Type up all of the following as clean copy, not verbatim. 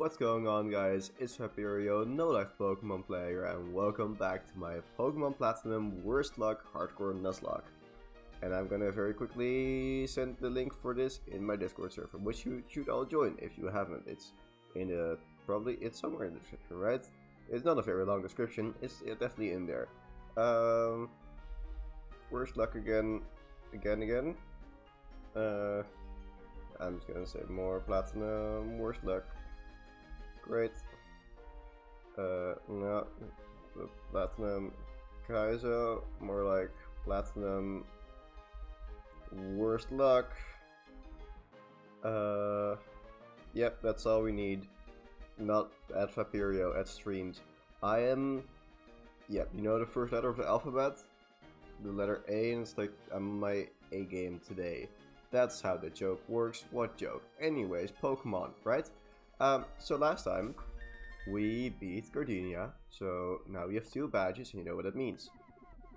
what's going on, guys? It's Vaperio, no life Pokemon player, and welcome back to my Pokemon Platinum Worst Luck Hardcore Nuzlocke. And I'm gonna very quickly send the link for this in my Discord server, which you should all join if you haven't. It's in the it's somewhere in the description, right? It's not a very long description. It's definitely in there. Worst luck again. I'm just gonna say more platinum, worst luck. Great. No, platinum Kaizo, more like platinum worst luck. Yep, that's all we need. Not at Vaperio, at streams. I am, yep, you know the first letter of the alphabet? The letter A, and it's like, I'm my A game today. That's how the joke works. What joke? Anyways, Pokemon, right? So last time, we beat Gardenia, so now we have 2 badges, and you know what that means.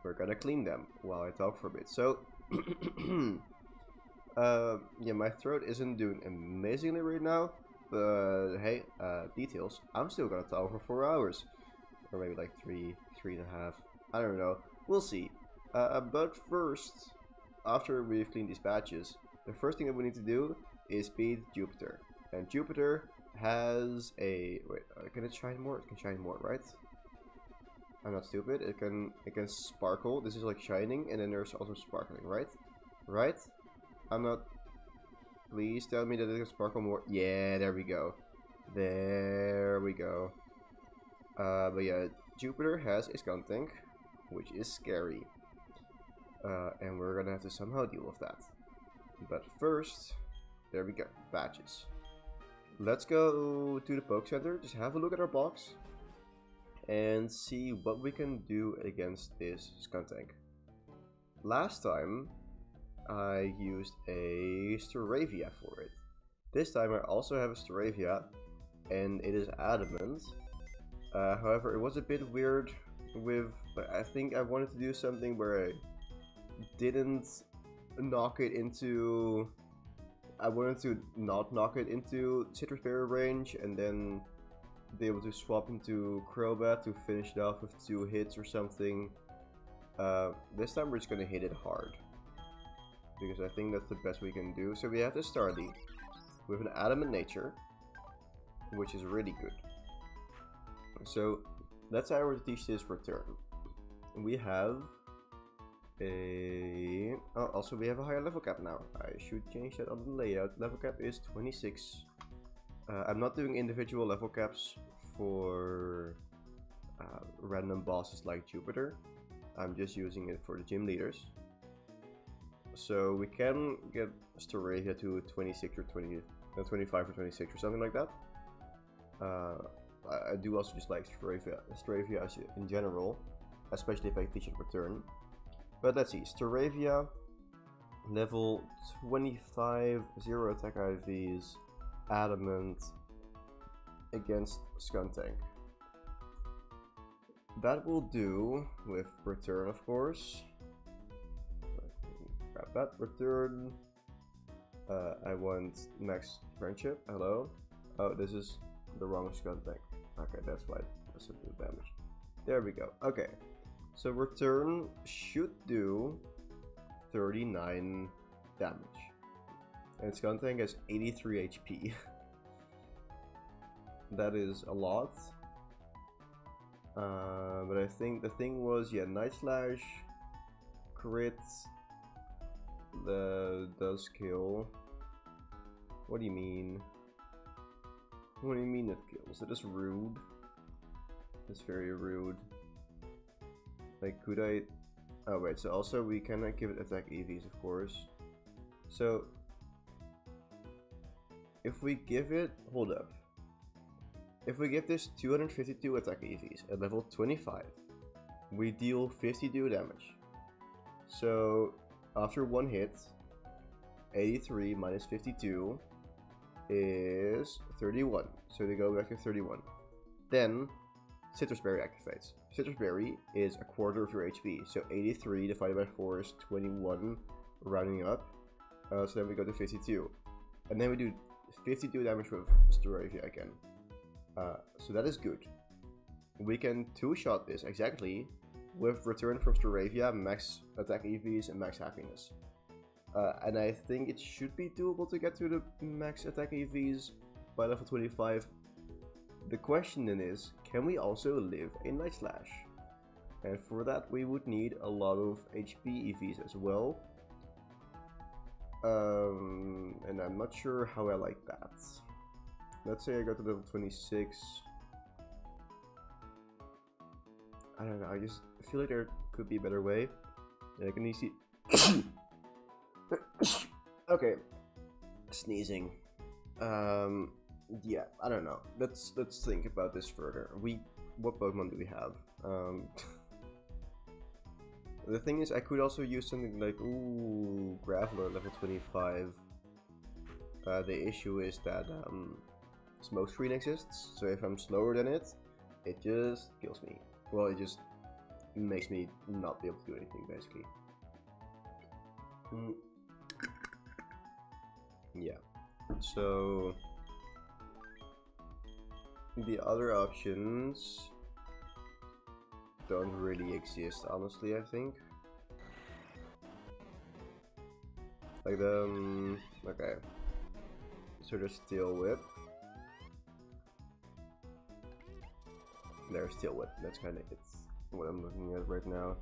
We're gonna clean them while I talk for a bit. So, yeah, my throat isn't doing amazingly right now, but hey, details. I'm still gonna talk for 4 hours. Or maybe like 3.5. I don't know. We'll see. But first, after we've cleaned these badges, the first thing that we need to do is beat Jupiter. And Jupiter has a... wait, can it shine more? It can shine more, right? I'm not stupid. It can sparkle. This is like shining, and then there's also sparkling, right? Right? I'm not... please tell me that it can sparkle more. Yeah, there we go. There we go. But yeah, Jupiter has a Skuntank, which is scary. And we're gonna have to somehow deal with that. But first, there we go, badges. Let's go to the Poke Center, just have a look at our box, and see what we can do against this Skuntank. Last time, I used a Staravia for it. This time I also have a Staravia, and it is adamant. However, it was a bit weird with, I think I wanted to do something where I didn't knock it into... I wanted to not knock it into Citrus Berry range and then be able to swap into Crobat to finish it off with 2 hits or something. This time we're just gonna hit it hard, because I think that's the best we can do. So we have the Starly with an adamant nature, which is really good. So let's say I were to teach this return. We have a... oh, also we have a higher level cap now. I should change that on the layout. Level cap is 26. I'm not doing individual level caps for random bosses like Jupiter. I'm just using it for the gym leaders. So we can get Staravia to 26 or 25 or 26 or something like that. I do also just like Staravia in general, especially if I teach it return. But let's see, Staravia, level 25, 0 attack IVs, adamant, against Skuntank. That will do with return, of course. Grab that, return. I want max friendship, hello. Oh, this is the wrong Skuntank. Okay, that's why it doesn't do damage. There we go, okay. So return should do 39 damage. And Skuntank has 83 HP. That is a lot. But I think the thing was, yeah, Night Slash, crit, does kill. What do you mean? What do you mean it kills? It is rude. It's very rude. Like, could I... oh wait, so also we cannot give it attack EVs, of course. So, if we give it... hold up. If we give this 252 attack EVs at level 25, we deal 52 damage. So, after 1 hit, 83 minus 52 is 31. So they go back to 31. Then, Citrus Berry activates. Citrus Berry is a quarter of your HP, so 83 divided by 4 is 21, rounding up. So then we go to 52. And then we do 52 damage with Staravia again. So that is good. We can two-shot this exactly with Return from Staravia, max attack EVs, and max happiness. And I think it should be doable to get to the max attack EVs by level 25. The question then is, can we also live a Night Slash? And for that we would need a lot of HP EVs as well. And I'm not sure how I like that. Let's say I go to level 26. I don't know, I just feel like there could be a better way. I can easily... Okay. Sneezing. Yeah, I don't know. Let's think about this further. What Pokemon do we have? The thing is, I could also use something like, ooh, Graveler level 25. The issue is that Smokescreen exists, so if I'm slower than it, it just kills me. Well, it just makes me not be able to do anything, basically. Yeah. So the other options don't really exist, honestly, I think. Like okay. So there's Steel Whip. There's Steel Whip, that's kinda what I'm looking at right now.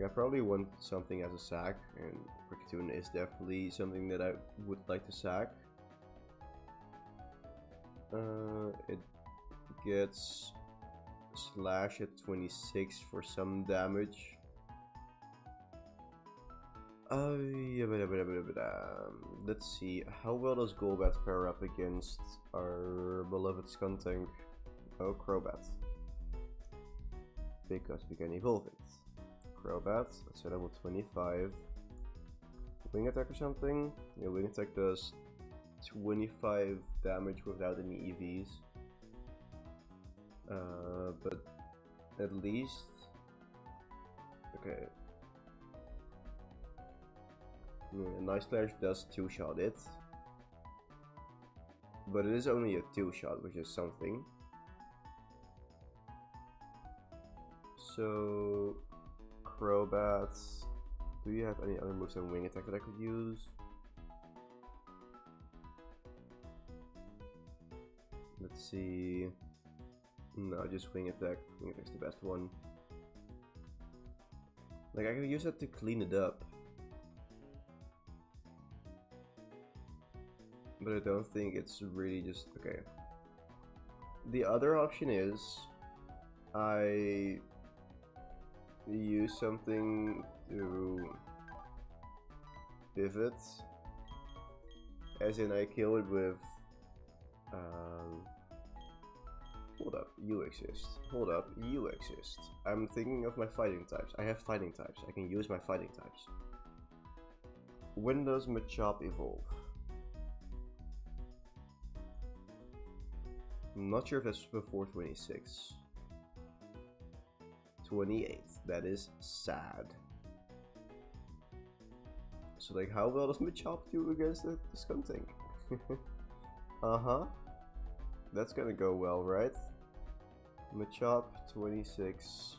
I probably want something as a sack, and Kricketune is definitely something that I would like to sack. It gets Slash at 26 for some damage. Let's see, how well does Golbat pair up against our beloved Skuntank? Oh, Crobat. Because we can evolve it. Crobat, let's say level 25. Wing attack or something? Yeah, wing attack does 25 damage without any EVs. But at least... Okay. Yeah, Night Slash does two-shot it. But it is only a two-shot, which is something. So... Crobat. Do you have any other moves on wing attack that I could use? Let's see. No, just wing attack. Wing attack's the best one. Like, I could use that to clean it up. But I don't think it's really just... Okay. The other option is... I... use something to pivot, as in I kill it with hold up, you exist. Hold up, you exist. I'm thinking of my fighting types. I have fighting types. I can use my fighting types. When does Machop evolve? I'm not sure if that's before 26. 28. That is sad. So, like, how well does Machop do against the Skuntank? Uh-huh. That's gonna go well, right? Machop, 26.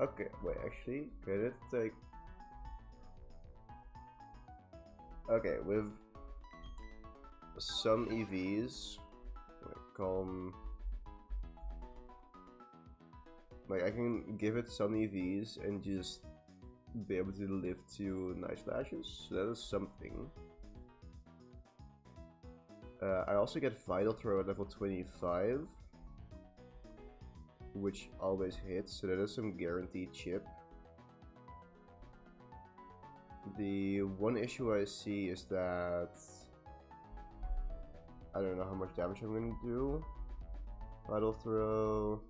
Okay, wait, actually, can it take... Okay, with some EVs, like, Calm... Like, I can give it some EVs and just be able to live to Night Slashes, so that is something. I also get Vital Throw at level 25, which always hits, so that is some guaranteed chip. The one issue I see is that I don't know how much damage I'm gonna do. Vital Throw.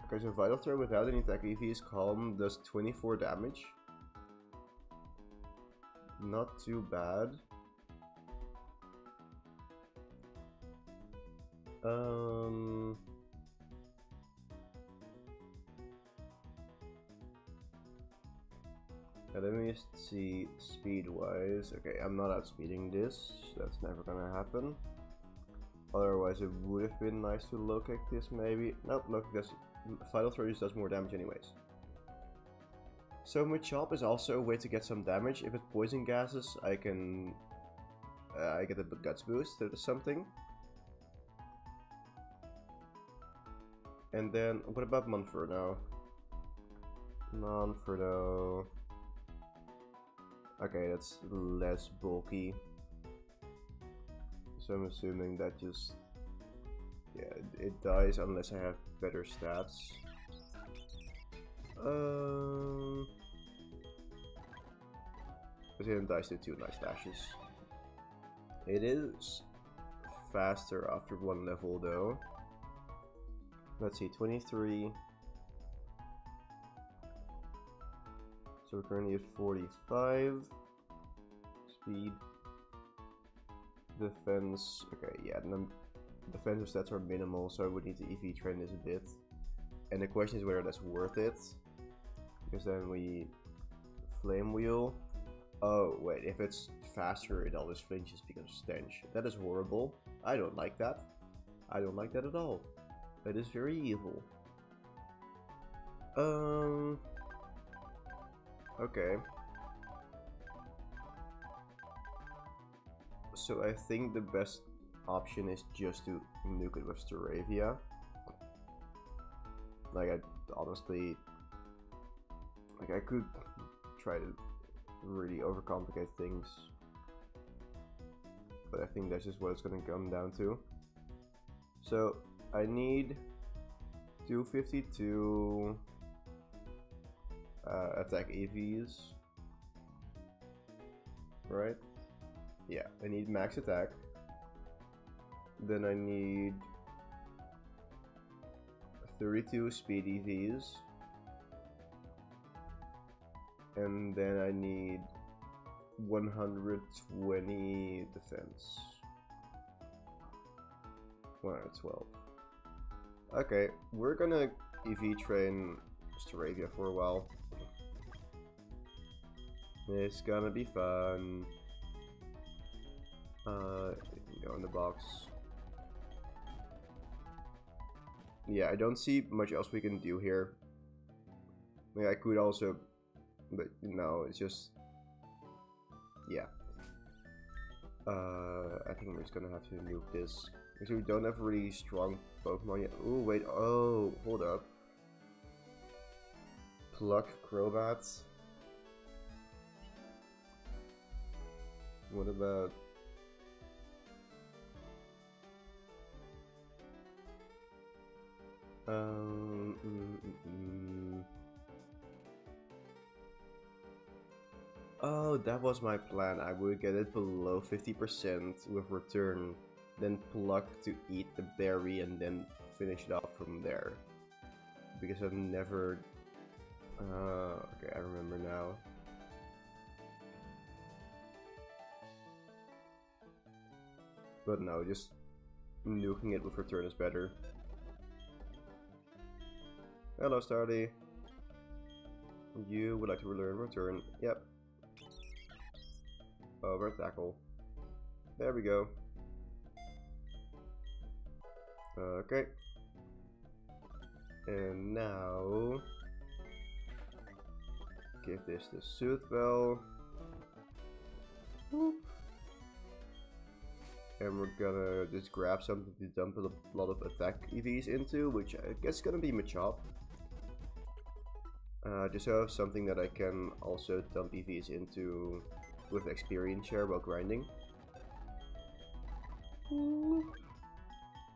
Okay, so Vital Throw without any attack EVs, Calm does 24 damage. Not too bad. Let me just see speed wise. Okay, I'm not outspeeding this. That's never gonna happen. Otherwise, it would have been nice to look at this maybe. Nope, look, this Vital Throw just does more damage anyways. So Machop is also a way to get some damage. If it poison gases, I can I get a guts boost or something. And then what about Monferno? Monferno. Okay, that's less bulky. So I'm assuming that just, yeah, it dies unless I have better stats. But it dies to 2 nice dashes. It is faster after 1 level though. Let's see, 23. So we're currently at 45. Speed. Defense. Okay, yeah, defensive stats are minimal, so I would need to EV train this a bit. And the question is whether that's worth it. Because then we Flame Wheel. Oh, wait, if it's faster, it always flinches because of stench. That is horrible. I don't like that. I don't like that at all. That is very evil. Okay. So I think the best option is just to nuke it with Staravia. Like, I honestly... Like, I could try to really overcomplicate things. But I think that's just what it's gonna come down to. So, I need 252 attack EVs. Right? Yeah, I need max attack. Then I need 32 speed EVs. And then I need 120 defense. 112. Okay, we're gonna EV train Staravia for a while. It's gonna be fun. Go in the box. Yeah, I don't see much else we can do here. I mean, I could also, but no, it's just, yeah. I think we're just gonna have to nuke this. Because we don't have really strong Pokemon yet. Oh, wait, oh, hold up. Pluck Crobats. What about... Oh, that was my plan. I would get it below 50% with return, then pluck to eat the berry and then finish it off from there. Because I've never... okay, I remember now. But no, just nuking it with return is better. Hello, Stardy. You would like to learn return. Yep. Over tackle. There we go. Okay. And now... give this the Soothe Bell. Whoop. And we're gonna just grab something to dump a lot of attack EVs into, which I guess is gonna be Machop. Just so I have something that I can also dump EVs into with experience share while grinding.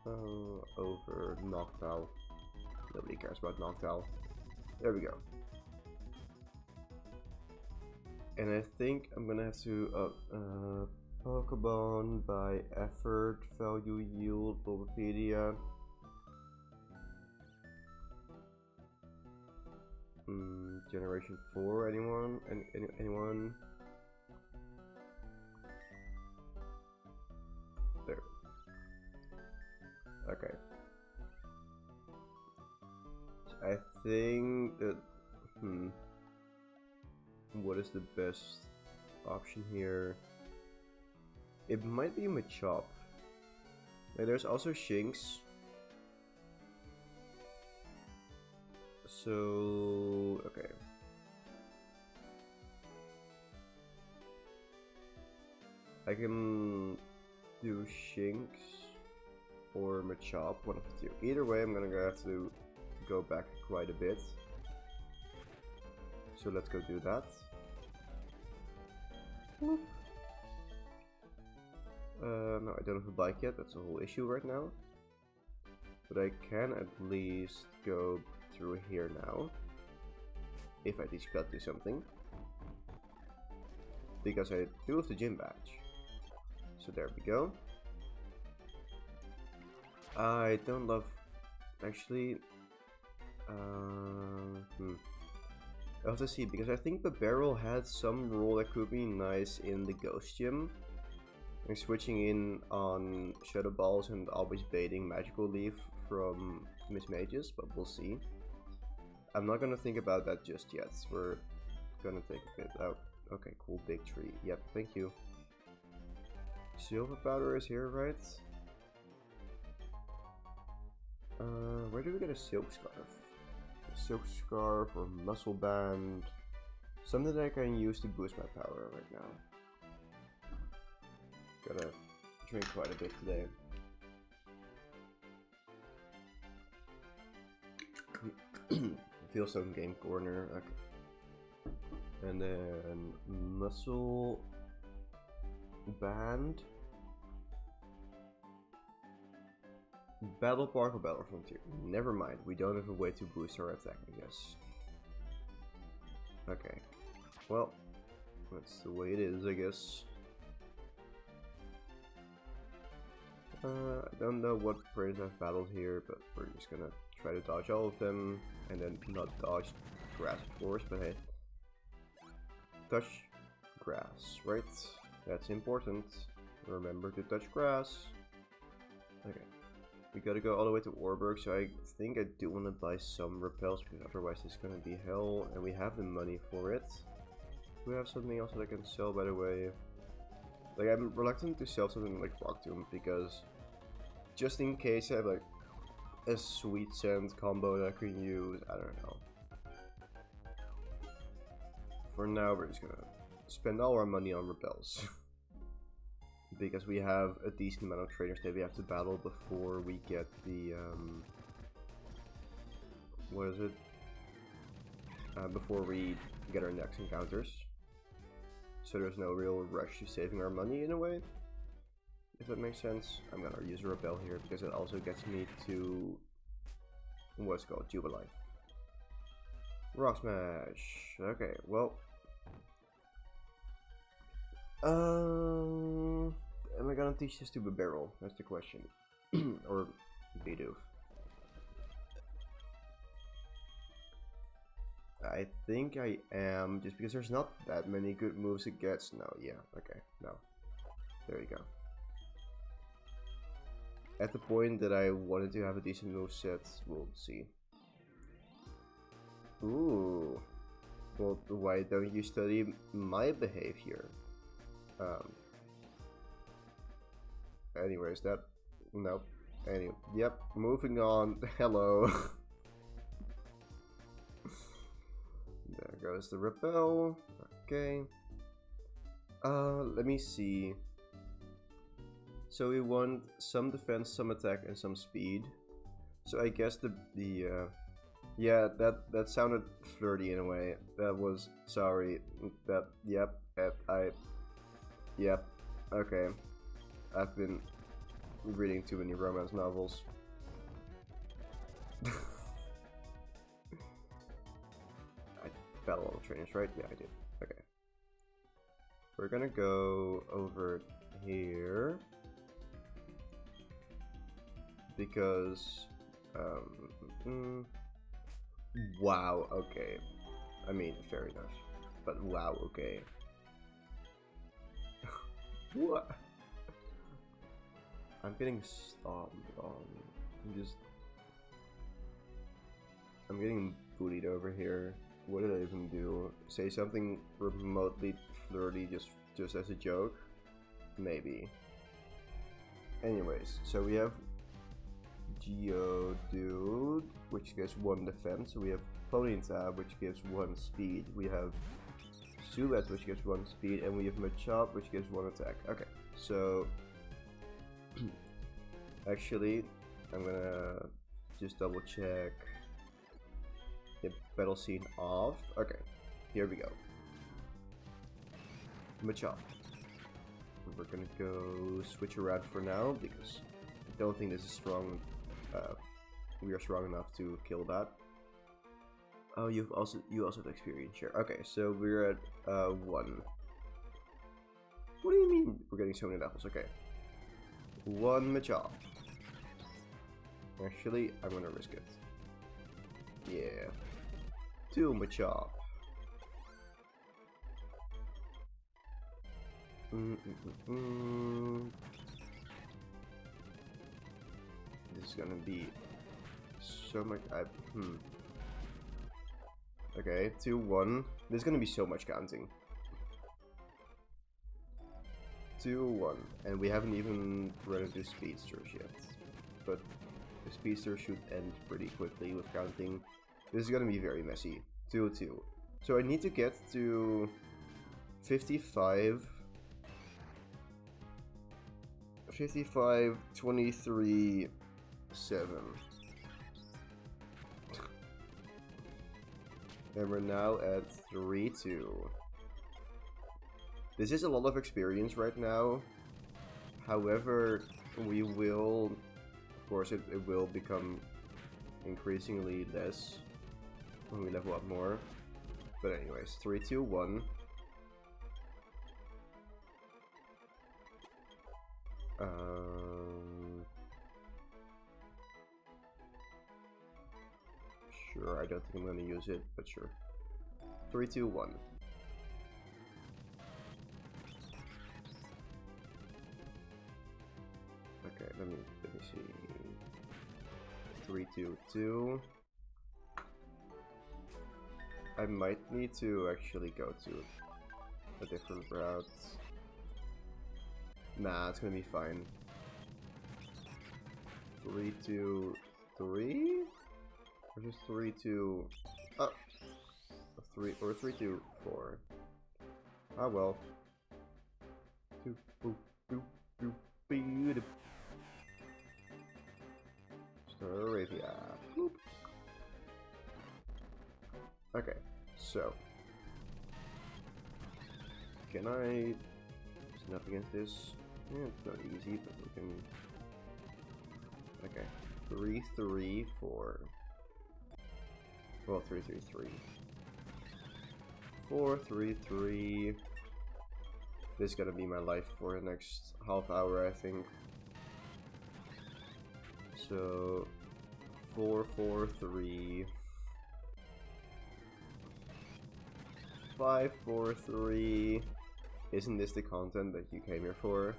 Over Noctowl. Nobody cares about Noctowl. There we go. And I think I'm gonna have to Pokemon by effort, value, yield, Bulbapedia. Generation 4, anyone? Anyone? There. Okay. I think that... what is the best option here? It might be Machop. Like, there's also Shinx. So, okay. I can do Shinx or Machop, one of the two. Either way, I'm gonna have to go back quite a bit. So let's go do that. No, I don't have a bike yet, that's a whole issue right now. But I can at least go through here now. If I teach Cut do something. Because I do have the gym badge. So there we go. I don't love... Actually... I'll have to see, because I think the barrel had some role that could be nice in the Ghost Gym. Like switching in on Shadow Balls and always baiting Magical Leaf from Miss Mages, but we'll see. I'm not gonna think about that just yet. We're gonna take a bit out. Okay, cool, big tree. Yep, thank you. Silver powder is here, right? Where do we get a silk scarf? A silk scarf or muscle band? Something that I can use to boost my power right now. Gotta drink quite a bit today. Feel some game corner. Okay. And then muscle band. Battle Park or Battle Frontier? Never mind, we don't have a way to boost our attack, I guess. Okay. Well, that's the way it is, I guess. I don't know what preyers I've battled here, but we're just gonna try to dodge all of them, and then not dodge grass, of course, but hey. Touch grass, right? That's important. Remember to touch grass. Okay. We gotta go all the way to Warburg, so I think I do want to buy some repels, because otherwise it's gonna be hell, and we have the money for it. We have something else that I can sell, by the way. Like, I'm reluctant to sell something like Rock Tomb, because just in case I have like a sweet scent combo that I can use, I don't know. For now, we're just gonna spend all our money on repels. Because we have a decent amount of trainers that we have to battle before we get the, what is it? Before we get our next encounters. So there's no real rush to saving our money in a way. If that makes sense. I'm gonna use a repel here because it also gets me to what's called Jubilife. Rock Smash. Okay, well. Am I gonna teach this to the barrel? That's the question. Or Bidoof. I think I am, just because there's not that many good moves it gets. No, yeah, okay, no. There you go. At the point that I wanted to have a decent move set, we'll see. Ooh. Well, why don't you study my behavior? Anyways, that... Nope. Anyway, yep, moving on. Hello. There goes the repel. Okay. Let me see. So we want some defense, some attack, and some speed. So I guess yeah, that sounded flirty in a way. That was, sorry. That, yep, yep, okay. I've been reading too many romance novels. I battle all the trainers, right? Yeah, I did. Okay. We're gonna go over here. Because, wow, okay. I mean, fair enough. But wow, okay. What? I'm getting stomped on. I'm getting bullied over here. What did I even do? Say something remotely flirty just as a joke? Maybe. Anyways, so we have Geodude, which gives 1 defense. We have Ponyta, which gives 1 speed. We have Zubat, which gives 1 speed, and we have Machop, which gives 1 attack. Okay, so actually, I'm gonna just double check the battle scene off. Okay, here we go. Machop. We're gonna go switch around for now because I don't think this is strong. We are strong enough to kill that. Oh, you also have experience share. Okay, so we're at 1. What do you mean we're getting so many levels? Okay, 1 Machop. Actually, I'm gonna risk it. Yeah, 2 Machop. This is gonna be so much. Okay, 2-1. There's gonna be so much counting. 2-1, and we haven't even run into speedsters yet. But the speedster should end pretty quickly with counting. This is gonna be very messy. 2-2. So I need to get to 55. 55, 23, 7. And we're now at 3-2. This is a lot of experience right now. However, we will, of course, it will become increasingly less when we level up more. But anyways, 3-2-1. Sure, I don't think I'm gonna use it, but sure. 3-2-1. Okay, let me see. 3-2-2. I might need to actually go to a different route. Nah, it's gonna be fine. 3-2-3? Or just 3-2... Oh! 3-2-4. Ah well. Staravia. Okay, so can I snap against this? Yeah, it's not easy, but we can. Okay, 3-3-4. Well, 3-3-3. 4-3-3. This is gonna be my life for the next half hour, I think. So 4-4-3. 5-4-3. Isn't this the content that you came here for?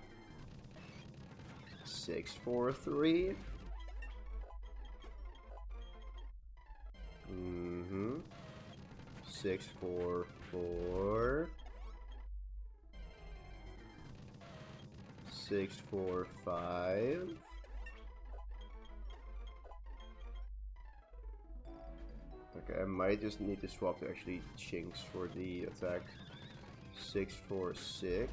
6-4-3. 6-4-4. 6-4-5. Okay, I might just need to swap to actually Chinks for the attack. 6-4-6.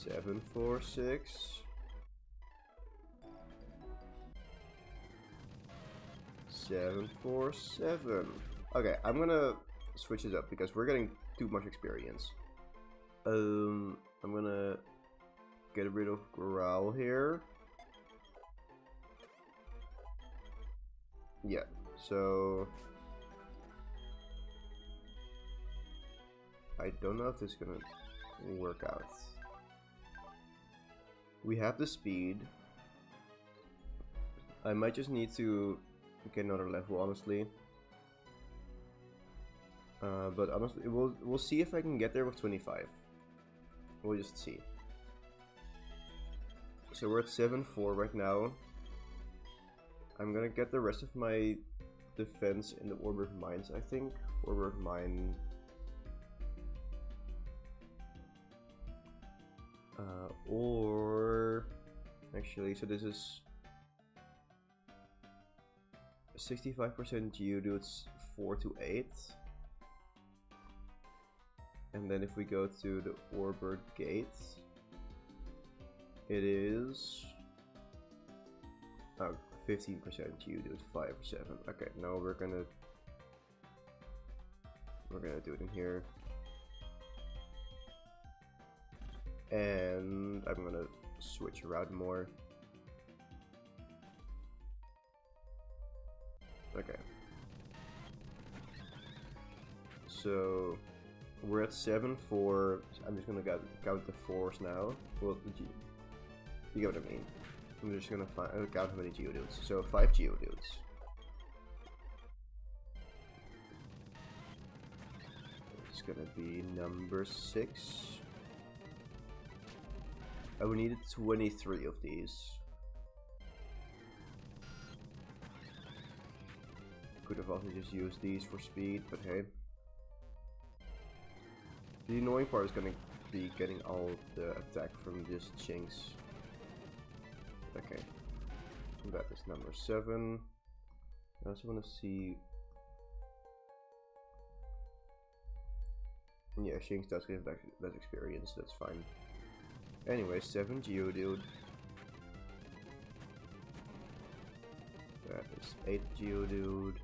7-4-6. 7-4-7. Okay, I'm gonna switch it up because we're getting too much experience. I'm gonna get rid of Growl here. Yeah, so I don't know if this is gonna work out. We have the speed. I might just need to get another level, honestly. But honestly, we'll see if I can get there with 25. We'll just see. So we're at 7-4 right now. I'm gonna get the rest of my defense in the Orbit Mines, I think. Orbit Mine. Or actually, so this is 65% Geodudes 4 to 8. And then if we go to the Orbit Gate, it is 15% Geodude 5 or 7. Okay, now we're gonna do it in here. And I'm gonna switch around more. Okay. So we're at 7 for. I'm just gonna count the 4s now. Well, you get what I mean. I'm just gonna count how many Geodudes. So 5 Geodudes. It's gonna be number 6. I would need 23 of these. Could have also just used these for speed, but hey. The annoying part is gonna be getting all the attack from just Chinks. Okay. That is number 7. I also want to see. Yeah, Shinx does give that experience, that's fine. Anyway, 7 Geodude. That is 8 Geodude.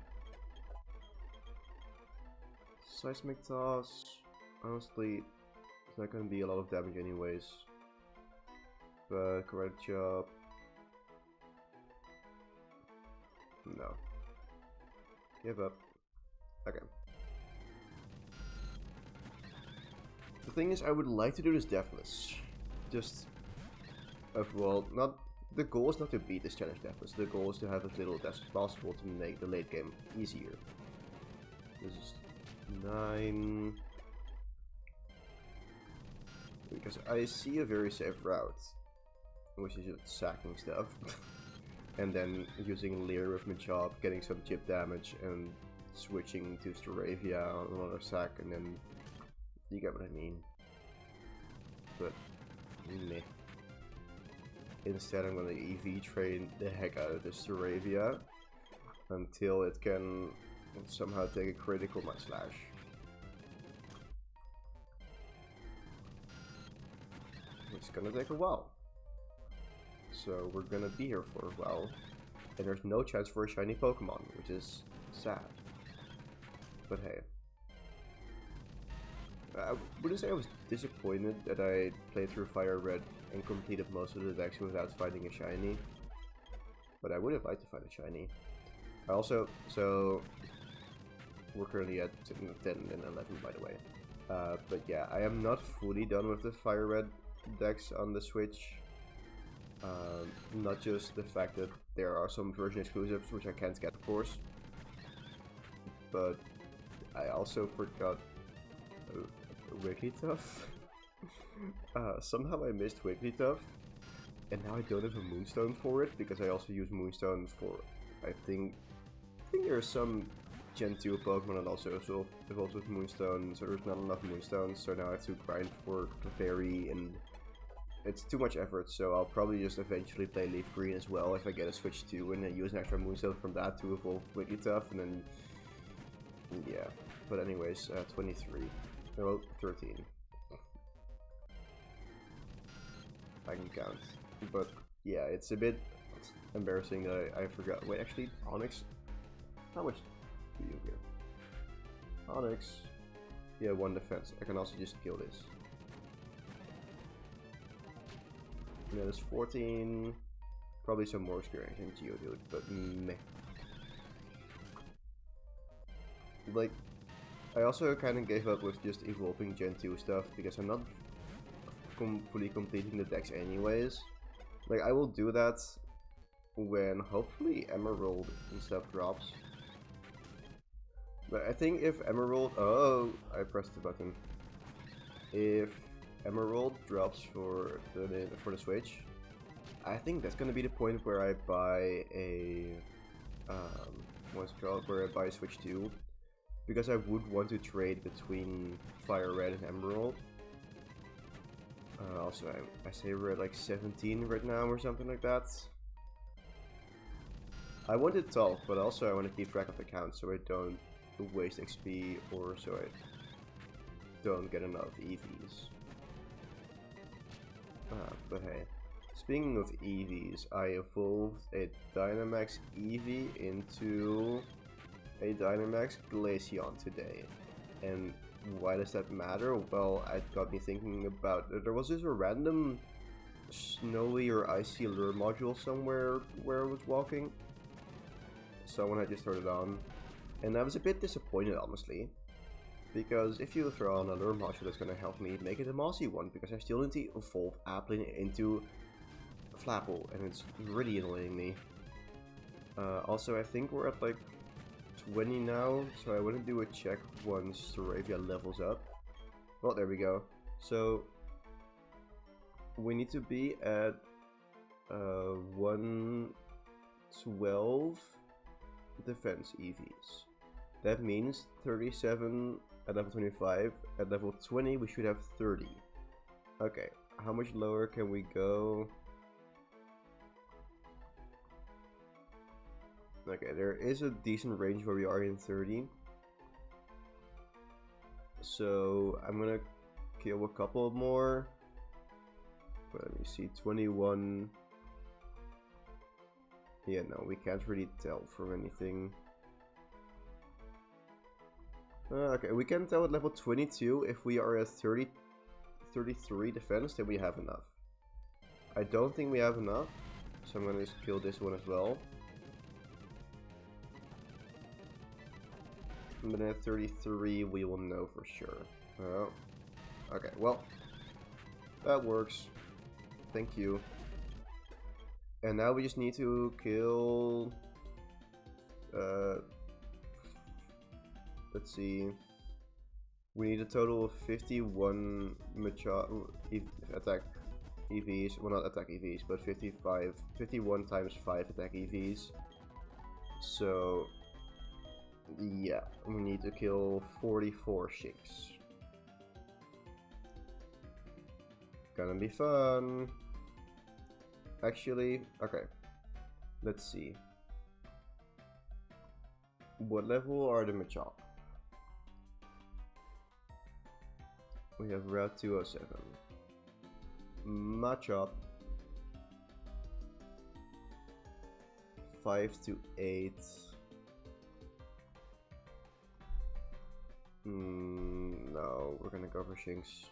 Seismic Toss. Honestly, it's not gonna be a lot of damage anyways. But Karate Chop. No. Give up. Okay. The thing is, I would like to do this Deathless. Just, well, not the goal is not to beat this challenge Deathless. The goal is to have as little deaths as possible to make the late game easier. This is 9. Because I see a very safe route, which is just sacking stuff, and then using Leer with Machop, getting some chip damage, and switching to Staravia on another sack, and then you get what I mean. But meh. Instead, I'm gonna EV train the heck out of this Staravia until it can somehow take a critical Mudslash. It's gonna take a while. So we're gonna be here for a while. And there's no chance for a shiny Pokemon, which is sad. But hey. I wouldn't say I was disappointed that I played through Fire Red and completed most of the decks without finding a shiny. But I would have liked to find a shiny. I also, so we're currently at 10 and 11 by the way. But yeah, I am not fully done with the Fire Red decks on the Switch. Not just the fact that there are some version exclusives which I can't get, of course, but I also forgot Wigglytuff. Somehow I missed Wigglytuff, and now I don't have a Moonstone for it because I also use Moonstone for I think there are some Gen 2 Pokemon that also evolves with Moonstone, so there's not enough Moonstones, so now I have to grind for Clefairy, and it's too much effort, so I'll probably just eventually play Leaf Green as well if I get a Switch 2 and then use an extra Moonstone from that to evolve Wigglytuff, and then yeah. But anyways, 23. No, 13. I can count. But yeah, it's a bit embarrassing that I forgot. Wait, actually, Onyx? How much do you give? Onyx. Yeah, 1 defense. I can also just kill this. Yeah, there's 14. Probably some more experience in Geodude, but meh. Like, I also kind of gave up with just evolving Gen 2 stuff because I'm not fully completing the decks anyways. Like, I will do that when hopefully Emerald and stuff drops. But I think if Emerald... Oh, I pressed the button. If Emerald drops for the Switch, I think that's gonna be the point where I buy a what's it called, where I buy Switch 2. Because I would want to trade between Fire Red and Emerald. Also, I say we're at like 17 right now or something like that. I want it 12, but also I want to keep track of the count so I don't waste XP or so I don't get enough EVs. But hey, speaking of EVs, I evolved a Dynamax EV into a Dynamax Glaceon today. And why does that matter? Well, it got me thinking about, there was just a random snowy or icy lure module somewhere where I was walking. Someone had just turned it on, and I was a bit disappointed, honestly, because if you throw on a lure module that's going to help me make it a mossy one, because I still need to evolve Applin into Flapple, and it's really annoying me. Also, I think we're at like 20 now, so I want to do a check once Terravia levels up. Well, there we go. So we need to be at 112 defense EVs. That means 37 at level 25. At level 20 we should have 30. Okay, how much lower can we go? Okay, there is a decent range where we are in 30. So I'm gonna kill a couple more. Let me see, 21. Yeah, no, we can't really tell from anything. Okay, we can tell at level 22 if we are at 33 defense, then we have enough. I don't think we have enough, so I'm gonna just kill this one as well. But at 33 we will know for sure. Oh. Okay, well, that works. Thank you. And now we just need to kill... let's see. We need a total of 51 attack EVs. Well, not attack EVs, but 51 times 5 attack EVs. So... yeah, we need to kill 44 Shinx. Gonna be fun. Actually, okay. Let's see. What level are the Machop? We have Route 207. Machop 5 to 8. No, we're gonna go for Shinx.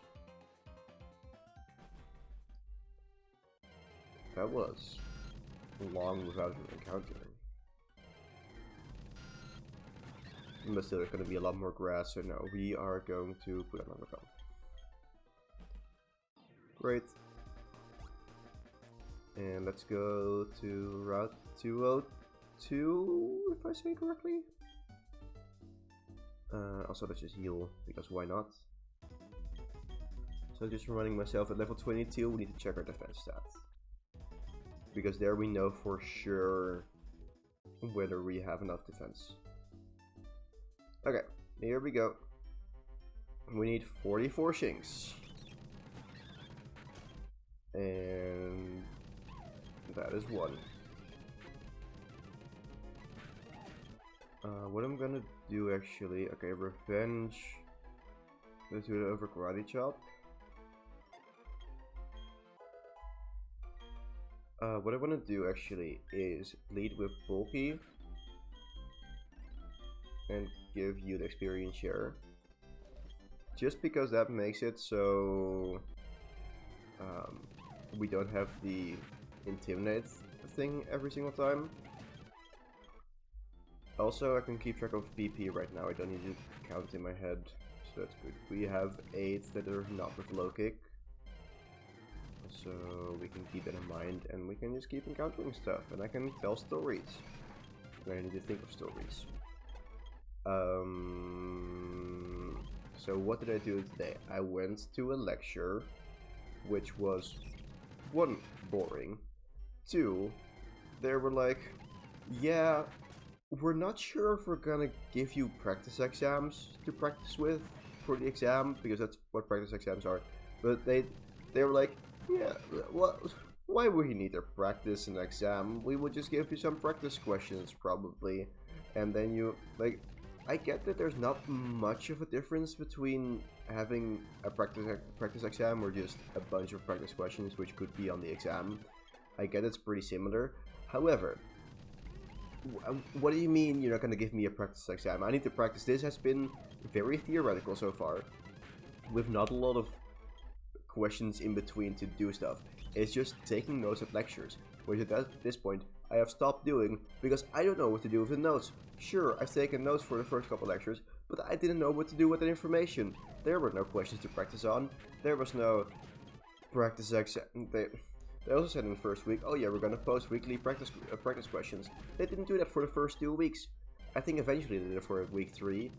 That was long without an encounter. But still, there's gonna be a lot more grass, so no, we are going to put on overcome. Great. And let's go to Route 202, if I say correctly. Also, let's just heal, because why not? So just reminding myself, at level 22 we need to check our defense stats. Because there we know for sure whether we have enough defense. Okay, here we go. We need 44 Shinx. And that is one. What I'm gonna do actually, okay, revenge. Let's do it over Karate Chop. What I want to do actually is lead with Bulky and give you the experience share. Just because that makes it so we don't have the intimidate thing every single time. Also, I can keep track of PP right now, I don't need to count in my head, so that's good. We have 8 that are not with low kick. So we can keep that in mind, and we can just keep encountering stuff, and I can tell stories. And I need to think of stories. So what did I do today? I went to a lecture, which was 1, boring. 2, they were like, yeah, we're not sure if we're gonna give you practice exams to practice with for the exam, because that's what practice exams are. But they were like, yeah, what? Why would you need to practice an exam? We would just give you some practice questions probably, and then you like. I get that there's not much of a difference between having a practice exam or just a bunch of practice questions which could be on the exam. I get it's pretty similar. However, what do you mean you're not going to give me a practice exam? I need to practice. This has been very theoretical so far, with not a lot of questions in between to do stuff. It's just taking notes at lectures, which at this point I have stopped doing because I don't know what to do with the notes. Sure, I've taken notes for the first couple lectures, but I didn't know what to do with that information. There were no questions to practice on. There was no practice exam. They also said in the first week, oh yeah, we're gonna post weekly practice questions. They didn't do that for the first 2 weeks. I think eventually they did it for week 3,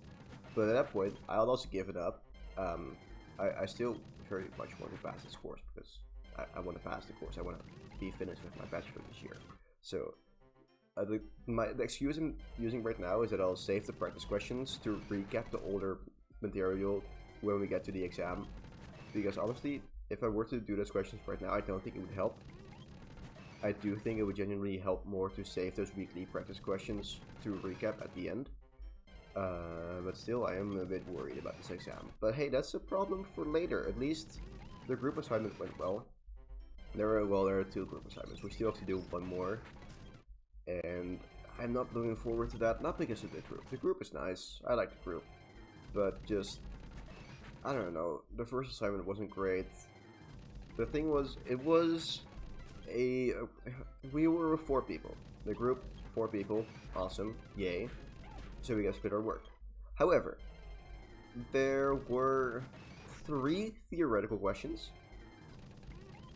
but at that point, I'll also give it up. I still very much want to pass this course because I want to pass the course. I want to be finished with my bachelor this year. So the excuse I'm using right now is that I'll save the practice questions to recap the older material when we get to the exam. Because honestly, if I were to do those questions right now, I don't think it would help. I do think it would genuinely help more to save those weekly practice questions to recap at the end. But still, I am a bit worried about this exam. But hey, that's a problem for later. At least the group assignment went well. There are 2 group assignments. We still have to do 1 more. And I'm not looking forward to that. Not because of the group. The group is nice. I like the group. But just, I don't know. The first assignment wasn't great. The thing was, it was we were 4 people. The group, 4 people. Awesome. Yay. So we got to split our work. However, there were 3 theoretical questions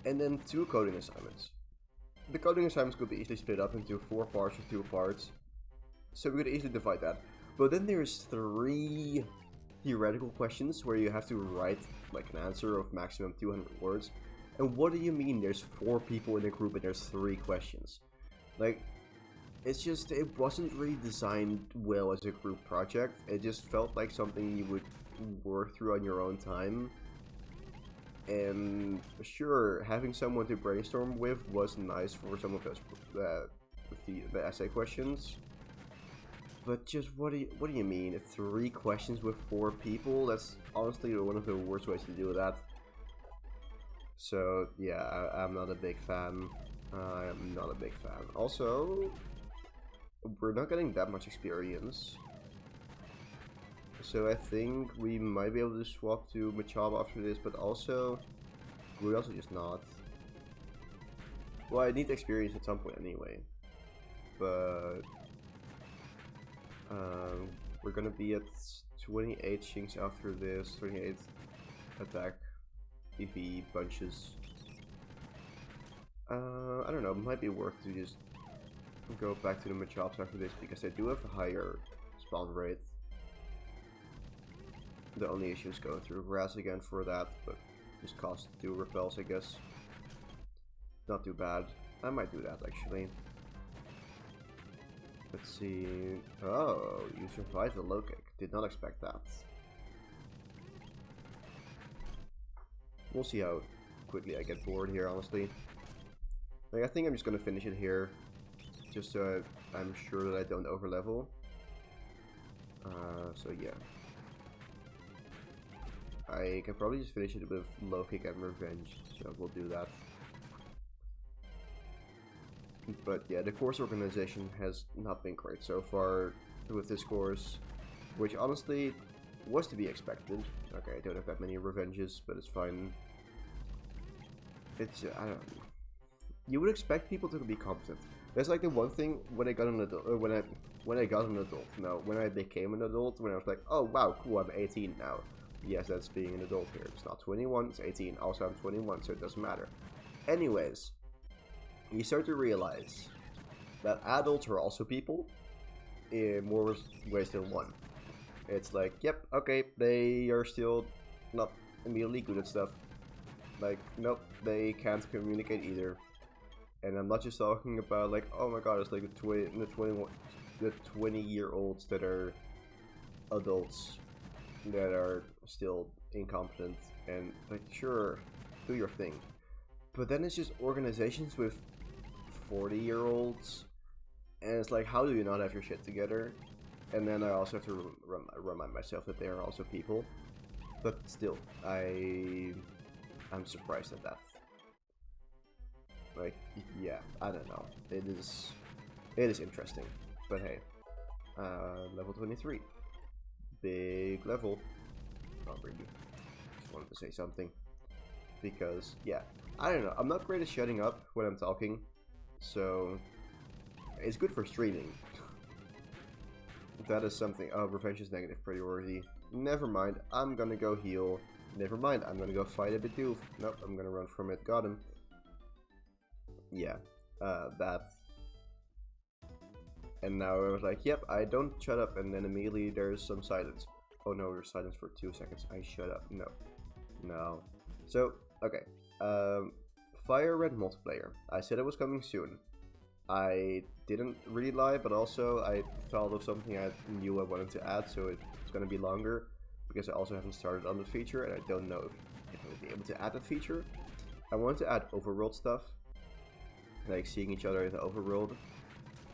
and then 2 coding assignments. The coding assignments could be easily split up into 4 parts or 2 parts, so we could easily divide that. But then there's 3 theoretical questions where you have to write like an answer of maximum 200 words. And what do you mean there's 4 people in a group and there's 3 questions? Like, it's just, it wasn't really designed well as a group project. It just felt like something you would work through on your own time. And sure, having someone to brainstorm with was nice for some of those the essay questions. But just what do you mean? 3 questions with 4 people? That's honestly one of the worst ways to do that. So yeah, I'm not a big fan. I am not a big fan. Also, we're not getting that much experience. So I think we might be able to swap to Machaba after this, but also, we're also just not. Well, I need experience at some point anyway. But we're gonna be at 28 shinks after this, 28 attack EV bunches. I don't know, it might be worth to just go back to the Machabs after this because they do have a higher spawn rate. The only issue is going through grass again for that, but just cost 2 repels, I guess. Not too bad. I might do that actually. Let's see. Oh, you survived the low kick. Did not expect that. We'll see how quickly I get bored here, honestly. Like, I think I'm just gonna finish it here, just so I'm sure that I don't overlevel. So yeah. I can probably just finish it with low kick and revenge, so we'll do that. But yeah, the course organization has not been great so far with this course, which honestly was to be expected. Okay, I don't have that many revenges, but it's fine. It's, I don't know. You would expect people to be competent. That's like the one thing when I got an adult, or when I got an adult. No, when I became an adult, when I was like, oh wow, cool, I'm 18 now. Yes, that's being an adult here. It's not 21, it's 18. Also, I'm 21, so it doesn't matter. Anyways, you start to realize that adults are also people in more ways than one. It's like, yep, okay, they are still not immediately good at stuff. Like, nope, they can't communicate either. And I'm not just talking about like, oh my god, it's like the the 20-year-olds that are adults that are still incompetent and like, sure, do your thing. But then it's just organizations with 40-year-olds, and it's like, how do you not have your shit together? And then I also have to remind myself that they are also people. But still, I'm surprised at that. Like, yeah, I don't know. It is interesting. But hey, level 23. Big level. Not really. Just wanted to say something. Because, yeah, I don't know. I'm not great at shutting up when I'm talking. So, it's good for streaming. That is something. Oh, revenge is negative priority. Never mind. I'm gonna go heal. Never mind. I'm gonna go fight a Bidoof. Nope, I'm gonna run from it. Got him. Yeah. That. And now I was like, yep, I don't shut up. And then immediately there's some silence. Oh no, there's silence for 2 seconds. I shut up. No. No. So, okay. Fire Red multiplayer. I said it was coming soon. I didn't really lie, but also I thought of something I knew I wanted to add, so it's gonna be longer because I also haven't started on the feature and I don't know if I will be able to add that feature. I wanted to add overworld stuff, like seeing each other in the overworld.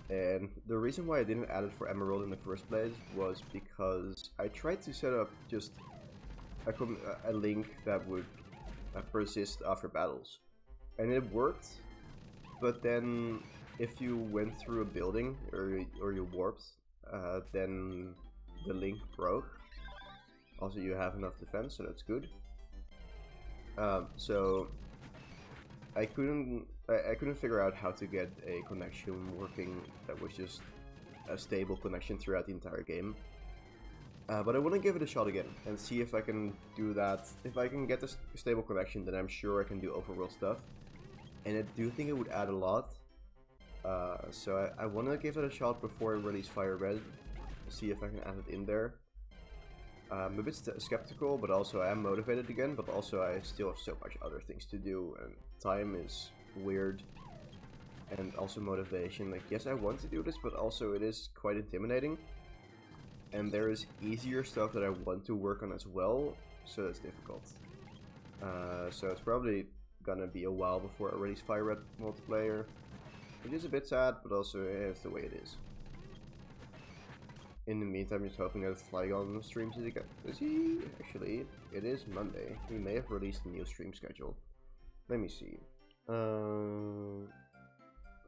And the reason why I didn't add it for Emerald in the first place was because I tried to set up just a link that would persist after battles, and it worked, but then if you went through a building or you warped, then the link broke. Also, you have enough defense, so that's good. So I couldn't figure out how to get a connection working that was just a stable connection throughout the entire game. But I want to give it a shot again and see if I can do that. If I can get this stable connection, then I'm sure I can do overworld stuff. And I do think it would add a lot. So I want to give it a shot before I release Fire Red. See if I can add it in there. I'm a bit skeptical, but also I am motivated again. But also I still have so much other things to do, and time is weird. And also motivation. Like, yes, I want to do this, but also it is quite intimidating. And there is easier stuff that I want to work on as well, so it's difficult. So it's probably gonna be a while before I release Fire Red multiplayer, which is a bit sad, but also it's the way it is. In the meantime, just hoping that Flygon streams it again. Is he? Actually, it is Monday. He may have released a new stream schedule. Let me see. The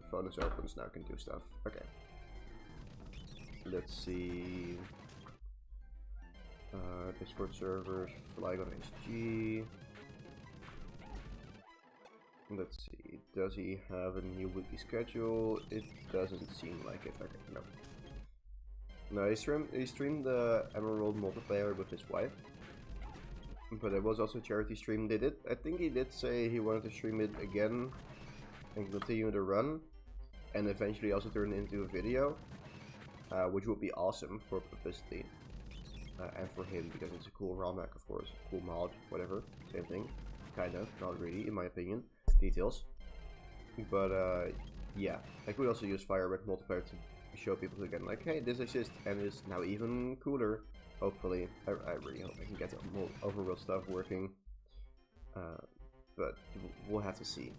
phone is open, so now I can do stuff. Okay. Let's see. Discord servers, Flygon HG. Let's see. Does he have a new weekly schedule? It doesn't seem like it. Okay, no. No, he streamed the Emerald multiplayer with his wife. But it was also a charity stream. I think he did say he wanted to stream it again and continue the run. And eventually also turn it into a video. Which would be awesome for publicity. And for him, because it's a cool ROM hack, of course. Cool mod, whatever. Same thing. Kind of. Not really, in my opinion. Details. But, yeah. I could also use Fire Red multiplayer to show people again, like, hey, this exists, and it's now even cooler. Hopefully. I really hope I can get the overworld stuff working. But we'll have to see.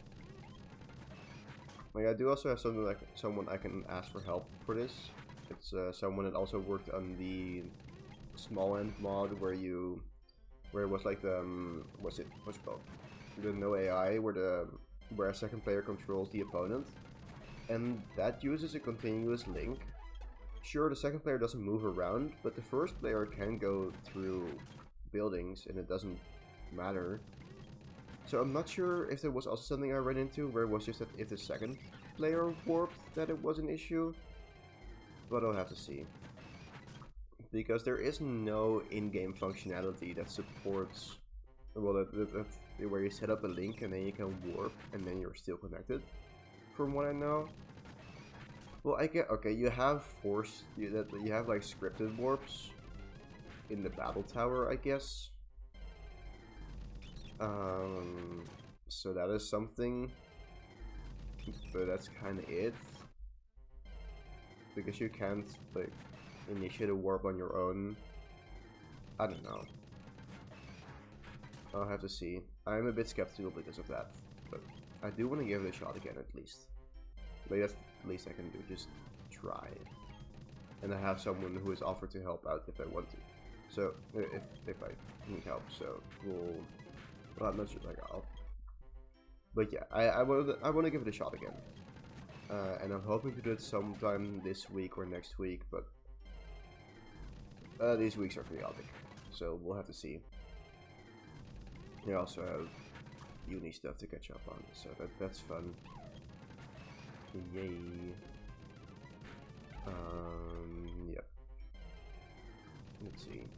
Like, I do also have something like someone I can ask for help for this. It's someone that also worked on the small end mod where it was like the what's it called? The no AI where a second player controls the opponent. And that uses a continuous link. Sure, the second player doesn't move around, but the first player can go through buildings and it doesn't matter. So I'm not sure if there was also something I ran into where it was just that if the second player warped that it was an issue. But I'll have to see. Because there is no in-game functionality that supports, well, where you set up a link and then you can warp and then you're still connected. From what I know. Well, I get, okay, you have you have like scripted warps in the battle tower, I guess. So that is something, but that's kind of it. because you can't like initiate a warp on your own. I don't know. I'll have to see. I'm a bit skeptical because of that, but I do want to give it a shot again at least. Like that's the least I can do, just try. And I have someone who is offered to help out if I want to. So if I need help, so well, I'm not sure like I'll. But yeah, I want to give it a shot again. And I'm hoping to do it sometime this week or next week, but these weeks are chaotic, so we'll have to see. I also have uni stuff to catch up on, so that's fun. Yay. Yep. Let's see.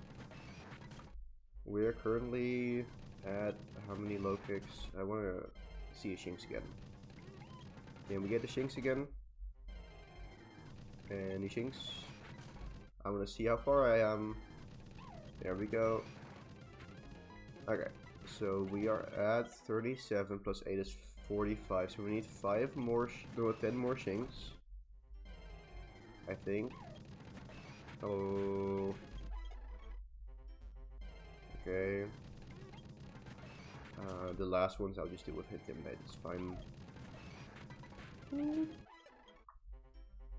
We're currently at how many low kicks? I want to see a Shinx again. Can we get the Shinx again? Any Shinx? I'm gonna see how far I am. There we go. Okay, so we are at 37 plus 8 is 45, so we need 5 more, 10 more Shinx. I think. Oh. Okay. The last ones I'll just do with Intimidate, it's fine.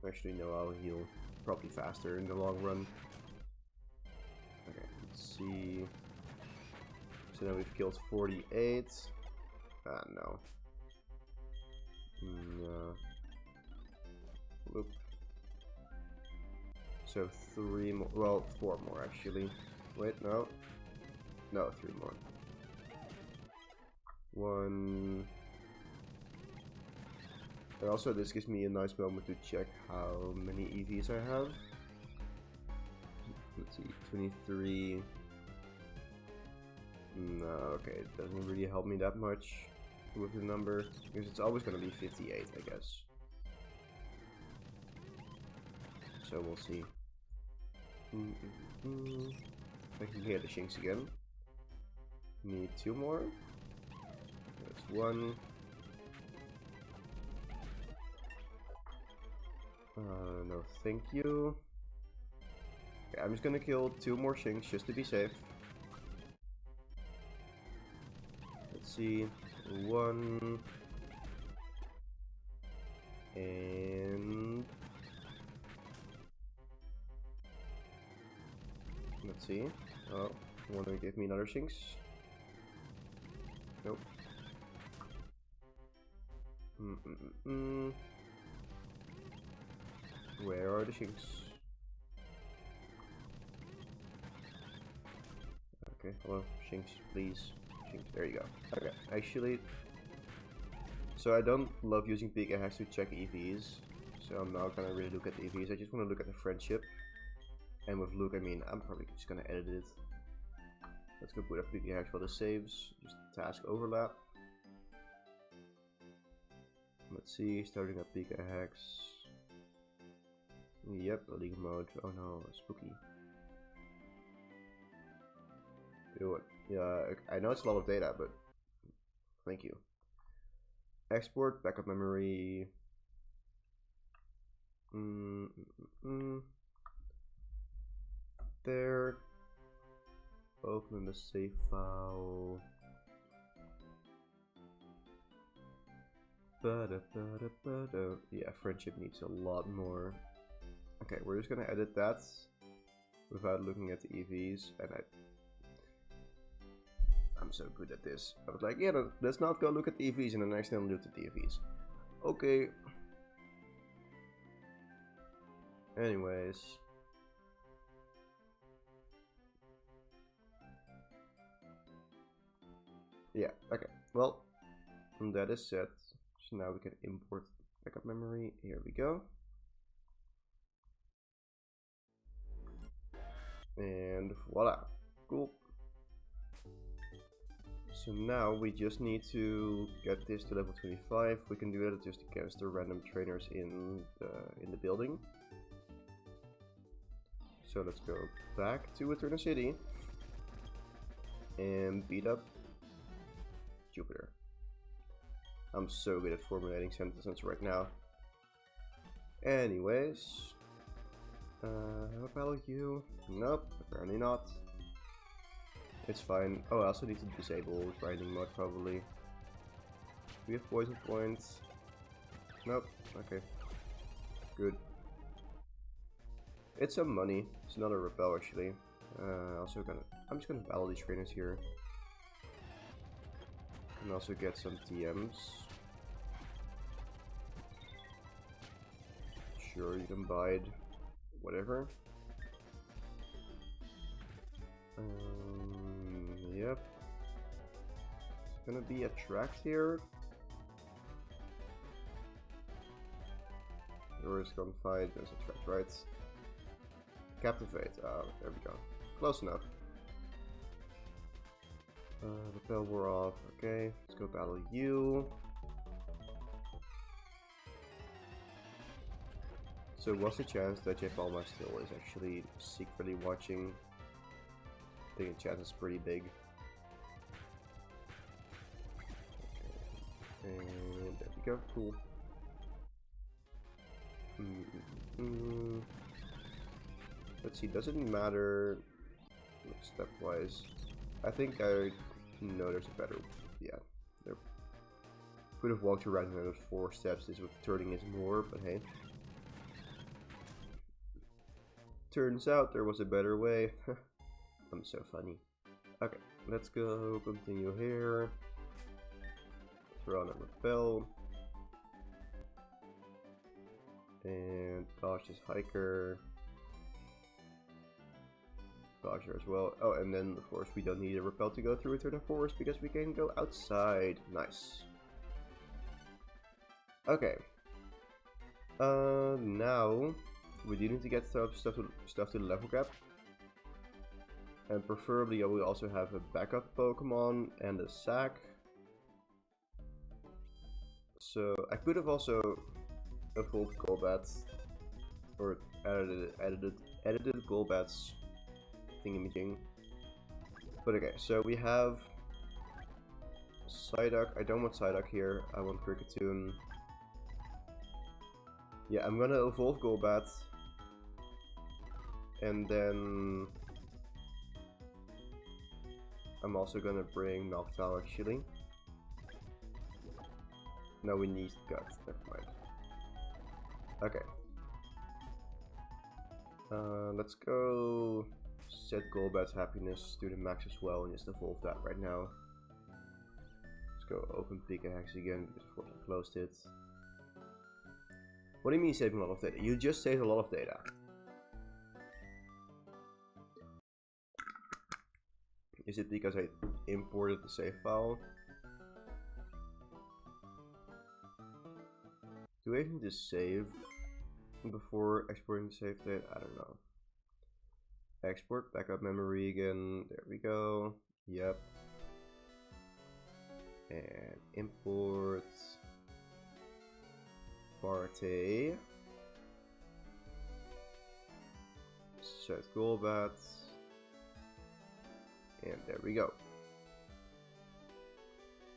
Actually, no, I'll heal probably faster in the long run. Okay, let's see. So now we've killed 48. Ah, no. No. Whoop. So 3 more, well, 4 more actually. Wait, no. No, 3 more. 1. And also, this gives me a nice moment to check how many EVs I have. Let's see, 23. No, okay, it doesn't really help me that much with the number, because it's always going to be 58, I guess. So we'll see. I can hear the Shinx again. Need 2 more. That's 1. No, thank you. Okay, I'm just gonna kill 2 more Shinx just to be safe. Let's see. 1. And let's see. Oh, wanna give me another Shinx? Nope. Where are the Shinx? Okay, hello, Shinx, please. Shinx, there you go. Okay, actually, so I don't love using big hacks to check EVs, so I'm not gonna really look at the EVs. I just want to look at the friendship. And with Luke, I mean, I'm probably just gonna edit it. Let's go put up big hacks for the saves. Just task overlap. Let's see, starting up big hacks. Yep, league mode. Oh no, spooky. Do it. Yeah, I know it's a lot of data, but thank you. Export, backup memory. There. Open the save file. Yeah, friendship needs a lot more. Okay, we're just gonna edit that without looking at the EVs, and I'm so good at this. I was like, yeah, no, let's not go look at the EVs, and then accidentally looked at the EVs. Okay. Anyways. Yeah, okay. Well, that is set. So now we can import backup memory. Here we go. And voila. Cool. So now we just need to get this to level 25. We can do it just against the random trainers in the building. So let's go back to Eternal City and beat up Jupiter. I'm so good at formulating sentences right now. Anyways, How about you? Nope, apparently not. It's fine. Oh, I also need to disable grinding mode probably. Do we have poison points? Nope. Okay. Good. It's some money. It's not a repel actually. I'm just gonna battle these trainers here. And also get some TMs. Sure, you can bide. Whatever. Yep. It's gonna be a track here. Or is Gunfight? There's a track, right? Captivate. There we go. Close enough. Repel wore off. Okay, let's go battle you. So what's the chance that Jeff Alma still is actually secretly watching? I think the chance is pretty big. Okay. And there we go, cool. Let's see, does it matter stepwise? I think I know there's a better, yeah. There could have walked around another 4 steps. This with turning is more, but hey. Turns out there was a better way. I'm so funny. Okay, let's go continue here. Throw on a repel. And cautious hiker. Dodger as well. Oh, and then of course we don't need a repel to go through Eternal Forest because we can go outside. Nice. Okay. Now we do need to get stuff to the level cap. And preferably I will also have a backup Pokemon and a sack. So I could have also evolved Golbats or edited Golbats thingamajig. But okay, so we have Psyduck. I don't want Psyduck here. I want Kricketune. Yeah, I'm gonna evolve Golbat. And then I'm also gonna bring Noctowl actually. No, we need Guts, never mind. Okay. Let's go set Golbat's happiness to the max as well and just evolve that right now. Let's go open Pikahex again because of course I closed it. What do you mean saving a lot of data? You just saved a lot of data. Is it because I imported the save file? Do I even just save before exporting the save data? I don't know. Export backup memory again. There we go. Yep. And import Partey. Set Golbat. And there we go.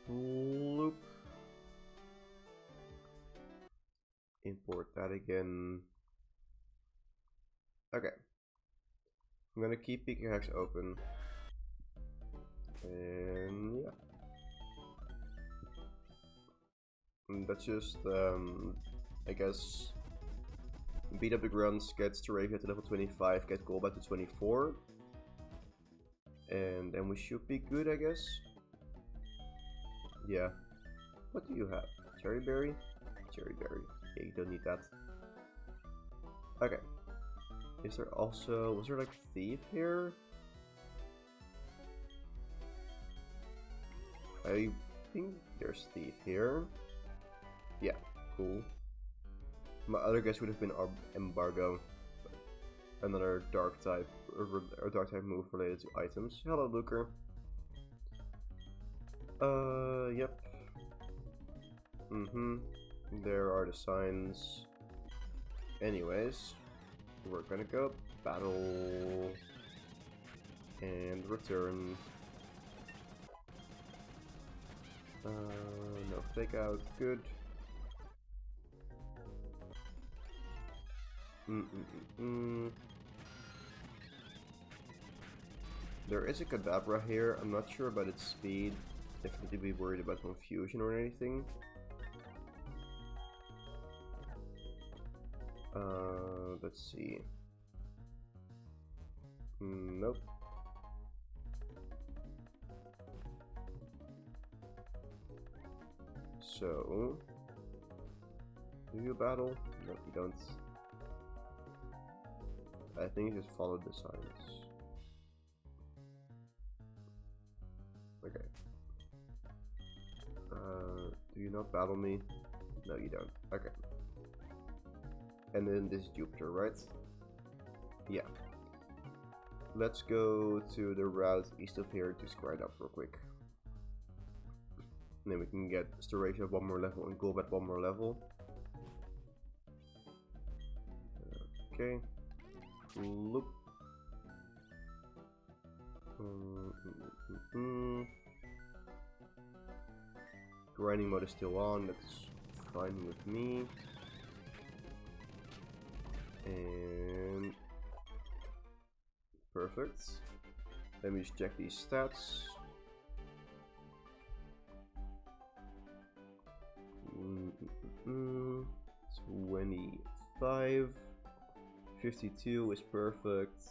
Loop. Import that again. Okay. I'm gonna keep Pikahex open. And yeah. And that's just, I guess, beat up the grunts, get Staravia to level 25, get Golbat to 24. And then we should be good, I guess. Yeah. What do you have? Cherry Berry? Cherry Berry. Yeah, you don't need that. Okay. Is there also... was there like Thief here? I think there's Thief here. Yeah, cool. My other guess would have been Embargo. Another dark type, or dark type move related to items. Hello, Luker. Yep. There are the signs. Anyways, we're gonna go battle and return. No fake out, good. There is a Kadabra here. I'm not sure about its speed. Definitely be worried about confusion or anything. Let's see. Nope. So, do you battle? No, you don't. I think just follow the signs. Okay. Do you not battle me? No, you don't. Okay. And then this is Jupiter, right? Yeah. Let's go to the route east of here to square it up real quick. And then we can get Storation at 1 more level and Golb at 1 more level. Okay. Look. Grinding mode is still on, that's fine with me. And perfect. Let me just check these stats. 25, 52 is perfect,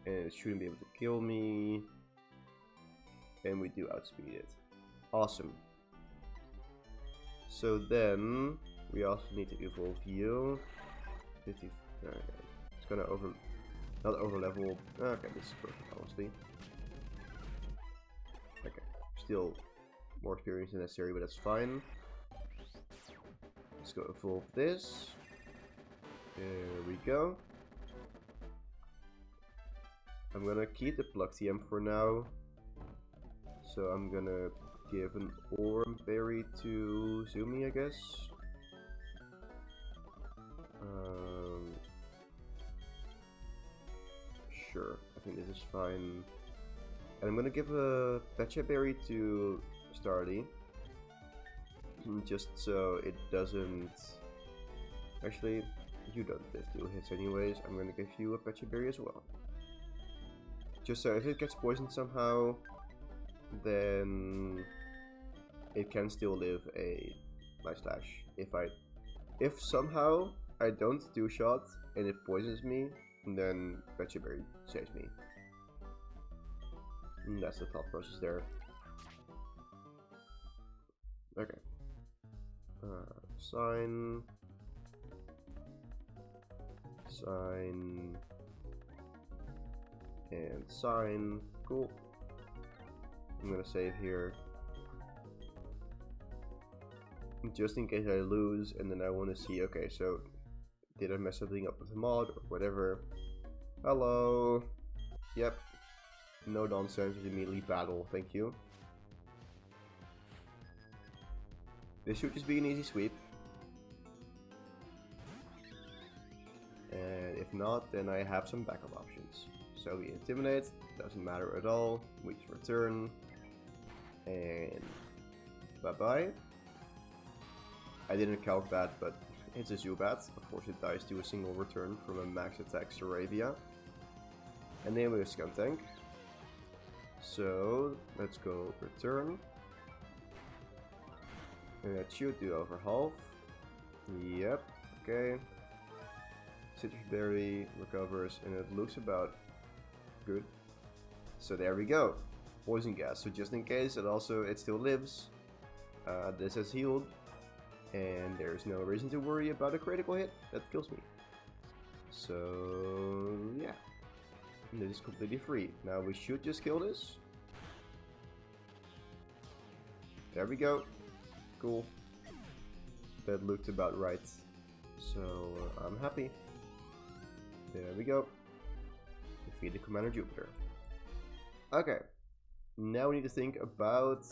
and it shouldn't be able to kill me. And we do outspeed it. Awesome. So then we also need to evolve you. 50. Okay. It's gonna not over level. Okay, this is perfect, honestly. Okay, still more experience than necessary, but that's fine. Let's go evolve this. There we go. I'm gonna keep the Plug TM for now. So I'm gonna give an Orm Berry to Zumi, I guess. Sure, I think this is fine. And I'm gonna give a Pecha Berry to Starly. Just so it doesn't... Actually, you don't live 2 hits anyways. I'm gonna give you a Pecha Berry as well. Just so if it gets poisoned somehow, then it can still live a Light Slash. If somehow I don't do shot and it poisons me, then Pecha Berry saves me. And that's the thought process there. Okay. Sign. And sign. Cool. I'm gonna save here. Just in case I lose, and then I want to see, okay, so did I mess something up with the mod or whatever? Hello. Yep. No nonsense, just immediately battle, thank you. This should just be an easy sweep. And if not, then I have some backup options. So we intimidate, doesn't matter at all. We just return. And bye-bye. I didn't count that, but it's a Zubat. Of course it dies to a single return from a max attack Saravia. And then we have Skuntank. So let's go return. And that should do over half. Yep, okay. Citrus Berry recovers and it looks about good. So there we go. Poison gas. So just in case it still lives. This has healed. And there's no reason to worry about a critical hit that kills me. So yeah. And this is completely free. Now we should just kill this. There we go. Cool. That looked about right. So I'm happy. There we go. Defeated Commander Jupiter. Okay. Now we need to think about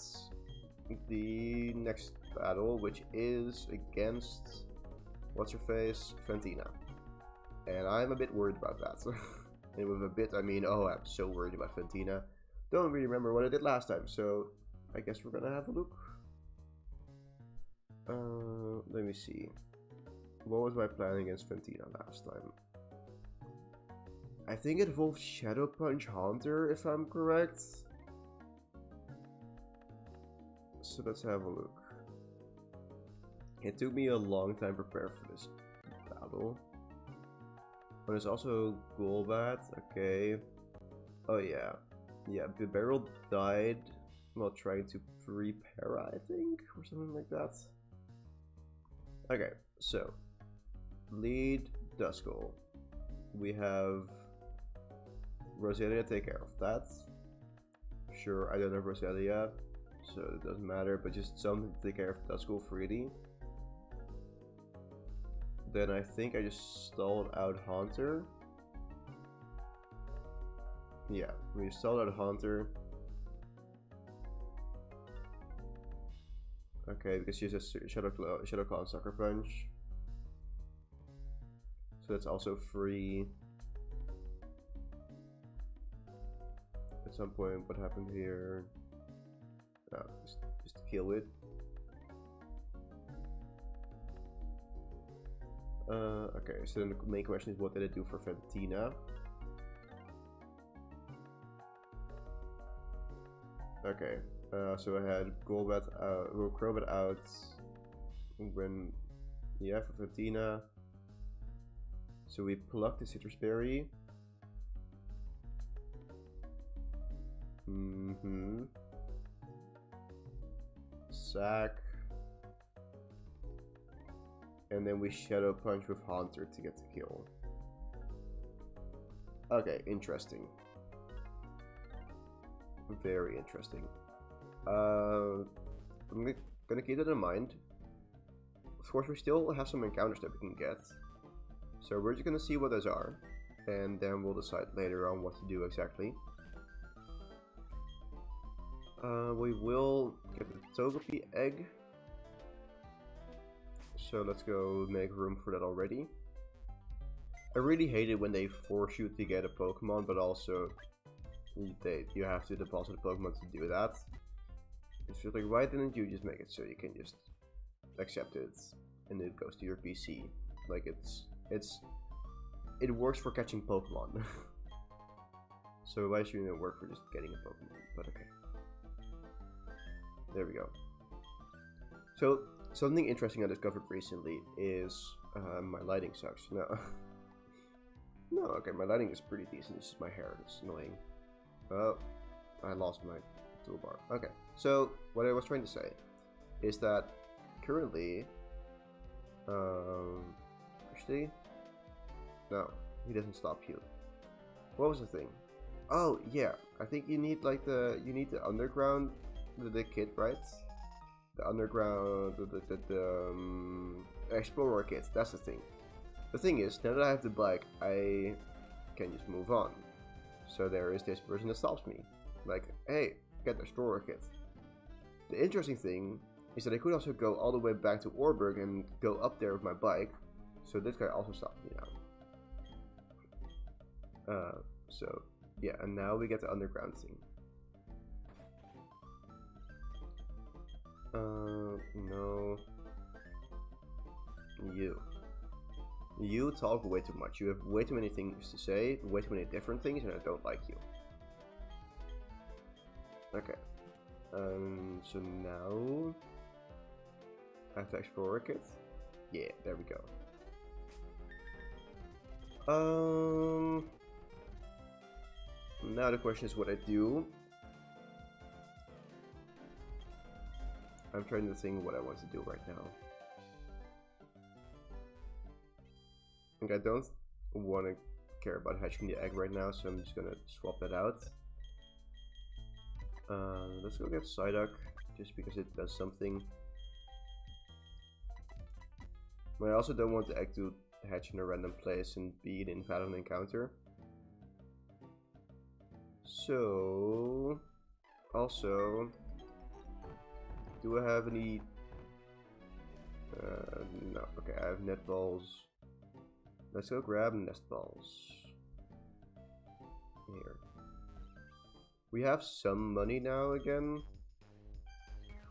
the next battle, which is against what's her face, Fantina. And I'm a bit worried about that. And with a bit, I mean, oh, I'm so worried about Fantina. Don't really remember what I did last time, so I guess we're gonna have a look. Let me see. what was my plan against Ventina last time? I think it involved Shadow Punch Haunter, if I'm correct. So let's have a look. It took me a long time to prepare for this battle. But it's also Golbat, okay. Oh yeah. Yeah, the barrel died while trying to prepare, I think, or something like that. Okay, so lead Duskull. We have Roselia take care of that. Sure, I don't have Roselia, so it doesn't matter, but just something to take care of Duskull freely. Then I think I just stalled out Haunter. Yeah, we stalled out Haunter. Okay, because she has a Shadow Claw and Sucker Punch. So that's also free. At some point, what happened here? Oh, just to kill it. Okay, so then the main question is, what did it do for Ventina? Okay, so I had Golbat out, or Crobat out when, yeah, for Ventina. So we plucked the Citrus Berry. Sack. And then we Shadow Punch with Haunter to get the kill. Okay, interesting. Very interesting. I'm gonna keep that in mind. Of course, we still have some encounters that we can get. So we're just gonna see what those are. And then we'll decide later on what to do exactly. We will get the Togepi egg. So let's go make room for that already. I really hate it when they force you to get a Pokemon, but also you have to deposit a Pokemon to do that. It's just like, why didn't you just make it so you can just accept it and it goes to your PC? Like it works for catching Pokemon. So why shouldn't it work for just getting a Pokemon? But okay. There we go. So something interesting I discovered recently is my lighting sucks. No. No, okay, my lighting is pretty decent. It's just my hair that's annoying. Oh, I lost my toolbar. Okay, so what I was trying to say is that currently, actually, no, he doesn't stop you. What was the thing? Oh yeah, I think you need like the underground, the kit, right? The underground, the explorer kit. That's the thing. The thing is, now that I have the bike, I can just move on. So there is this person that stops me. Like, hey, get the explorer kit. The interesting thing is that I could also go all the way back to Orberg and go up there with my bike. So this guy also stopped me now. So yeah, and now we get the underground thing. No. You talk way too much. You have way too many things to say, way too many different things, and I don't like you. Okay. So now I have to explore a kit. Yeah, there we go. Now the question is what I do. I'm trying to think what I want to do right now. I don't want to care about hatching the egg right now, so I'm just gonna swap that out. Let's go get Psyduck, just because it does something. But I also don't want the egg to hatch in a random place and be an invalid encounter. So, also, do I have any? No. Okay, I have net balls. Let's go grab nest balls. Here. We have some money now again.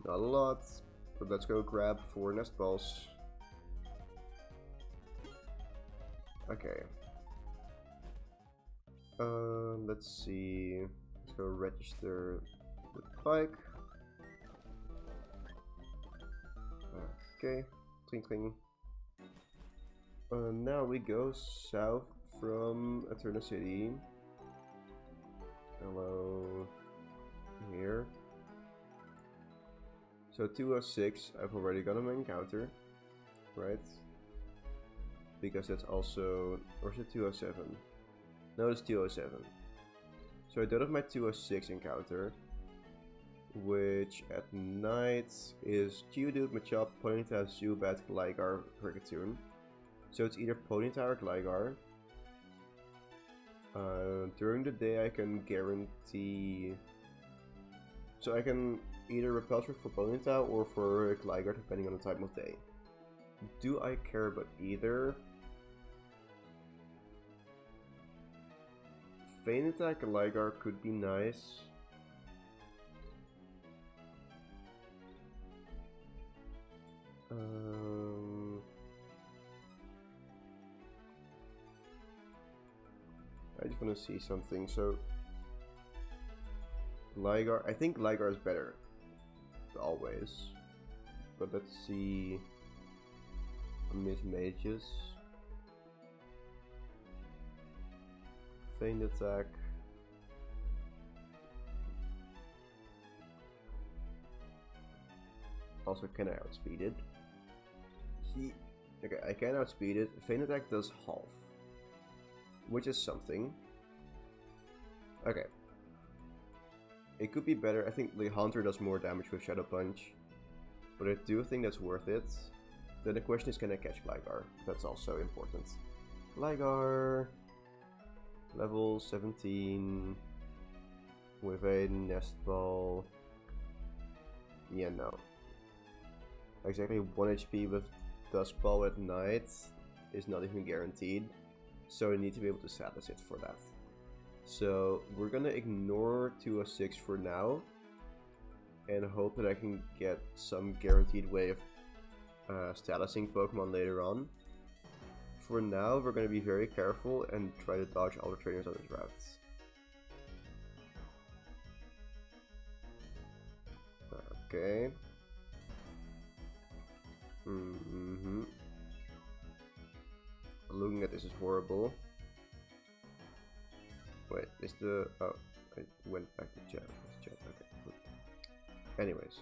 Not a lot, but let's go grab 4 nest balls. Okay. Let's see. Let's go register the bike. Okay. Twinkling. Now we go south from Eterna City. Hello. Here. So 206, I've already got an encounter, right? Because that's also, or is it 207? No, it's 207. So I don't have my 206 encounter, which at night is Geodude, Machop, Ponyta, Zubat, Gligar, Kricketune. So it's either Ponyta or Gligar. During the day I can guarantee... So I can either Repel Trick for Ponyta or for Gligar depending on the time of day. Do I care about either? Feint Attack Gligar could be nice. I just want to see something. So Gligar, I think Gligar is better always, but let's see. Miss Mages, Feint Attack. Also, can I outspeed it? Okay, I can outspeed it. Feint Attack does half, which is something. Okay. It could be better. I think the Hunter does more damage with Shadow Punch, but I do think that's worth it. Then the question is, can I catch Gligar? That's also important. Gligar, level 17, with a Nest Ball. Yeah, no. Exactly 1 HP with Dust Ball at night is not even guaranteed, so I need to be able to saddle it for that. So we're gonna ignore 206 for now, and hope that I can get some guaranteed way of statusing Pokemon later on. For now, we're going to be very careful and try to dodge all the trainers on this route. Okay. Looking at this is horrible. Wait, is the... Oh, I went back to chat. Okay, good. Anyways,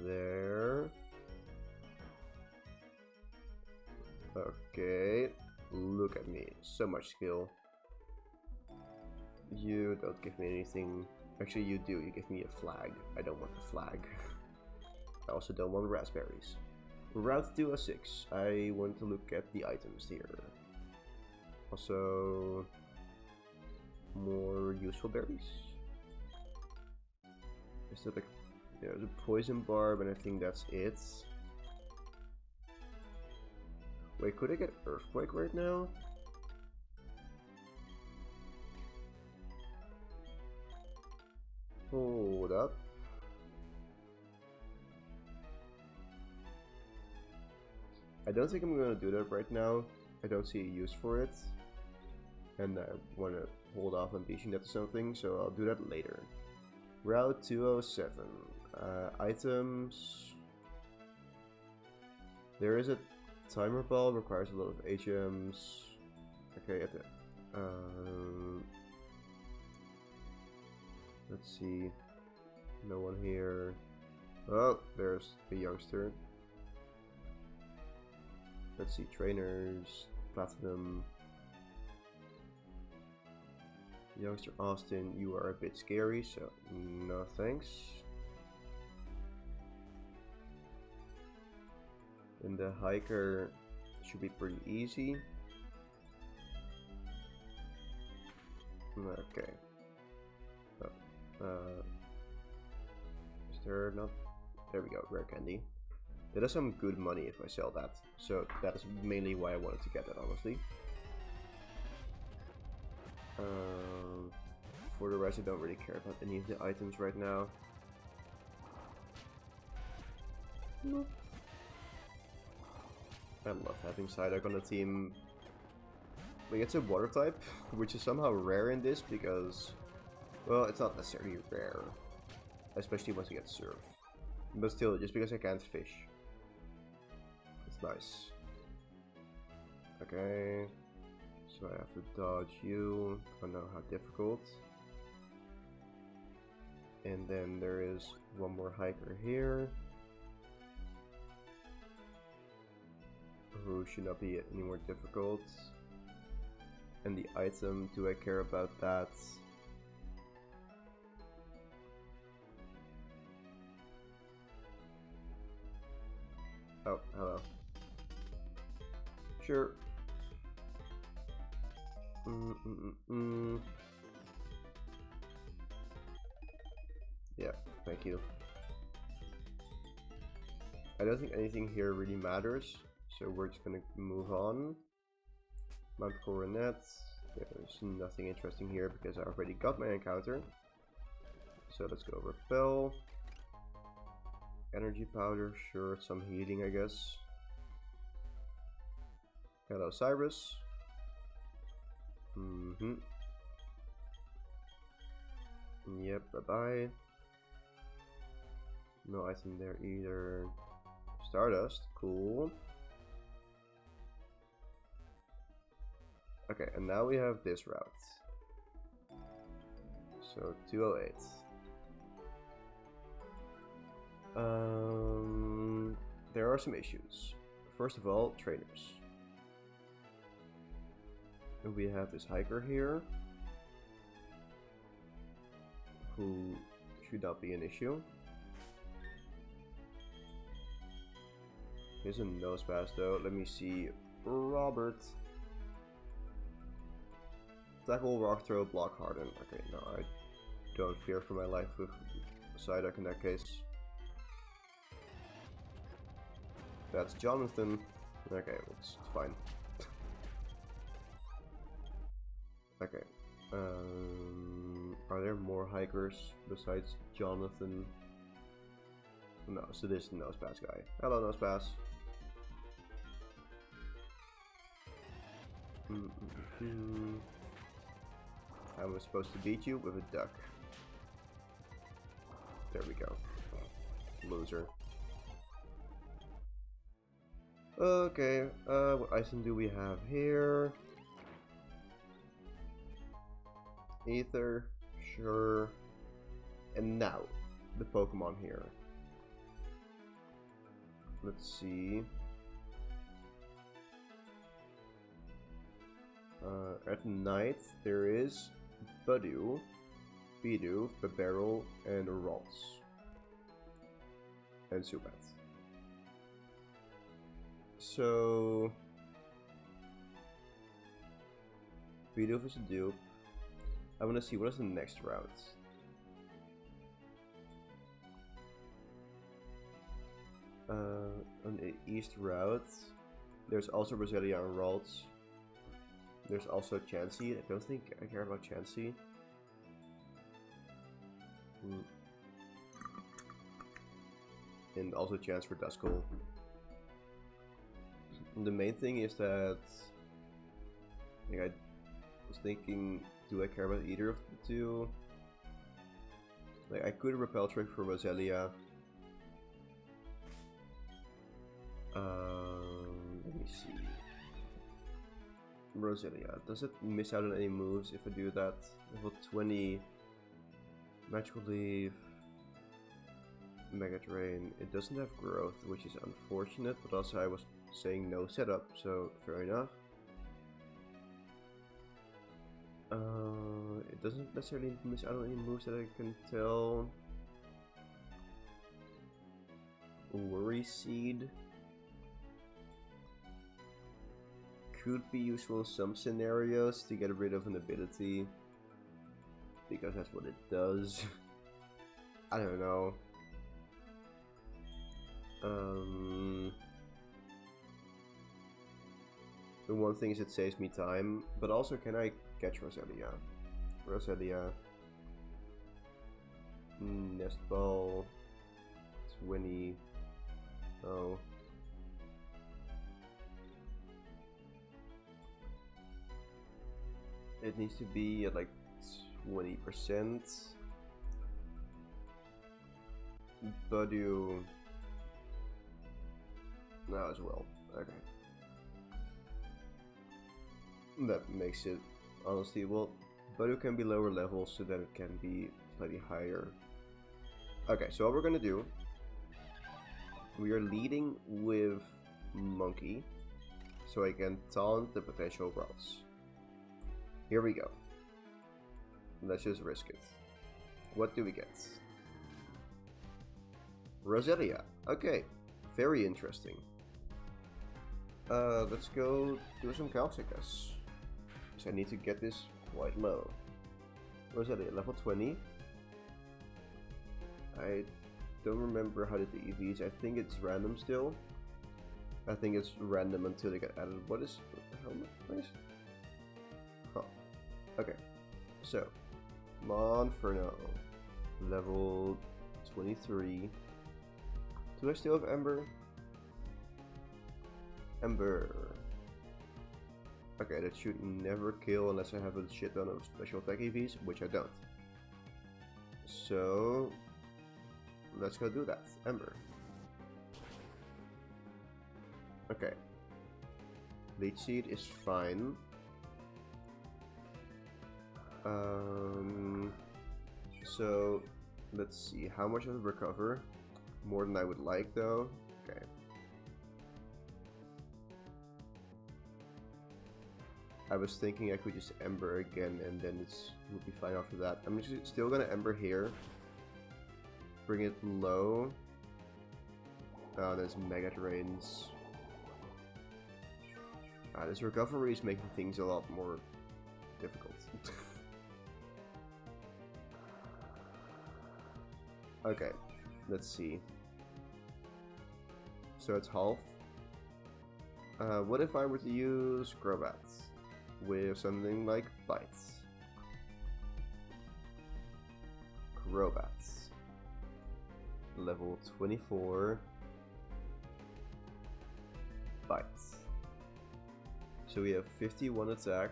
there... Okay, look at me, so much skill. You don't give me anything. Actually, you do, you give me a flag. I don't want the flag. I also don't want raspberries. Route 206, I want to look at the items here. Also, more useful berries. Is that like, there's a poison barb and I think that's it. Wait, could I get Earthquake right now? Hold up. I don't think I'm gonna do that right now. I don't see a use for it. And I want to hold off on teaching that to something, so I'll do that later. Route 207. Items. There is a timer ball, requires a lot of HMs. Okay, at the let's see. No one here. Oh, there's the youngster. Let's see, trainers, platinum. Youngster Austin, you are a bit scary, so no thanks. And the hiker should be pretty easy. Okay. Is there not? There we go, rare candy. That is some good money if I sell that. So that is mainly why I wanted to get that, honestly. For the rest, I don't really care about any of the items right now. Nope. I love having Psyduck on the team. Like, it's a water type, which is somehow rare in this because, well, it's not necessarily rare, especially once you get surf. But still, just because I can't fish, it's nice. Okay, so I have to dodge you. I know how difficult. And then there is one more hiker here, who should not be any more difficult. And the item, do I care about that? Oh, hello. Sure. Yeah, thank you. I don't think anything here really matters, so we're just gonna move on. Mount Coronet. There's nothing interesting here because I already got my encounter. So let's go repel. Energy powder, sure, some healing I guess. Hello Cyrus. Yep, bye-bye. No item there either. Stardust, cool. Okay, and now we have this route. So 208. There are some issues. First of all, trainers. And we have this hiker here, who should not be an issue. Here's a nose pass though. Let me see. Robert. Tackle, rock throw, block, harden. Okay, no, I don't fear for my life with Psyduck in that case. That's Jonathan. Okay, it's fine. Okay. Are there more hikers besides Jonathan? No, so this is the nose pass guy. Hello, nose pass. I was supposed to beat you with a duck. There we go. Loser. Okay, what item do we have here? Ether, sure. And now, the Pokemon here. Let's see. At night, there is Budew, Bidoof, Bibarel, and Ralts. And Zubat. So... Bidoof is a dupe. I want to see what is the next route. On the east route, there's also Roselia and Ralts. There's also Chansey. I don't think I care about Chansey. And also chance for Duskull. The main thing is that I was thinking, do I care about either of the two? Like, I could repel trick for Roselia. Let me see. Roselia, does it miss out on any moves if I do that? Level 20, Magical Leaf, Mega Drain. It doesn't have growth, which is unfortunate, but also I was saying no setup, so fair enough. It doesn't necessarily miss out on any moves that I can tell. Worry Seed could be useful in some scenarios to get rid of an ability, because that's what it does. I don't know. The one thing is it saves me time, but also can I catch Roselia? Roselia, Nest Ball, Swinny, oh. It needs to be at like 20%. But you now as well. Okay. That makes it honestly well, but it can be lower levels so that it can be slightly higher. Okay, so what we're gonna do, we are leading with Monkey, so I can taunt the potential routes. Here we go. Let's just risk it. What do we get? Roselia. Okay, very interesting. Let's go do some calcs, I guess. So I need to get this quite low. Roselia, level 20. I don't remember how to do EVs. I think it's random still. I think it's random until they get added. What is the helmet, please? Huh. Okay. So, Monferno, level 23. Do I still have Ember? Ember. Okay, that should never kill unless I have a shit ton of special attack EVs, which I don't. So, let's go do that. Ember. Okay. Leech Seed is fine. So, let's see. How much does it recover? More than I would like, though. Okay. I was thinking I could just Ember again, and then it would be fine after that. I'm just still gonna Ember here. Bring it low. There's Mega Drains. This recovery is making things a lot more difficult. Okay, let's see. So it's half. What if I were to use Grobats with something like Bites? Grobats. Level 24. Bites. So we have 51 attack.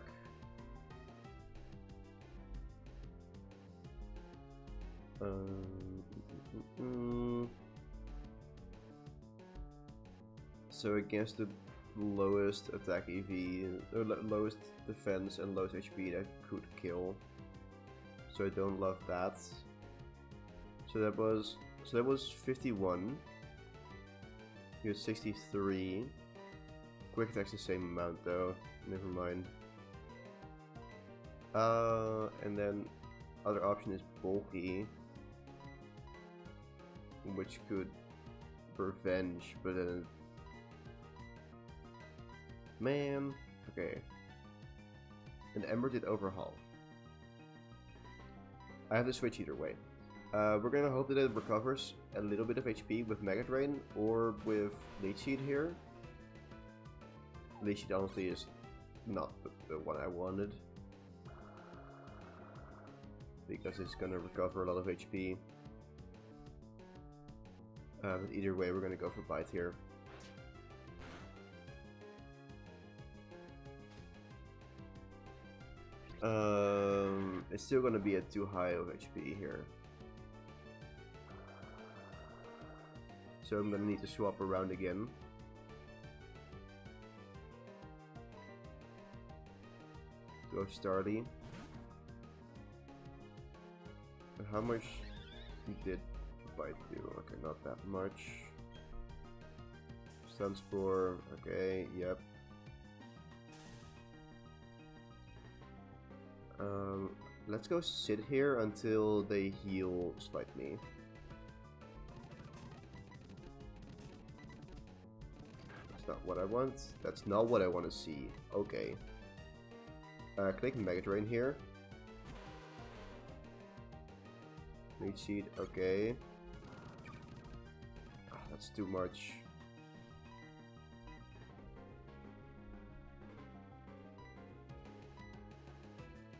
So against the lowest attack EV, or lowest defense and lowest HP, that could kill. So I don't love that. So that was 51. You had 63. Quick attack's the same amount though. Never mind. And then other option is bulky, which could revenge, but then man, okay. And Ember did overhaul. I have to switch either way. We're gonna hope that it recovers a little bit of HP with Mega Drain or with Leech Seed here. Leech Seed honestly is not the one I wanted, because it's gonna recover a lot of HP. But either way, we're gonna go for Bite here. It's still gonna be at too high of HP here. So I'm gonna need to swap around again. Go Starly. And how much did Bite do? Okay, not that much. Stun Spore, okay, yep. Let's go sit here until they heal slightly. That's not what I want. That's not what I want to see. Okay. Click Mega Drain here. Leech Seed, okay. That's too much.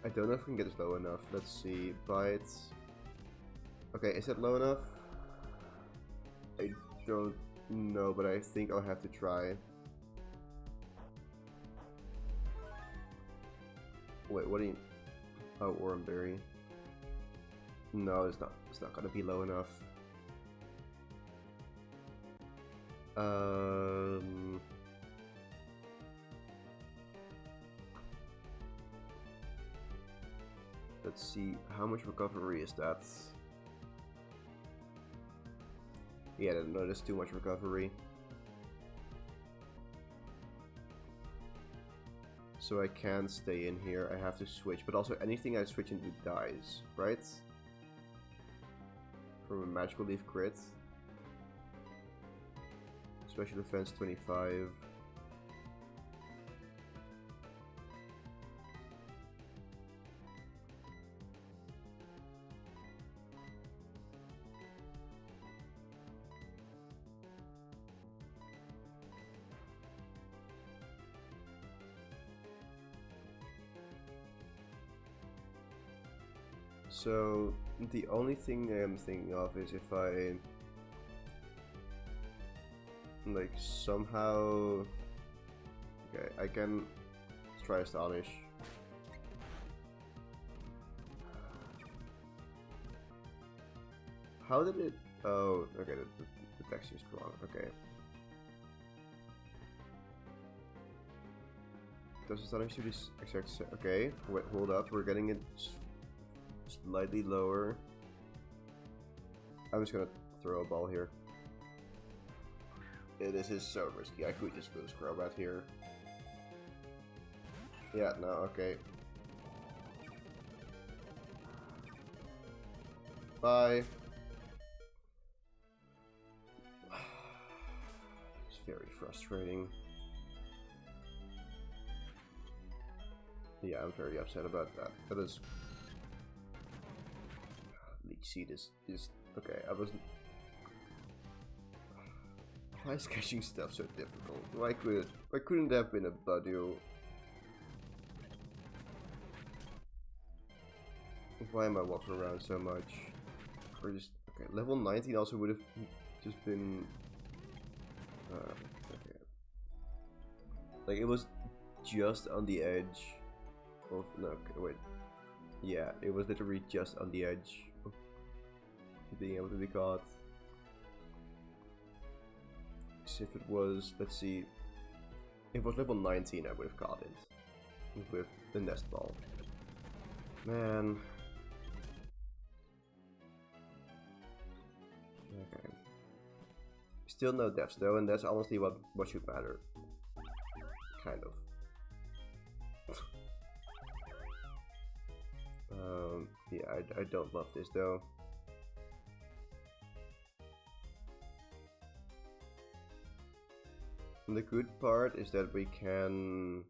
I don't know if we can get this low enough. Let's see. Bites. Okay, is that low enough? I don't know, but I think I'll have to try. Wait, what do you... Oh, Oranberry. No, it's not. It's not gonna be low enough. Let's see. How much recovery is that? Yeah, no, that's too much recovery. So I can't stay in here. I have to switch. But also, anything I switch into dies, right? From a magical leaf crit. Special defense 25. So the only thing I'm thinking of is if I like somehow, okay, I can try Astonish. How did it? Oh, okay, the texture is wrong. Okay. Does Astonish do this exact? Okay, wait, hold up. We're getting it slightly lower. I'm just gonna throw a ball here. Yeah, this is so risky. I could just lose Crobat here. Yeah, no, okay. Bye. It's very frustrating. Yeah, I'm very upset about that. That is... Leech Seed is okay, I wasn't... Why is catching stuff so difficult? Why couldn't there have been a Budew? Why am I walking around so much? Or just... Okay, level 19 also would have just been... okay. Like, it was just on the edge of... No, okay, wait. Yeah, it was literally just on the edge of being able to be caught. So if it was, let's see, if it was level 19, I would have caught it with the nest ball. Man. Okay. Still no deaths though, and that's honestly what should matter. Kind of. Yeah, I don't love this though. And the good part is that we can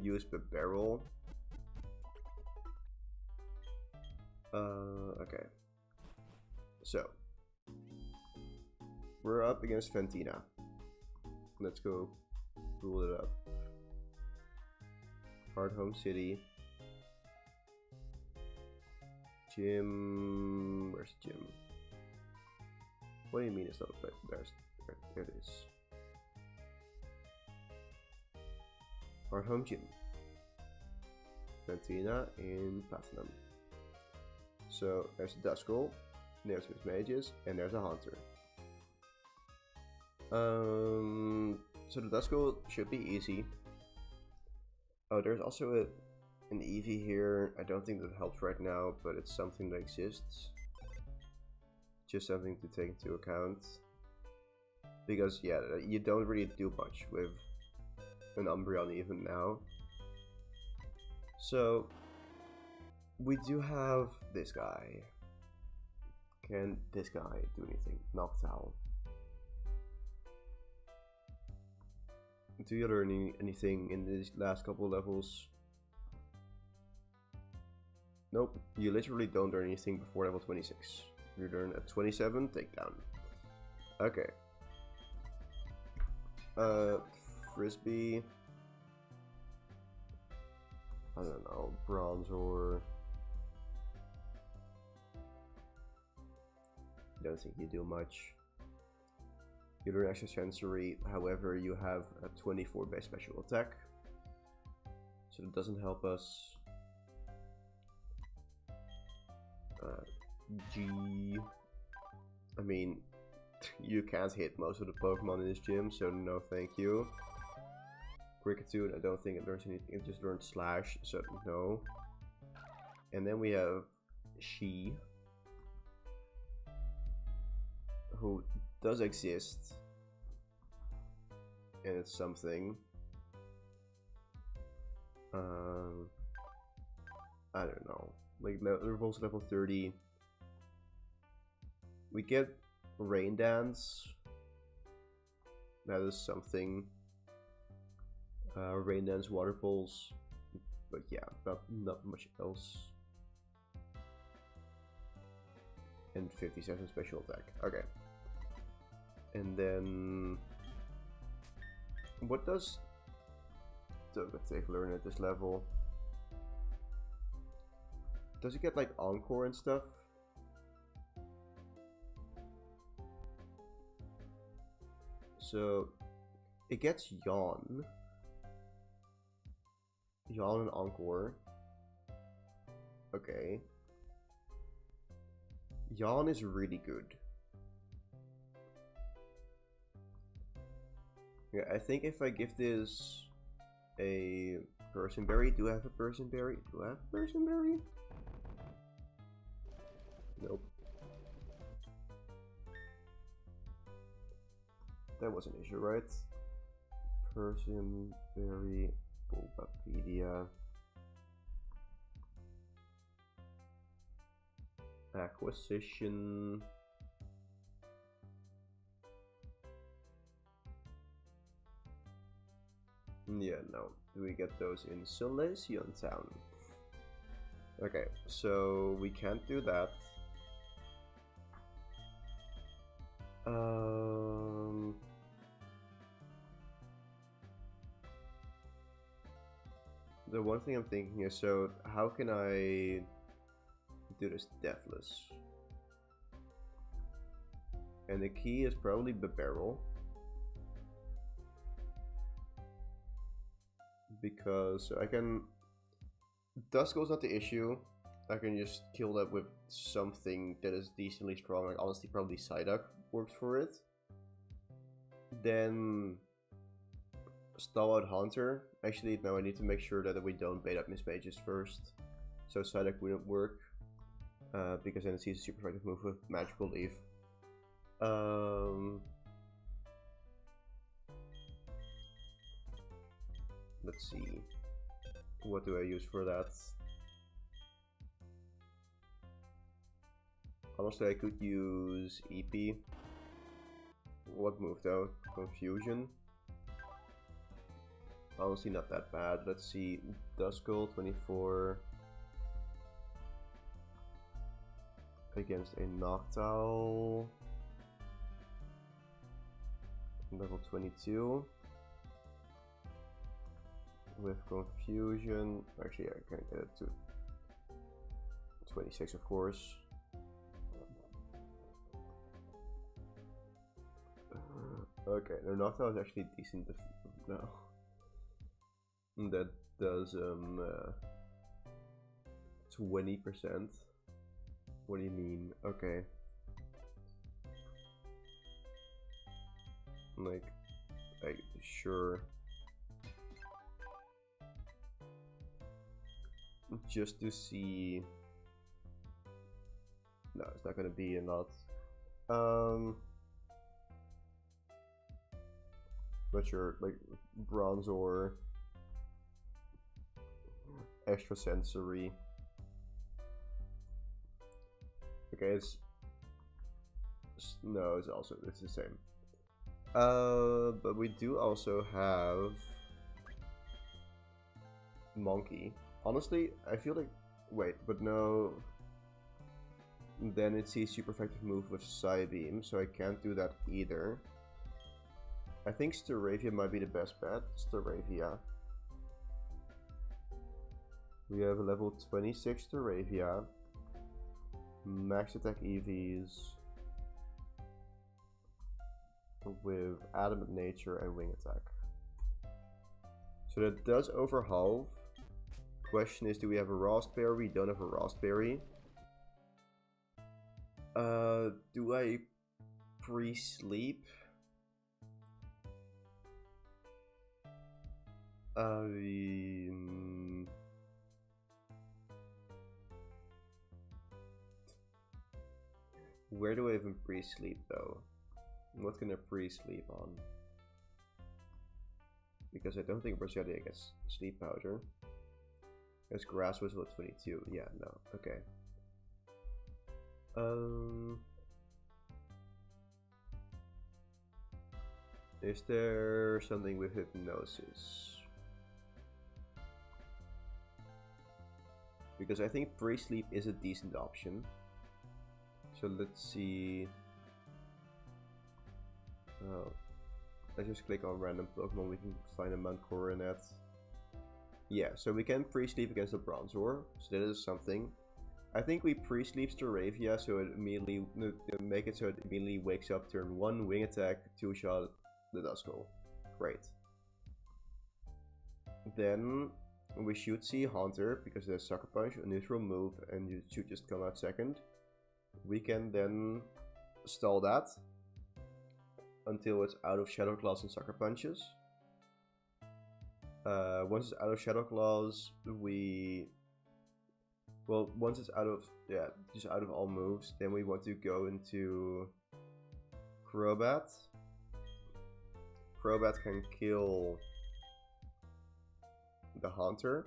use the barrel. Okay. So we're up against Fantina. Let's go rule it up. Hard Home City. Gym. Where's Gym? What do you mean it's not a place? There it is. Hard Home Gym. Fantina in Platinum. So there's a Duskull, there's his mages, and there's a Hunter. So the Duskull should be easy. Oh, there's also an Eevee here. I don't think that helps right now, but it's something that exists. Just something to take into account. Because, yeah, you don't really do much with an Umbreon even now. So, we do have this guy. Can this guy do anything? Noctowl. Do you learn anything in these last couple of levels? Nope, you literally don't learn anything before level 26. You learn at 27, takedown. Okay. Frisbee. I don't know, Bronzor. Don't think you do much. You learn extra sensory, however, you have a 24 base special attack. so it doesn't help us. G. I mean, you can't hit most of the Pokemon in this gym, so no thank you. Kricketune, I don't think it learns anything, it just learns Slash, so no. And then we have She, who does exist, and it's something. I don't know. Like, Revolve's level 30. We get Rain Dance. That is something. Rain Dance, Water Pulse. But yeah, not much else. And 57 special attack. Okay. And then... what does Togetic learn at this level? Does it get like Encore and stuff? So it gets Yawn. Yawn and Encore. Okay. Yawn is really good. Yeah, I think if I give this a Person Berry, do I have a Person Berry? Do I have a Person Berry? Nope. That was an issue, right? Person Berry, Bulbapedia, Acquisition. Yeah, no. Do we get those in Solaceon Town? Okay, so we can't do that. The one thing I'm thinking is, so how can I do this deathless? And the key is probably the barrel. Because I can... Duskull's not the issue. I can just kill that with something that is decently strong. Like, honestly, probably Psyduck works for it. Then... Stalwart Hunter. Actually, no, I need to make sure that we don't bait up Miss Mages first. So Psyduck wouldn't work. Because then it sees a super effective move with Magical Leaf. Let's see. What do I use for that? Honestly, I could use EP. What move though? Confusion. Honestly, not that bad. Let's see. Duskull 24 against a Noctowl. Level 22 with Confusion. Actually, I can get it to 26, of course. Okay, the Noctowl is actually decent. No. That does 20%. What do you mean? Okay. Like, sure. Just to see. No, it's not gonna be a lot. But sure, like Bronzor. Extrasensory. Okay, it's no, it's the same. But we do also have Monkey. Honestly, I feel like wait, but no. Then it sees super effective move with Psybeam, so I can't do that either. I think Staravia might be the best bet. Staravia. We have a level 26 Staravia. Max attack EVs with Adamant Nature and Wing Attack. So that does overhaul. Question is, do we have a raspberry? We don't have a raspberry. Do I pre-sleep? Where do I even pre-sleep though? What can I pre-sleep on? Because I don't think Rosetta gets sleep powder. Because grass was what, 22? Yeah, no. Okay. Is there something with hypnosis? Because I think pre-sleep is a decent option. So let's see. Oh, let's just click on random Pokemon. We can find a Mount Coronet. Yeah, so we can pre-sleep against the Bronzor. So that is something. I think we pre-sleep Staravia, so it immediately make it so it immediately wakes up. Turn 1, wing attack, 2-shot the Duskull. Great. Then we should see Haunter because there's Sucker Punch, a neutral move, and you should just come out second. We can then stall that until it's out of Shadow Claws and Sucker Punches. Once it's out of Shadow Claws, once it's out of, just out of all moves, then we want to go into Crobat. Crobat can kill the Haunter.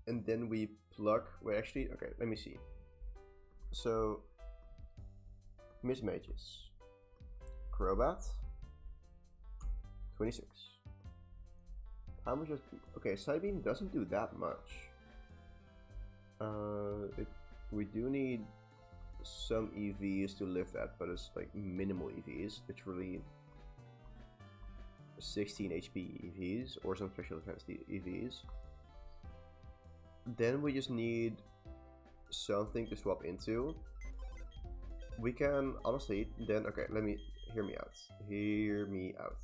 And then we pluck, wait, actually, okay, let me see. So, Miss Mages. Crobat. 26. How much does, okay, Psybeam doesn't do that much. We do need some EVs to lift that, but it's like minimal EVs, literally 16 HP EVs or some special defense EVs. Then we just need something to swap into. We can honestly then, okay, hear me out. Hear me out.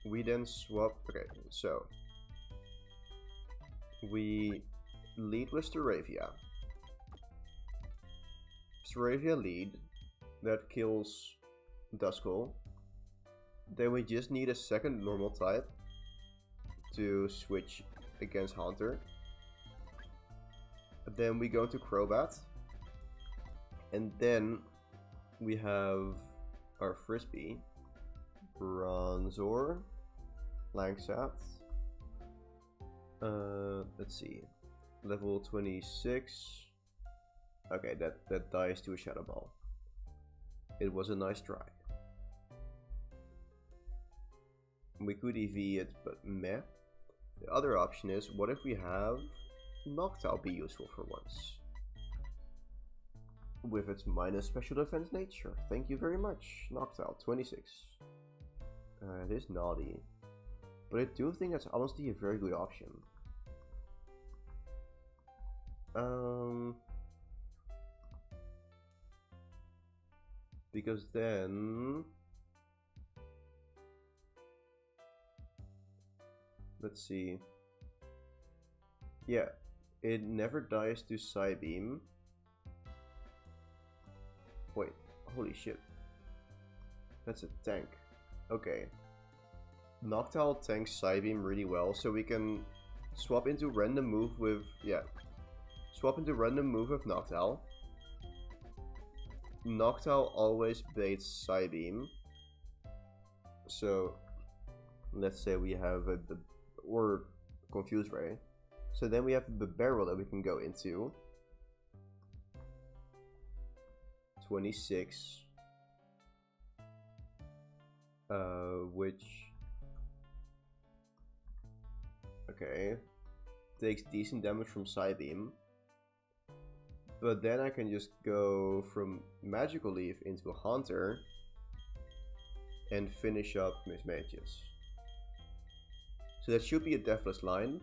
We then swap, okay, so we lead with Staravia. Staravia lead, that kills Duskull. Then we just need a second normal type to switch against Haunter. Then we go to Crobat. And then we have our Frisbee, Bronzor, Langsat. Let's see, level 26. Okay, that dies to a Shadow Ball. It was a nice try. We could EV it, but meh. The other option is, what if we have Noctowl be useful for once? With its minus special defense nature. Thank you very much, Noctowl, 26. It is naughty. But I do think that's honestly a very good option. Because then, let's see. Yeah, it never dies to Psybeam. Wait, holy shit. That's a tank. Okay. Noctowl tanks Psybeam really well, so we can swap into random move with, swap into random move with Noctowl. Noctowl always baits Psybeam. So, let's say we have or Confuse Ray. So then we have the barrel that we can go into. 26. Which, okay, takes decent damage from Psybeam. But then I can just go from Magical Leaf into a Haunter and finish up Miss Mages. So that should be a deathless line.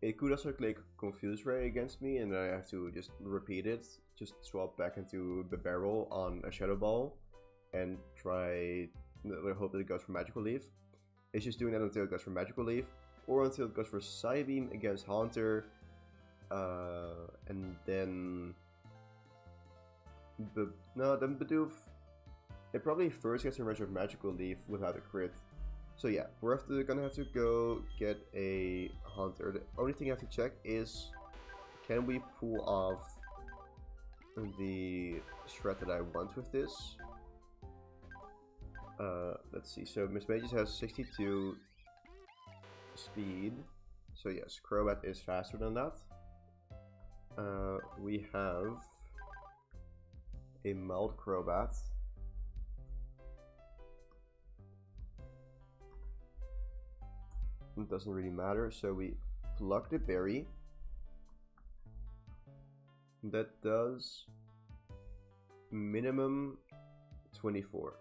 It could also click Confuse Ray against me and I have to just repeat it. Just swap back into the barrel on a Shadow Ball. and try. I hope that it goes for Magical Leaf. It's just doing that until it goes for Magical Leaf, or until it goes for Psybeam against Haunter, and then then Bidoof. It probably first gets a range of Magical Leaf without a crit. So yeah, we're gonna have to go get a Haunter. The only thing I have to check is, can we pull off the strat that I want with this? Let's see. So Miss Mages has 62 speed. So yes, Crobat is faster than that. We have a mild Crobat. It doesn't really matter, so we pluck the berry. That does minimum 24.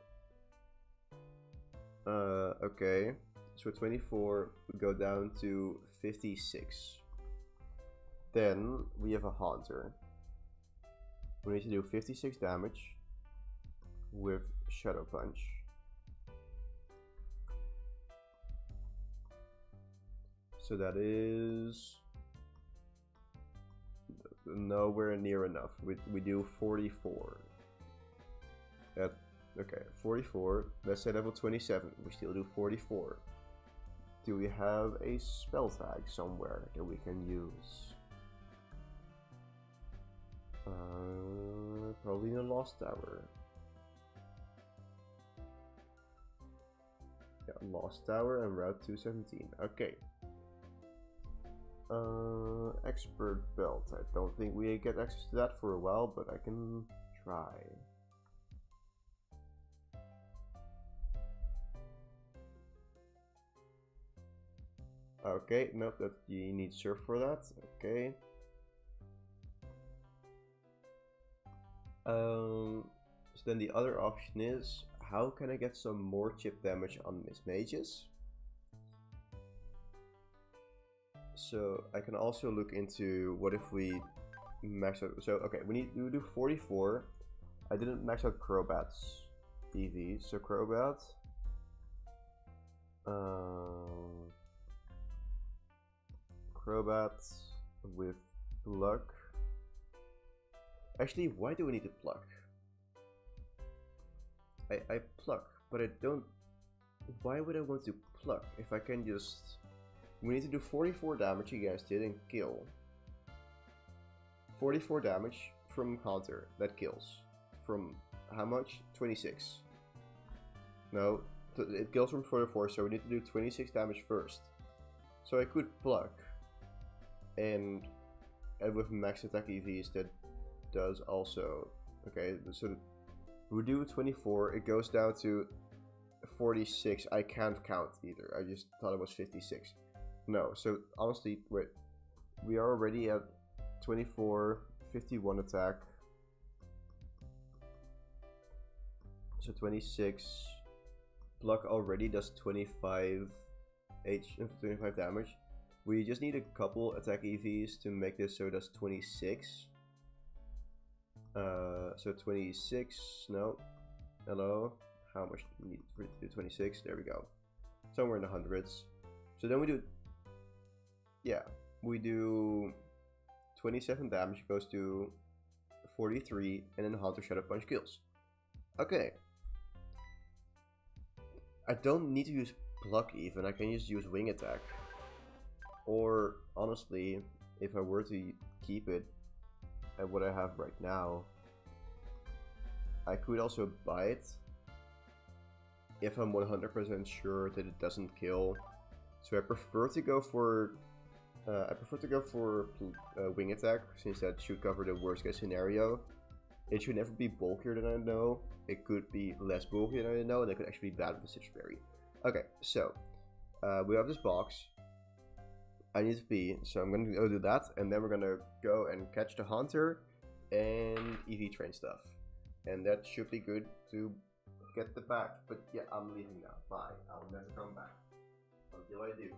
Okay, so 24 we go down to 56. Then we have a Haunter. We need to do 56 damage with Shadow Punch. So that is nowhere near enough. We do 44. Okay, 44. Let's say level 27. We still do 44. Do we have a spell tag somewhere that we can use? Probably in the Lost Tower. Yeah, Lost Tower and Route 217. Okay. Expert Belt. I don't think we get access to that for a while, but I can try. Okay, nope, that you need Surf for that. Okay. So then the other option is, how can I get some more chip damage on Miss Mages? So I can also look into what if we max out. So okay, we do 44. I didn't max out Crobat's EV, so Crobat. Crobat with Pluck. Actually, why do we need to Pluck? I Pluck, but I don't. Why would I want to Pluck if I can just? We need to do 44 damage against it and kill. 44 damage from counter that kills. From how much? 26. No, it kills from 44, so we need to do 26 damage first. So I could Pluck, and with max attack EVs that does also. Okay, so we do 24, it goes down to 46. I can't count either, I just thought it was 56. No, so honestly, wait, we are already at 24, 51 attack. So 26, Pluck already does 25 25 damage. We just need a couple attack EVs to make this so it does 26. So 26, no, hello, how much do we need for it to do 26? There we go, somewhere in the hundreds. So then we do, yeah, we do 27 damage, goes to 43, and then Haunter Shadow Punch kills. Okay, I don't need to use Pluck even, I can just use Wing Attack. Or honestly, if I were to keep it at what I have right now, I could also Bite if I'm 100% sure that it doesn't kill. So I prefer to go for Wing Attack, since that should cover the worst case scenario. It should never be bulkier than I know. It could be less bulky than I know, and it could actually be bad with the Stitch Berry. Okay, so we have this box. I need to pee, so I'm gonna go do that, and then we're gonna go and catch the Haunter and EV train stuff. And that should be good to get the bag. But yeah, I'm leaving now. Bye. I'll never come back until I do.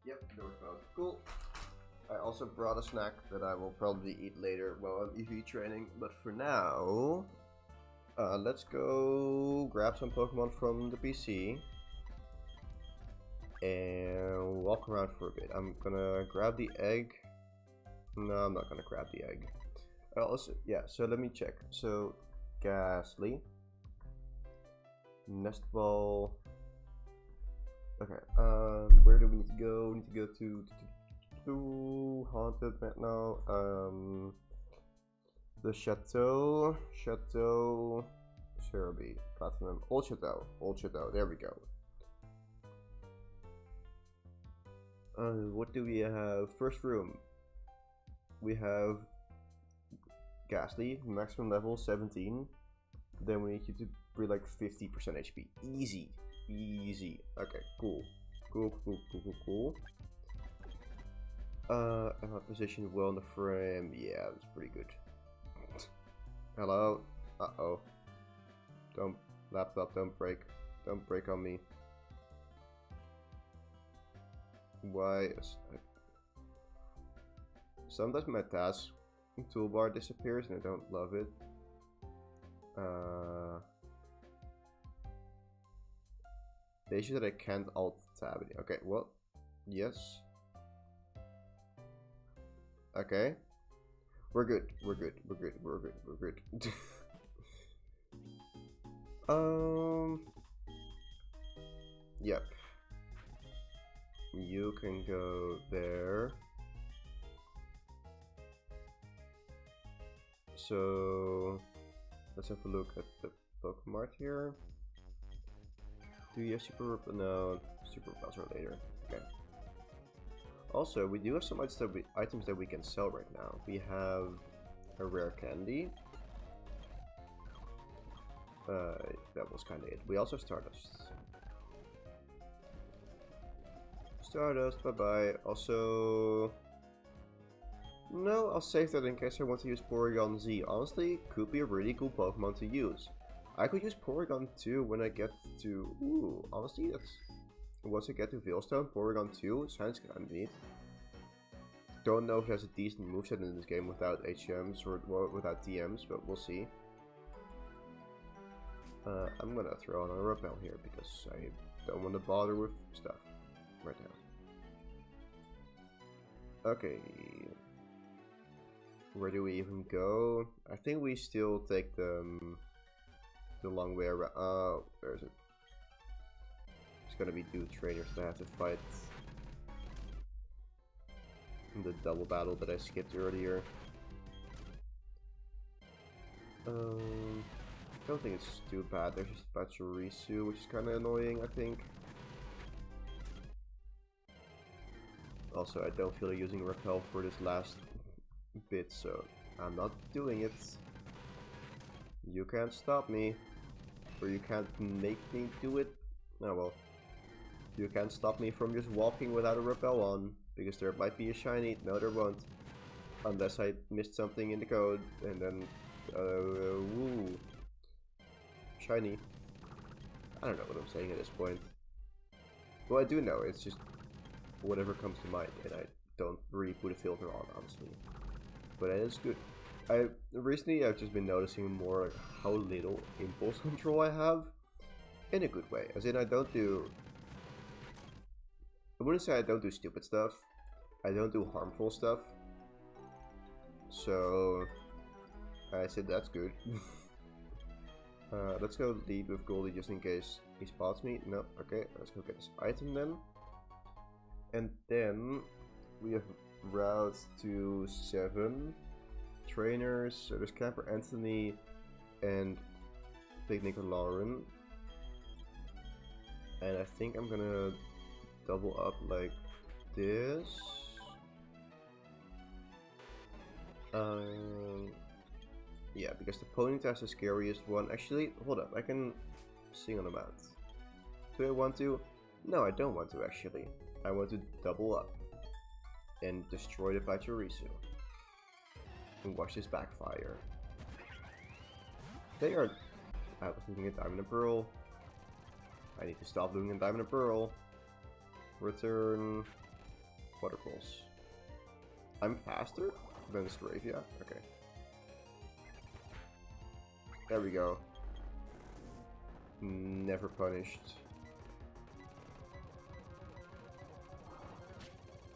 Yep, door's closed. Cool. I also brought a snack that I will probably eat later while I'm EV training, but for now, let's go grab some Pokemon from the PC and walk around for a bit. I'm gonna grab the egg. No, I'm not gonna grab the egg. Also, yeah, so let me check. So, Ghastly, Nest Ball. Okay, where do we need to go? We need to go to Haunted right now. The Chateau, Cerebi, Platinum, Old Chateau, there we go. What do we have? First room. We have Ghastly, maximum level 17. Then we need you to be like 50% HP. Easy. Okay, cool. Am I positioned well in the frame? Yeah, that's pretty good. Hello? Uh-oh. Laptop, don't break. Don't break on me. Why? Sometimes my task toolbar disappears and I don't love it. The issue that I can't alt tab it. Okay, well, yes. Okay. We're good. Yep. You can go there. So let's have a look at the Pokemon here. Do you have super? No, super repels are later. Okay. Also, we do have some items that we can sell right now. We have a rare candy. That was kind of it. We also have Stardust. Bye bye. Also, no, I'll save that in case I want to use Porygon Z. Honestly, could be a really cool Pokemon to use. I could use Porygon 2 when I get to... Ooh, honestly, that's... Once I get to Veilstone, Porygon 2 sounds kind of neat. Don't know if there's a decent moveset in this game without HMs or without TMs, but we'll see. I'm gonna throw on a Repel here because I don't want to bother with stuff right now. Okay. Where do we even go? I think we still take the long way around. Oh, where is it? It's gonna be two trainers that I have to fight in the double battle that I skipped earlier. I don't think it's too bad. There's just a bunch of Risu, which is kind of annoying, I think. Also, I don't feel like using Repel for this last bit, so I'm not doing it. You can't stop me, or you can't make me do it. Oh well. You can't stop me from just walking without a Repel on, because there might be a shiny. No, there won't. Unless I missed something in the code, and then, woo. Shiny. I don't know what I'm saying at this point. Well, I do know, it's just whatever comes to mind, and I don't really put a filter on, honestly. But it is good. Recently I've just been noticing more like how little impulse control I have, in a good way. As in, I wouldn't say I don't do stupid stuff. I don't do harmful stuff. So I said that's good. Let's go lead with Goldie just in case he spots me. No, okay, let's go get this item then. And then we have routes to 7 trainers. So there's Camper Anthony and Picnic Lauren. And I think I'm gonna double up like this. Yeah, because the Ponyta is the scariest one. Actually, hold up, I can sing on the mount. Do I want to? No, I don't want to actually. I want to double up and destroy the Pachirisu. And watch this backfire. They are... I was looking at Diamond and Pearl. I need to stop doing a Diamond and Pearl. Return. Waterfalls. I'm faster than Stravia? Okay. There we go. Never punished.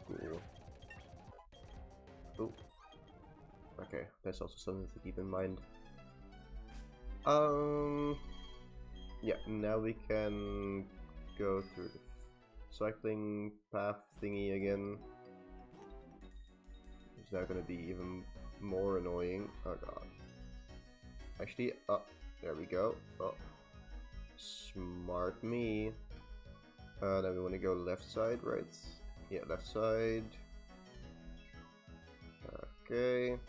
Cool. Oh. Okay, that's also something to keep in mind. Yeah, now we can go through the cycling path thingy again. It's now gonna be even more annoying. Oh god. Actually, there we go. Oh, smart me. Then we want to go left side, right? Yeah, left side. Okay.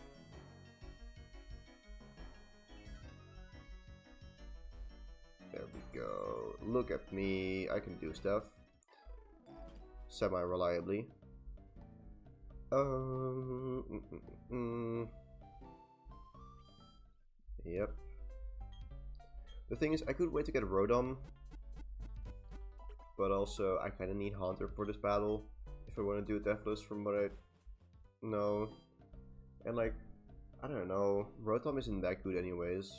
There we go. Look at me. I can do stuff. Semi-reliably. Yep. The thing is, I could wait to get Rodom, but also I kind of need Haunter for this battle if I want to do Deathless from what I know. And like, I don't know, Rotom isn't that good anyways.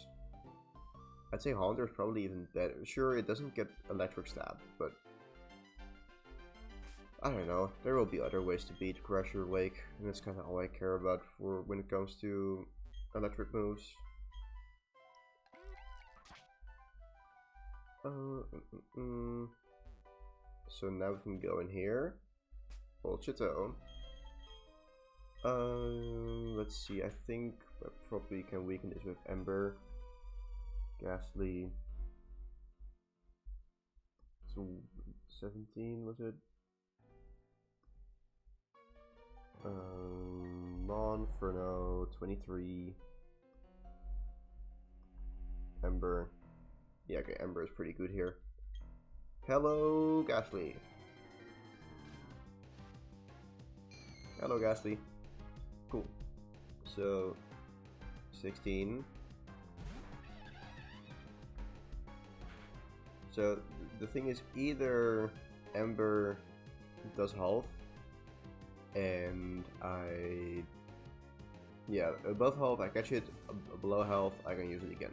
I'd say Haunter is probably even better. Sure, it doesn't get Electric Stab, but I don't know. There will be other ways to beat Crusher Wake, and that's kind of all I care about for when it comes to electric moves. So now we can go in here. Hold Chateau. Let's see. I think I probably can weaken this with Ember. Ghastly. So 17 was it? Monferno 23. Ember. Yeah, okay, Ember is pretty good here. Hello, Ghastly. Hello, Ghastly. Cool. So, 16. So, the thing is, either Ember does half, and yeah, above half I catch it, below half I can use it again.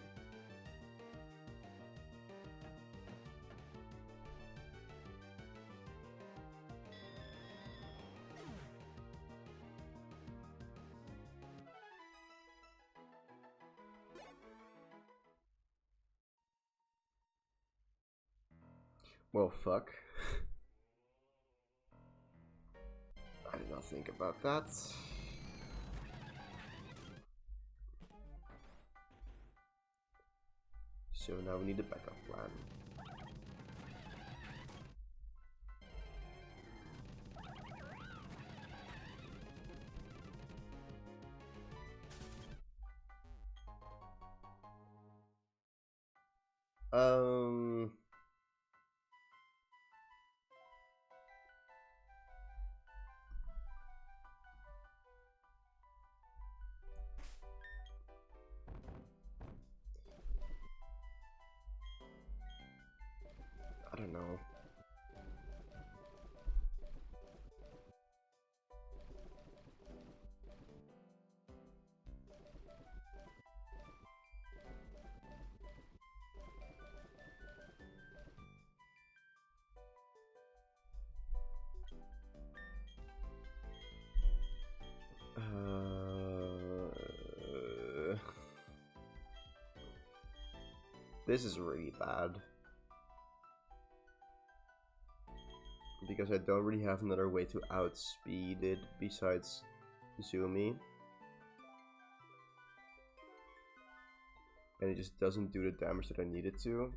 Well, fuck. I did not think about that. So now we need a backup plan. I don't know. This is really bad. Because I don't really have another way to outspeed it besides Zoomy. And it just doesn't do the damage that I need it to.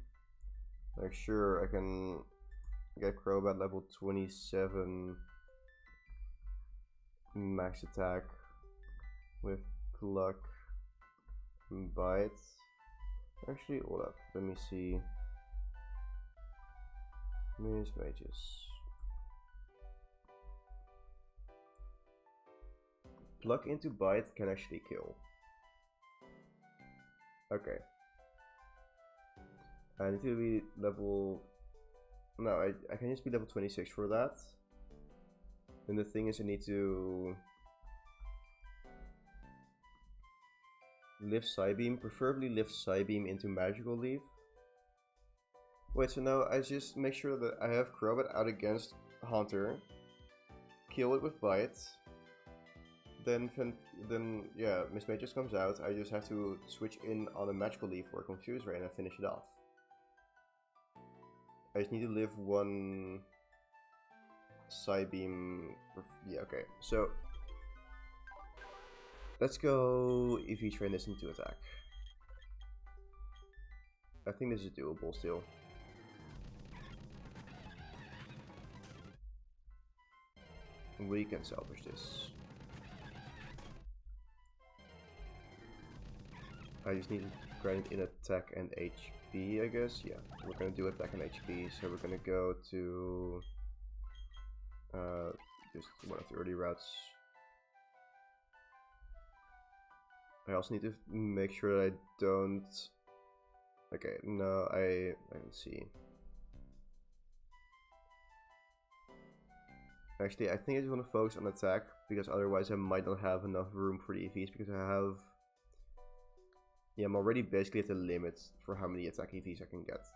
Like, sure, I can get Crobat level 27 max attack with Pluck and Bite. Actually, hold up, let me see. Miss Mages. Pluck into Bite can actually kill. Okay. I need to be level... No, I can just be level 26 for that. And the thing is, I need to lift Psybeam, preferably lift Psybeam into Magical Leaf. Wait, so now I just make sure that I have Crobat out against Haunter, kill it with Bite, then yeah, Miss Matrix comes out, I just have to switch in on a Magical Leaf or Confuse Ray and I finish it off. I just need to live one Psybeam. Yeah, okay. So let's go EV train this into attack. I think this is doable still. We can salvage this. I just need to grind in attack and HP, I guess. Yeah, we're gonna do attack and HP, so we're gonna go to just one of the early routes. I also need to make sure that I don't. Okay, no, I can see. Actually, I think I just want to focus on attack because otherwise I might not have enough room for the EVs because I have. Yeah, I'm already basically at the limit for how many attack EVs I can get.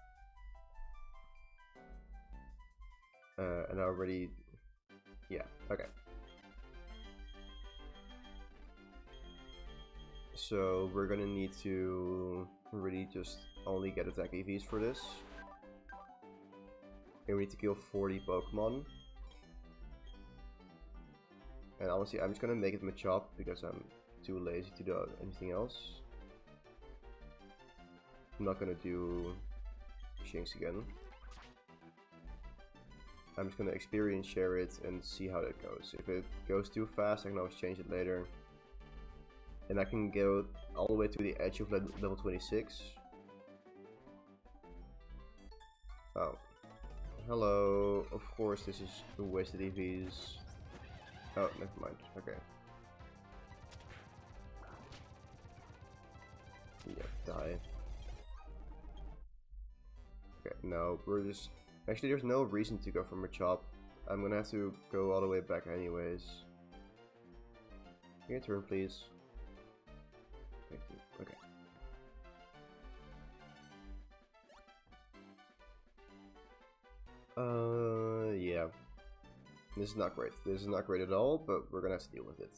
And I already. Yeah, okay. So we're gonna need to really just only get attack EVs for this. And we need to kill 40 Pokemon. And honestly, I'm just gonna make it Machop because I'm too lazy to do anything else. I'm not gonna do Shinx again. I'm just gonna experience share it and see how that goes. If it goes too fast, I can always change it later. And I can go all the way to the edge of level 26. Oh. Hello. Of course this is a wasted EVs. Oh, never mind. Okay. Yeah, die. Okay, no, we're just... Actually, there's no reason to go for Machop. I'm gonna have to go all the way back anyways. Your turn, please. Thank you. Okay. Yeah. This is not great. This is not great at all, but we're gonna have to deal with it.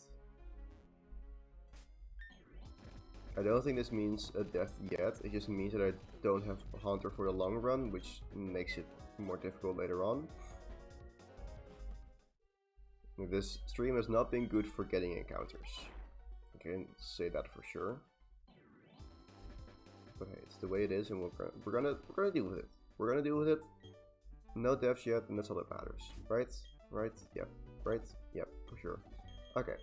I don't think this means a death yet. It just means that I don't have Haunter for the long run, which makes it more difficult later on. This stream has not been good for getting encounters. I can say that for sure. But hey, it's the way it is, and we're gonna deal with it. We're gonna deal with it. No deaths yet, and that's all that matters, right? Right? Yep. Right? Yep, for sure. Okay,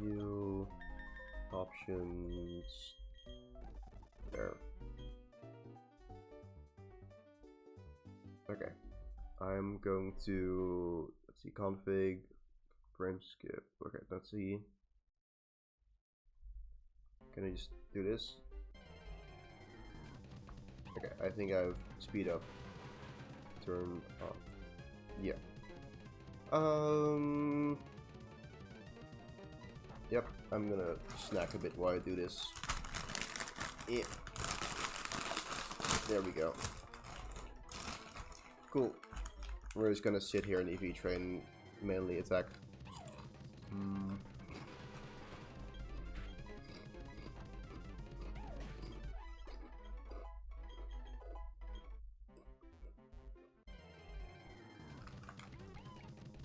view options there. Okay, I'm going to, let's see, config, frame skip. Okay, let's see. Can I just do this? Okay, I think I've speed up. Turn off. Yeah. Yep, I'm gonna snack a bit while I do this. Yeah. There we go. Cool. We're just gonna sit here and EV train, mainly attack.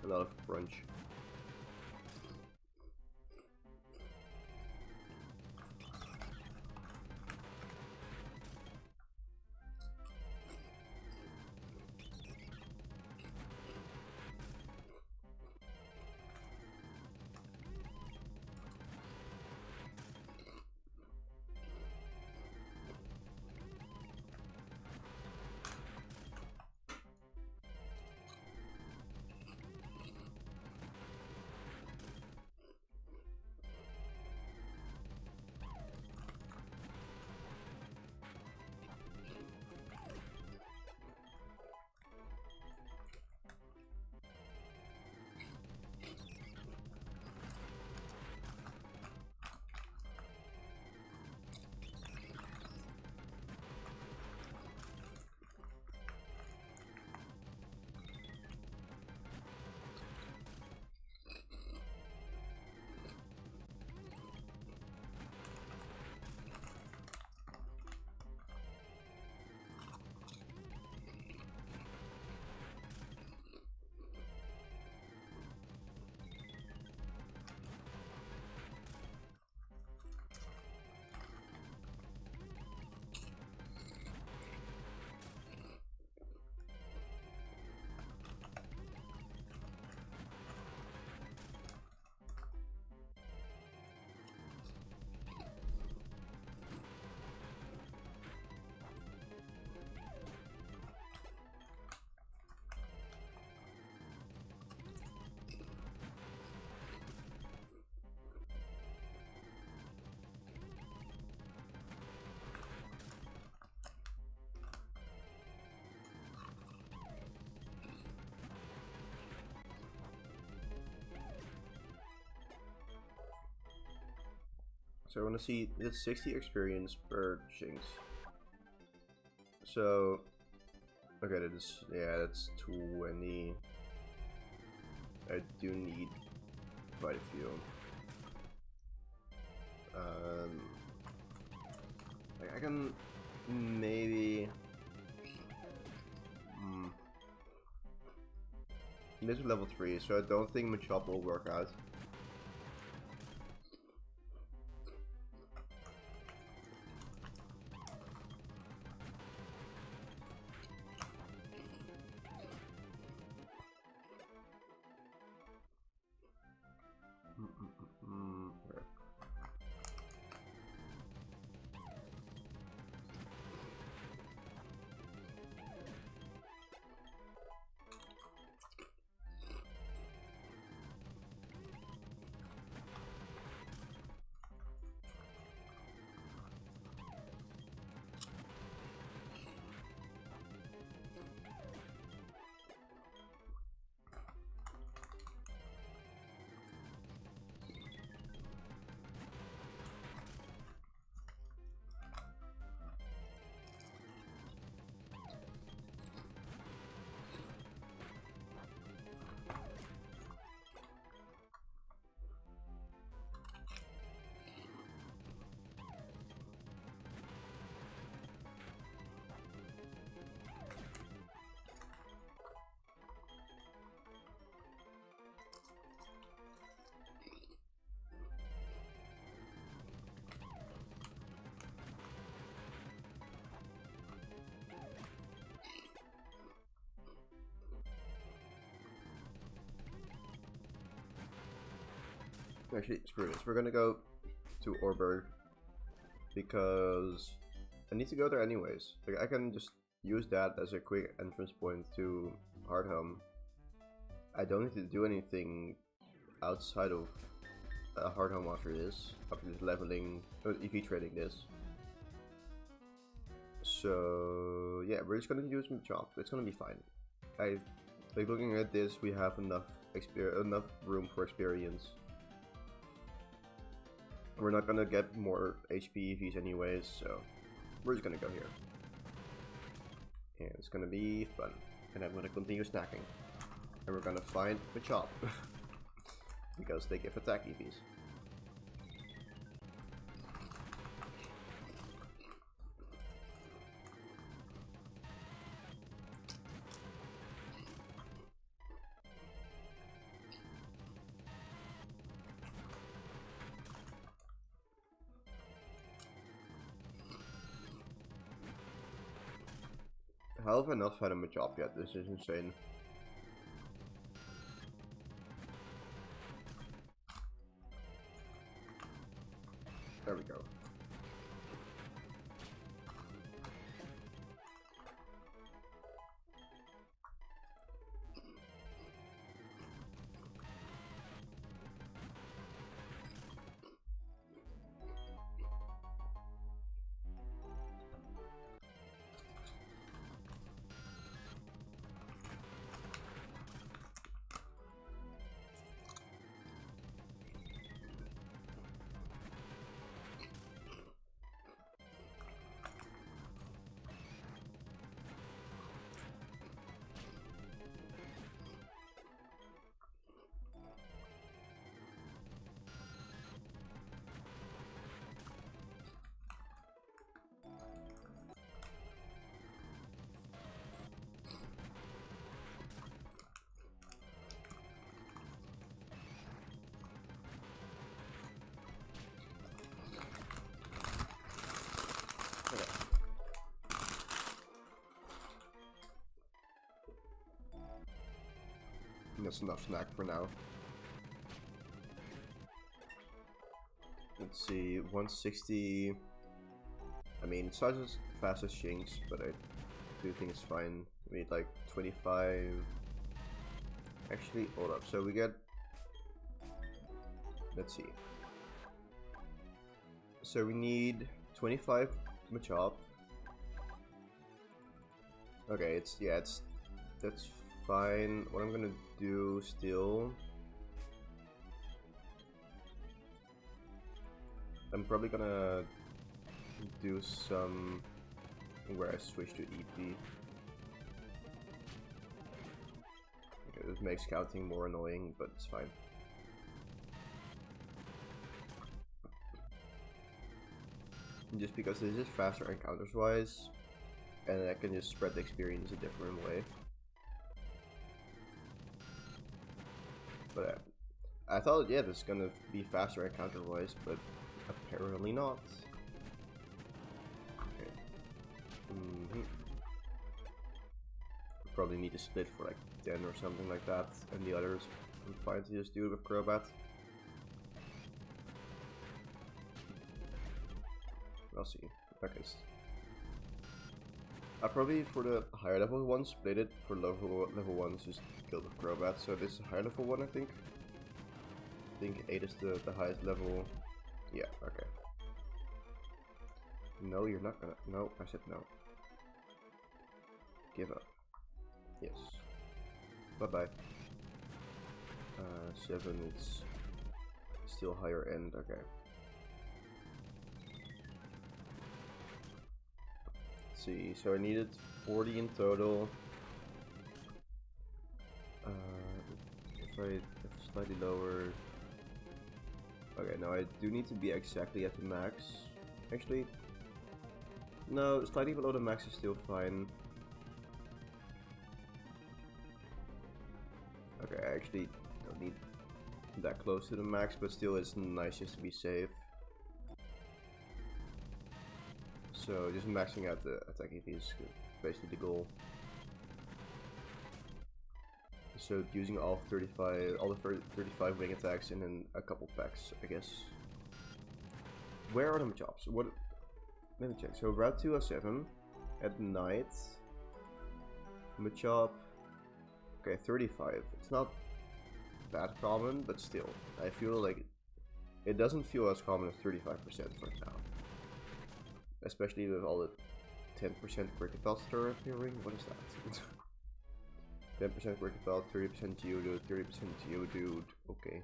A lot of crunch. So I want to see, it's 60 experience per Jinx. So, okay, that is, yeah, that's 20. I do need quite a few. Like I can maybe. This is level 3, so I don't think Machop will work out. Actually, screw this. We're gonna go to Orberg because I need to go there anyways. Like I can just use that as a quick entrance point to Hardhome. I don't need to do anything outside of Hardhome after this leveling, EV trading this. So yeah, we're just gonna use Machop. It's gonna be fine. Like looking at this, we have enough room for experience. We're not gonna get more HP EVs anyways, so we're just gonna go here. And it's gonna be fun. And I'm gonna continue snacking. And we're gonna find Machop. Because they give attack EVs. How have I not found a Machop yet? This is insane. There we go. That's enough snack for now. Let's see, 160. I mean, it's not as fast as Jinx, but I do think it's fine. We need like 25. Actually, hold up. So we get. Let's see. So we need 25 Machop. Okay, that's fine. What I'm gonna do still I'm probably gonna do some where I switch to EP. Okay, this makes scouting more annoying, but it's fine. Just because this is faster encounters wise, and I can just spread the experience a different way. But I thought, yeah, this is gonna be faster encounter wise, but apparently not. Okay. Probably need to split for like 10 or something like that, and the others I'm fine to just do it with Crobat. I'll see. Okay. I'll probably, for the higher level ones, split it. For level ones, just kill with Crobat. So this is a higher level one, I think. I think 8 is the highest level. Yeah, okay. No, you're not gonna. No, I said no. Give up. Yes. Bye bye. 7, it's still higher end, okay. Let's see, so I needed 40 in total. If I slightly lower. Okay, now I do need to be exactly at the max. Actually, no, slightly below the max is still fine. Okay, I actually don't need that close to the max, but still it's nice just to be safe. So just maxing out the attack EV is basically the goal. So using all 35 wing attacks and then a couple packs, I guess. Where are the Machops? What? Let me check. So Route 207 at night. Machop. Okay, 35. It's not that common, but still, I feel like it doesn't feel as common as 35% right now. Especially with all the 10% Cricket Belts that are appearing. What is that? 10% Cricket Belt, 30% Geodude, 30% Geodude. Okay.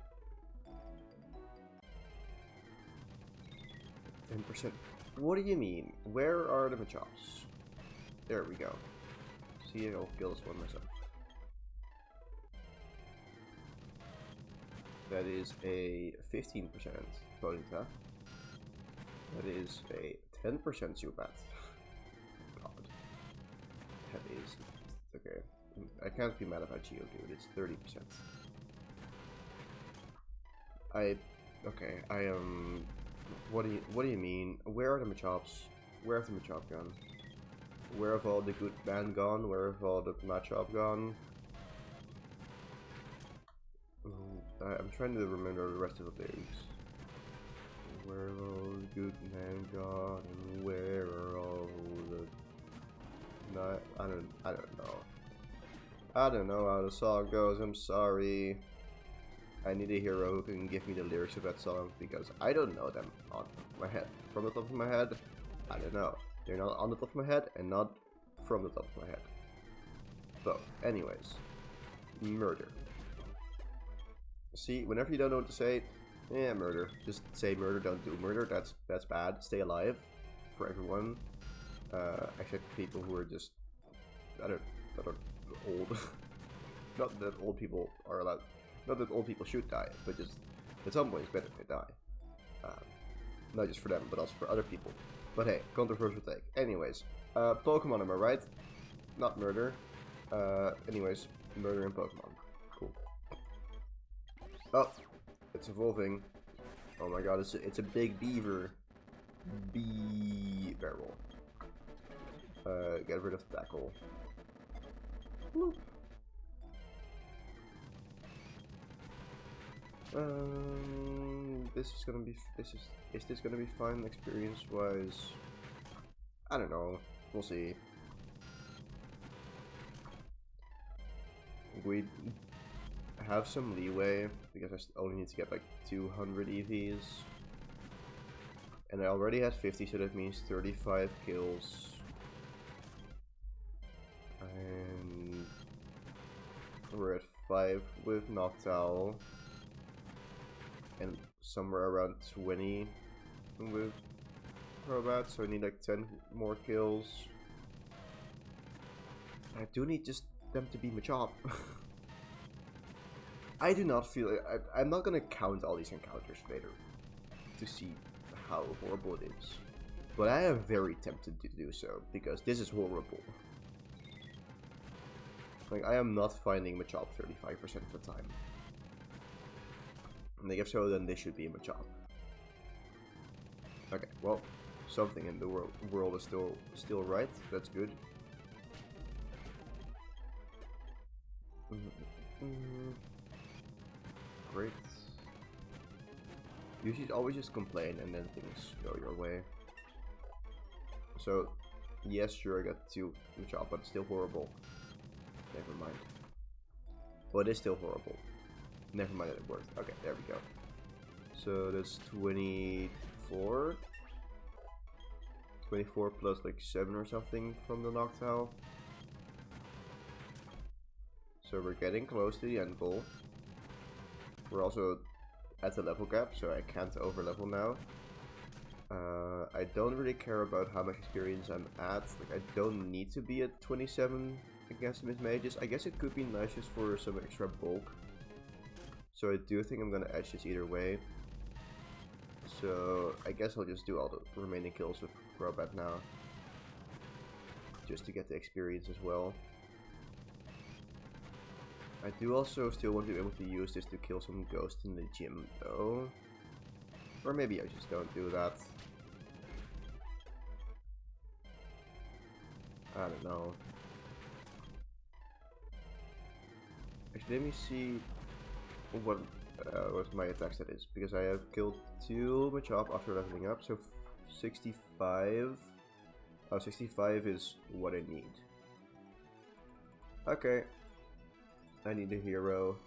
10%. What do you mean? Where are the Machops? There we go. See, I'll kill this one myself. That is a 15% Ponyta. That is a 10% Zubat. God. That is... okay. I can't be mad about Geodude, it's 30%. Okay, I am... What do you mean? Where are the Machops? Where have the Machop gone? Where have all the good man gone? Where have all the Machop gone? I'm trying to remember the rest of the lyrics. Where have all the good men gone? And where are all the... I don't know. I don't know how the song goes, I'm sorry. I need a hero who can give me the lyrics of that song, because I don't know them on my head. From the top of my head, I don't know. They're not on the top of my head, and not from the top of my head. So, anyways. Murder. See, whenever you don't know what to say, yeah, murder. Just say murder, don't do murder, that's bad. Stay alive, for everyone. Except people who are just, that are old. Not that old people are allowed, not that old people should die, but just at some point it's better if they die. Not just for them, but also for other people. But hey, controversial take. Anyways, Pokemon, am I right? Not murder. Anyways, murder and Pokemon. Cool. Oh, it's evolving. Oh my god, it's a big beaver. Barrel. Get rid of the tackle. Bloop. This is gonna be. Is this gonna be fun experience wise? I don't know. We'll see. We have some leeway because I only need to get like 200 EVs, and I already had 50, so that means 35 kills. And we're at 5 with Noctowl, and somewhere around 20 with Crobat, so I need like 10 more kills. I do need just them to be Machop. I do not feel it. I'm not gonna count all these encounters later to see how horrible it is. But I am very tempted to do so, because this is horrible. Like, I am not finding Machop 35% of the time. And if so, then this should be a Machop. Okay, well, something in the world is still right. That's good. Great. You should always just complain and then things go your way. So, yes, sure, I got 2 Machop, but it's still horrible. Never mind. Well, it is still horrible. Never mind that it worked. Okay, there we go. So that's 24. 24 plus like 7 or something from the Noctowl. So we're getting close to the end goal. We're also at the level cap, so I can't overlevel now. I don't really care about how much experience I'm at. Like, I don't need to be at 27 against Miss Mages. I guess it could be nice just for some extra bulk. So I do think I'm gonna edge this either way. So I guess I'll just do all the remaining kills with Crobat now. Just to get the experience as well. I do also still want to be able to use this to kill some ghosts in the gym though. Or maybe I just don't do that. I don't know. Actually, let me see what my attack stat is, because I have killed 2 Machop after leveling up, so 65. 65 is what I need. Okay. I need a hero.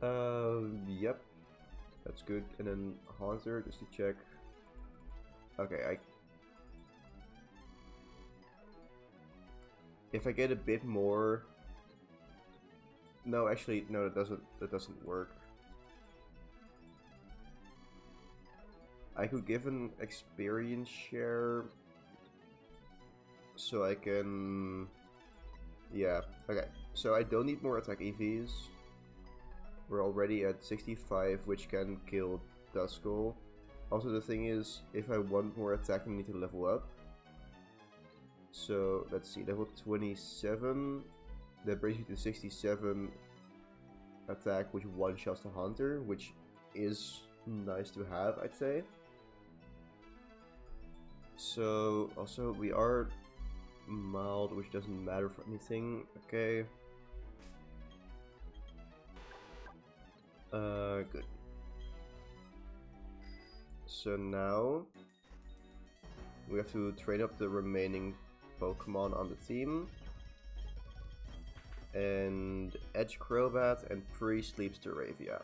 Yep. That's good. And then Haunter, just to check. Okay, if I get a bit more... No, actually, no, that doesn't work. I could give an experience share, so I can... Yeah, okay. So I don't need more attack EVs. We're already at 65, which can kill Duskull. Also, the thing is, if I want more attack, I need to level up. So, let's see, level 27. That brings you to 67 attack, which one-shots the Hunter, which is nice to have, I'd say. So, also, we are mild, which doesn't matter for anything. Okay. Good. So now we have to train up the remaining Pokemon on the team. And Edge Crobat and pre-sleep Staravia.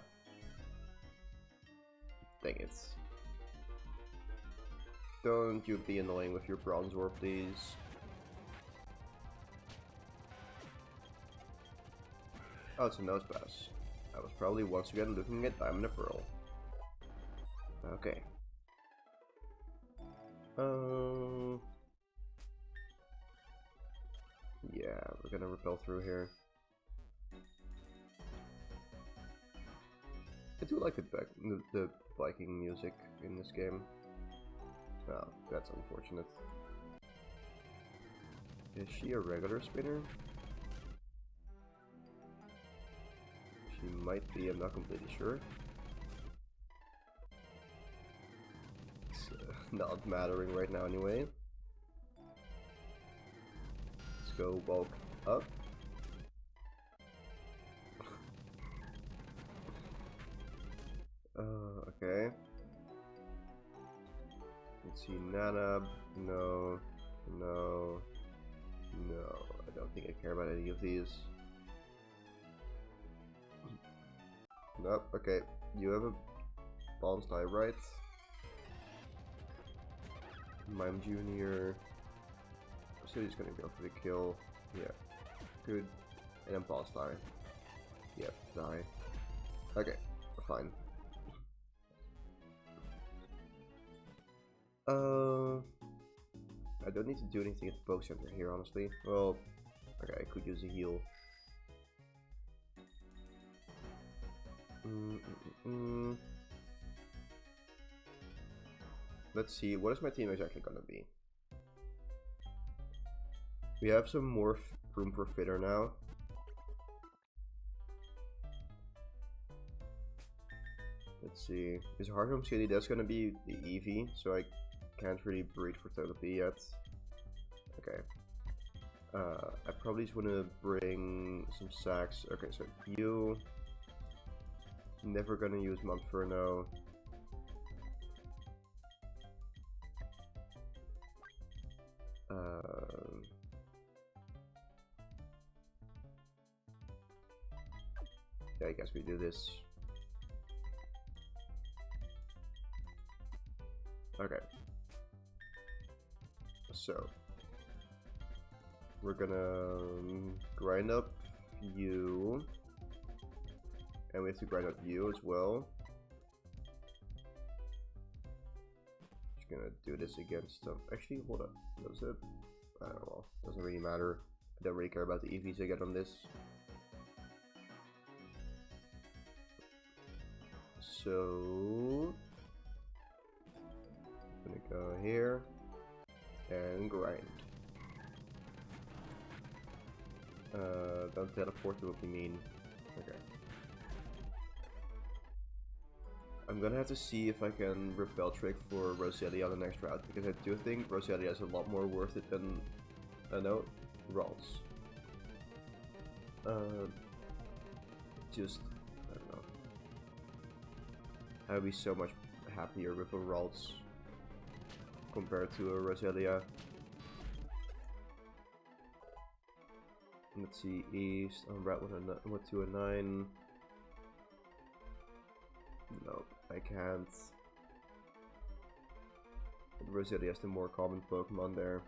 Dang it. Don't you be annoying with your Bronzor, please. Oh, it's a Nose Pass. I was probably once again looking at Diamond and Pearl. Okay. Yeah, we're gonna repel through here. I do like the Viking music in this game. Oh, that's unfortunate. Is she a regular spinner? She might be, I'm not completely sure. It's not mattering right now anyway. Let's go bulk up. Okay. Let's see, Nanab. No. No. No. I don't think I care about any of these. Nope, okay. You have a Bombs Die, right? Mime Jr. So he's gonna go for the kill. Yeah. Good. And then Boss Die. Yep, die. Okay, fine. I don't need to do anything at the poke center here, honestly. Well, okay, I could use a heal. Let's see, what is my team exactly gonna be? We have some more room for fitter now. Let's see. Is Hard Home City? That's gonna be the Eevee, so I can't really breed for Togepi yet. Okay. I probably just want to bring some sacks. Okay, so you never gonna use Monferno. Yeah, I guess we do this. Okay. So we're gonna grind up you, and we have to grind up you as well. Just gonna do this against them. Actually, hold up. Does it? I don't know. Doesn't really matter. I don't really care about the EVs I get on this. So I'm gonna go here and grind. Don't teleport to what we mean. Okay. I'm gonna have to see if I can repel trick for Roselia on the next route, because I do think Roselia is a lot more worth it than Ralts. Just I don't know. I'd be so much happier with a Ralts compared to a Roselia. Let's see, east on route 209. Nope, I can't. Roselia has the more common Pokemon there.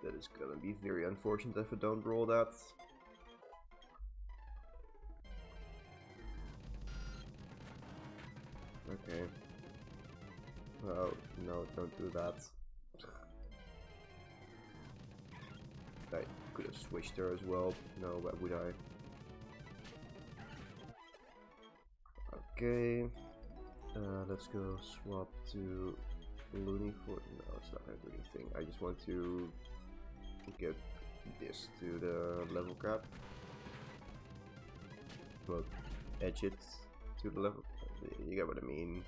That is gonna be very unfortunate if I don't roll that. Okay. Oh, no, don't do that. I could have switched her as well. No, why would I? Okay. Let's go swap to Looney for. No, it's not gonna do anything. I just want to get this to the level cap. Well, edge it to the level. You get what I mean.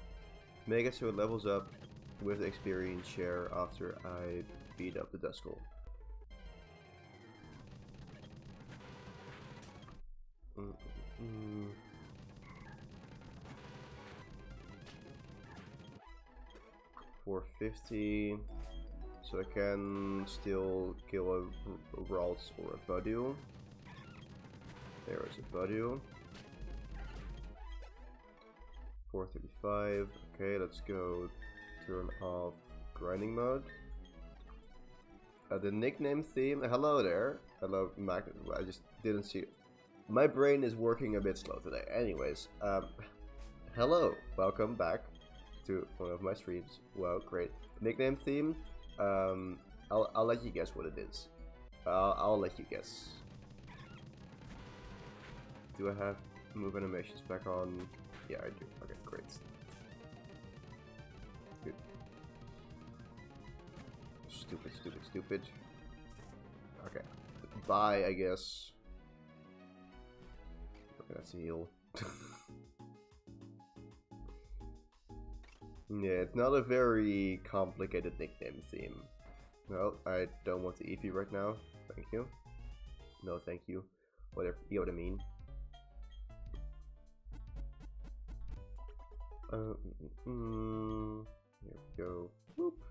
Make it so it levels up with the experience share after I beat up the Duskull. 450, so I can still kill a Ralts or a Budew. There is a Budew. 435. Okay, let's go turn off grinding mode. The nickname theme. Hello there. Hello, Mac. I just didn't see it. My brain is working a bit slow today. Anyways, hello. Welcome back to one of my streams. Well, great. Nickname theme. I'll let you guess what it is. I'll let you guess. Do I have move animations back on? Yeah, I do. Okay, great. Good. Stupid, stupid, stupid. Okay. Bye, I guess. Okay, that's a heal. Yeah, it's not a very complicated nickname theme. Well, I don't want the Eevee right now. Thank you. No, thank you. Whatever, you know what I mean. Here we go. Whoop.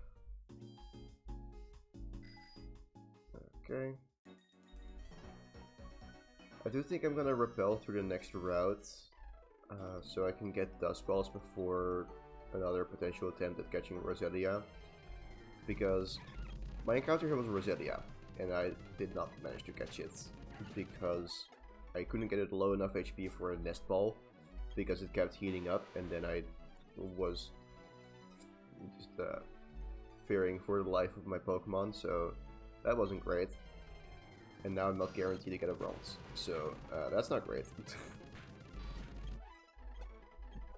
Okay. I do think I'm gonna repel through the next route, so I can get Dust Balls before another potential attempt at catching Roselia, because my encounter here was Roselia, and I did not manage to catch it, because I couldn't get it low enough HP for a Nest Ball, because it kept healing up, and then I was just fearing for the life of my Pokemon, so that wasn't great. And now I'm not guaranteed to get a bronze, so that's not great.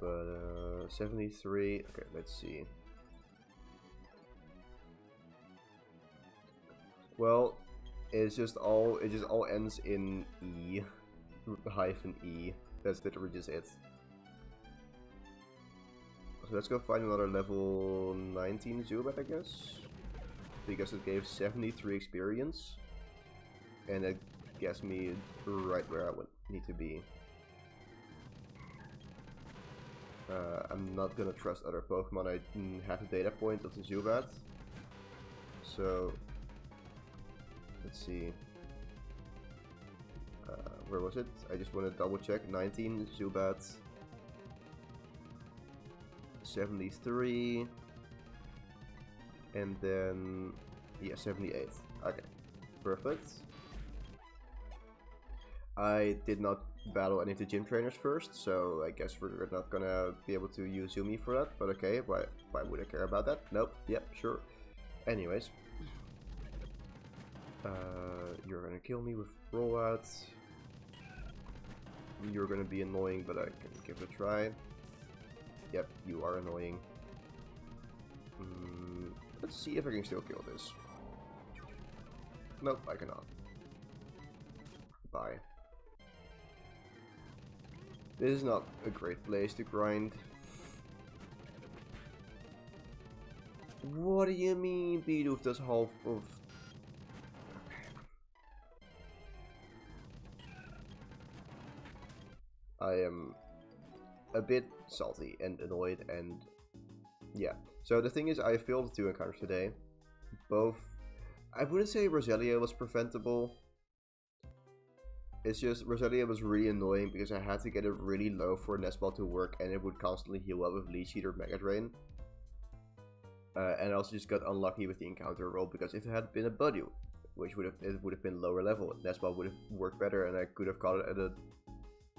But 73. Okay, let's see. Well, it just all ends in E, hyphen E. That's literally just it. So let's go find another level 19 Zubat, I guess, because it gave 73 experience, and it gets me right where I would need to be. I'm not gonna trust other Pokemon. I have the data point of the Zubat, so let's see. Where was it? I just want to double check. 19 Zubat, 73, and then yeah, 78. Okay, perfect. I did not battle any of the gym trainers first, so I guess we're not gonna be able to use Yumi for that, but okay, why would I care about that? Nope, yep, sure. Anyways. You're gonna kill me with rollouts. You're gonna be annoying, but I can give it a try. Yep, you are annoying. Let's see if I can still kill this. Nope, I cannot. Bye. This is not a great place to grind. What do you mean, Bidoof does half of... I am a bit salty and annoyed, and yeah. So the thing is, I failed 2 encounters today. Both... I wouldn't say Roselia was preventable. It's just, Roselia was really annoying because I had to get it really low for Nestball to work, and it would constantly heal up with Leech Seed or Mega Drain. And I also just got unlucky with the encounter roll, because if it had been a Budew, which would have been lower level, Nestball would have worked better, and I could have caught it at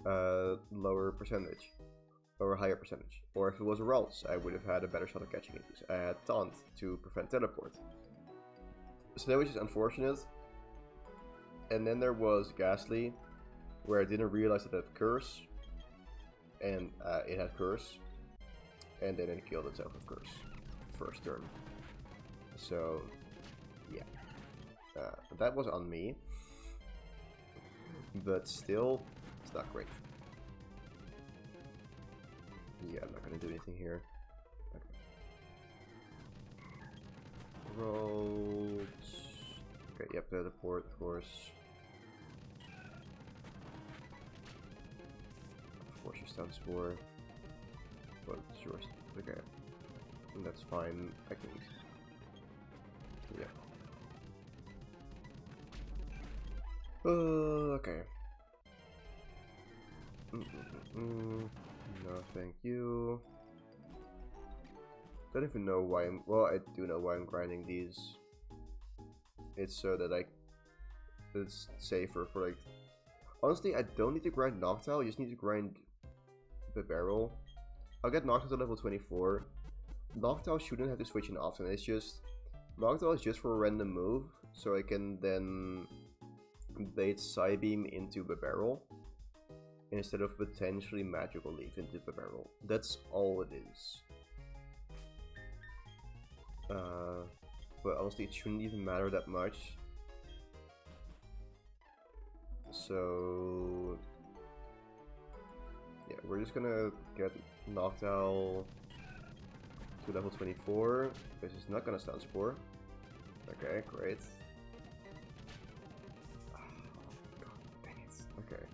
a lower percentage, or a higher percentage. Or if it was a Ralts, I would have had a better shot at catching it, because I had Taunt to prevent teleport. So that was just unfortunate. And then there was Ghastly, where I didn't realize that it had Curse, and it had Curse, and then it killed itself with Curse, first turn. So, yeah, that was on me, but still, it's not great. Yeah, I'm not gonna do anything here. Okay. Roll. Okay, yep, teleport, of course. Of course, you stun Spore. But it's yours. Okay. And that's fine. I can. Yeah. Okay. No, thank you. Don't even know why I'm. Well, I do know why I'm grinding these. It's so that it's safer for like. Honestly, I don't need to grind Noctowl. I just need to grind the barrel. I'll get Noctowl to level 24. Noctowl shouldn't have to switch in often. It's just Noctowl is just for a random move, so I can then bait Psybeam into the barrel instead of potentially Magical Leaf into the barrel. That's all it is. But honestly, it shouldn't even matter that much. So yeah, we're just gonna get Noctowl to level 24. This is not gonna stun Spore. Okay, great. Oh, God dang it. Okay.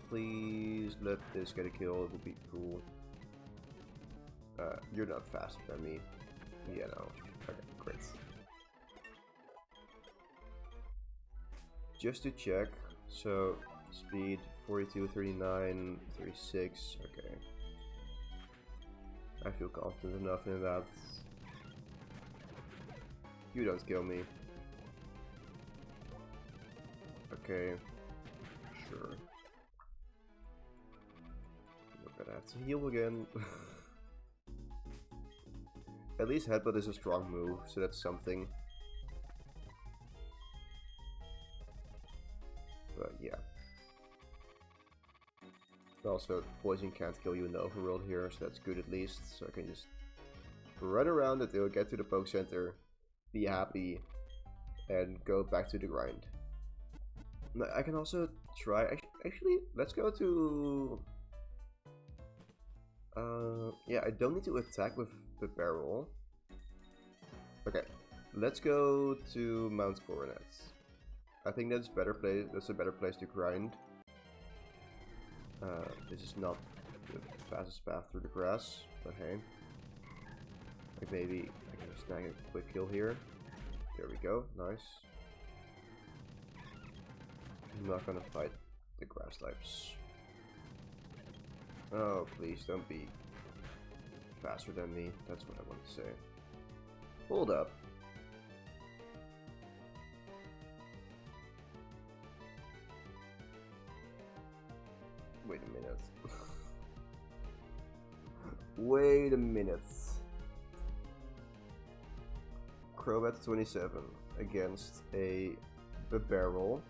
Please let this get a kill. It would be cool. You're not faster than me. Yeah, no. Okay, great. Just to check, so speed 42, 39, 36. Okay. I feel confident enough in that. You don't kill me. Okay. Sure. We're gonna have to heal again. at least headbutt is a strong move, so that's something. But yeah. Also, poison can't kill you in the overworld here, so that's good at least. So I can just run around until I get to the poke center, be happy, and go back to the grind. Now, I can also try. Actually, let's go to. Yeah, I don't need to attack with the barrel. Okay, let's go to Mount Coronet. I think that's better place. That's a better place to grind. This is not the fastest path through the grass, but hey. Like maybe I can snag a quick kill here. There we go, nice. I'm not gonna fight the grass types. Oh, please don't be faster than me. That's what I want to say. Hold up. Wait a minute. Wait a minute. Crobat 27 against a barrel.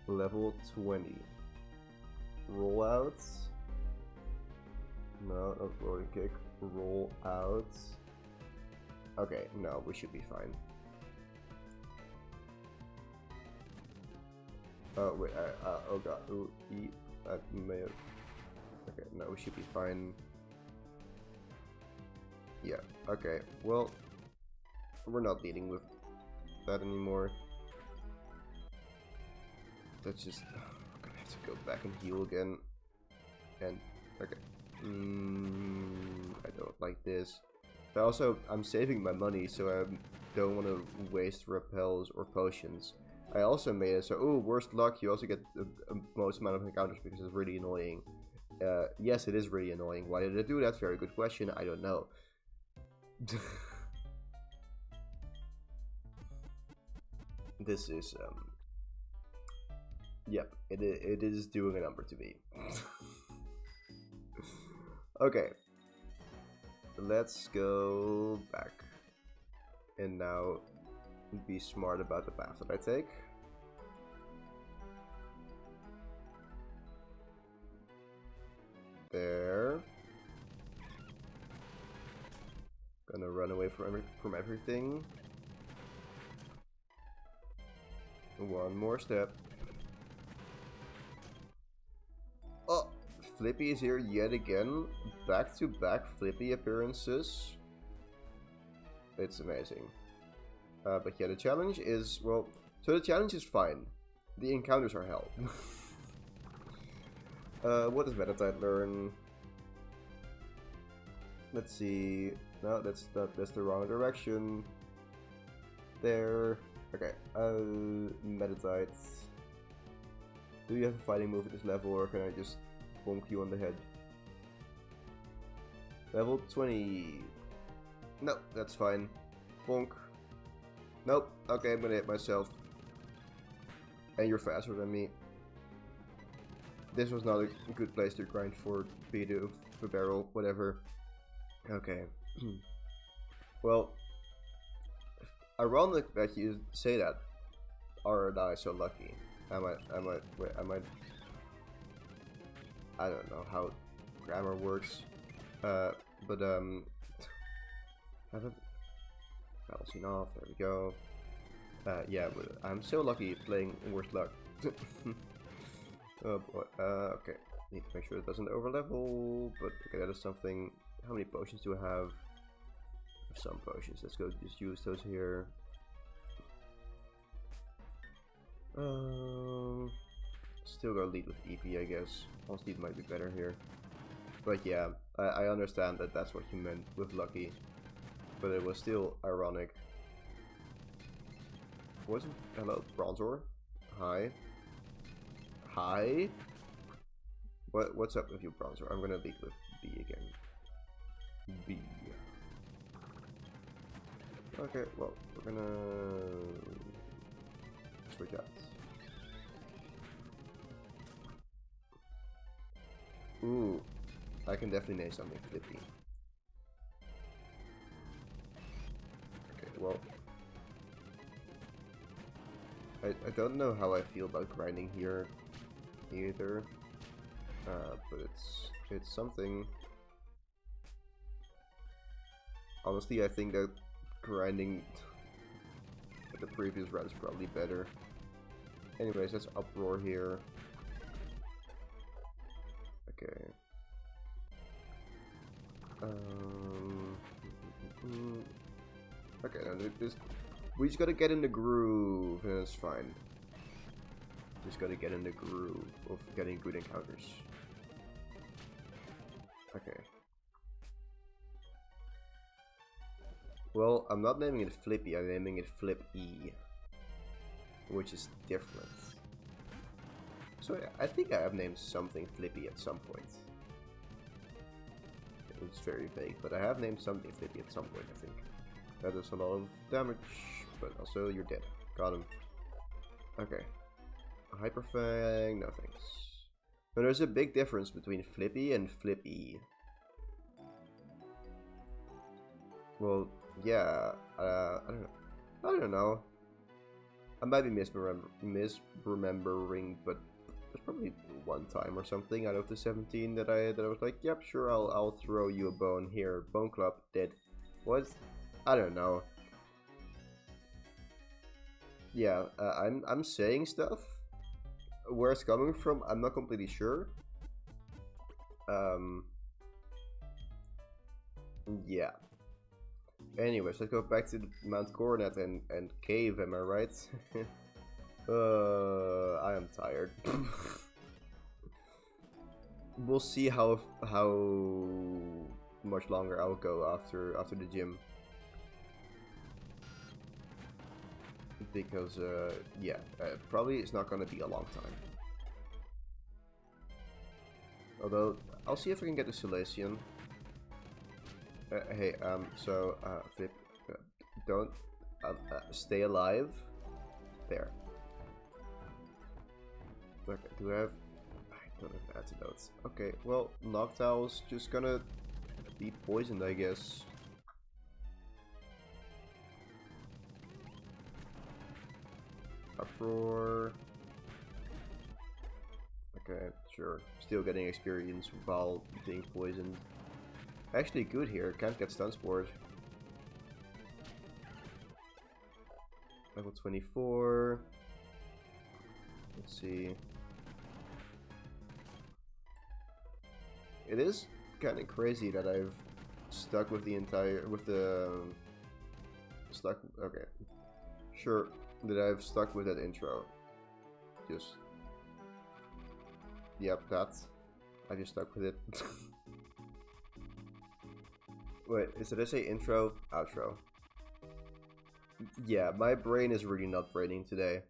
Level 20. Rollout. No, not rolling kick. Roll out. Okay, no, we should be fine. Oh wait, oh god, ooh, I may have. Okay, no, we should be fine. Yeah, okay, well, we're not dealing with that anymore. Let's just. I'm gonna have to go back and heal again. And, okay. I don't like this. But also, I'm saving my money, so I don't want to waste repels or potions. I also made it so, oh, worst luck, you also get the most amount of encounters because it's really annoying. Yes, it is really annoying. Why did I do that? Very good question. I don't know. This is, yep, it is doing a number to me. Okay. Let's go back. And now be smart about the path that I take. There. Gonna run away from everything. One more step. Oh, Flippy is here yet again. Back-to-back Flippy appearances. It's amazing. But yeah, the challenge is, well, so the challenge is fine. The encounters are hell. What does Metatite learn? Let's see. No, that's the wrong direction. There. Okay. Metatite. Do you have a fighting move at this level, or can I just bonk you on the head? Level 20. No, that's fine. Bonk. Nope. Okay, I'm gonna hit myself. And you're faster than me. This was not a good place to grind for speed of the barrel, whatever. Okay. Well, ironic that you say that. Aren't I so lucky? I don't know how grammar works. But haven't balancing off, there we go. Yeah, but I'm so lucky playing worst luck. Oh boy, okay. Need to make sure it doesn't overlevel, but okay, that is something. How many potions do I have? Some potions, let's go just use those here. Still gonna lead with EP, I guess. Speed might be better here. But yeah, I understand that that's what you meant with lucky. But it was still ironic. What's it? Hello, Bronzor? Hi. Hi? What's up with you, Bronzor? I'm gonna lead with B again. B. Okay, well, we're gonna switch out. Ooh, I can definitely name something Flippy. well, I don't know how I feel about grinding here either, but it's something. Honestly, I think that grinding at the previous round is probably better. Anyways, let's uproar here. Okay. Okay, now we just gotta get in the groove, and it's fine. Just gotta get in the groove of getting good encounters. Okay. Well, I'm not naming it Flippy, I'm naming it Flip E, which is different. So yeah, I think I have named something Flippy at some point. It's very vague, but I have named something Flippy at some point, I think. That does a lot of damage, but also you're dead. Got him. Okay. Hyper Fang, no thanks. But there's a big difference between Flippy and Flip E. Well, yeah, I don't know. I might be misremembering, but there's probably one time or something out of the 17 that I was like, yep, sure, I'll throw you a bone here. Bone Club, dead. What? I don't know. Yeah, I'm saying stuff. Where it's coming from, I'm not completely sure. Yeah. Anyways, let's go back to Mount Coronet and cave, am I right? I am tired. We'll see how much longer I'll go after the gym. Because yeah, probably it's not gonna be a long time. Although I'll see if I can get the Silesian. Hey, so Flip, don't stay alive. There. Okay, do I have? I don't have antidotes. Okay, well, Noctowl's just gonna be poisoned, I guess. Uproar. Okay, sure. Still getting experience while being poisoned. Actually good here, can't get stun spored. Level 24. Let's see. It is kind of crazy that I've stuck with the entire, okay. Sure, that I've stuck with that intro. Just, yep, I just stuck with it. Wait, did I say intro? Outro. Yeah, my brain is really not braining today.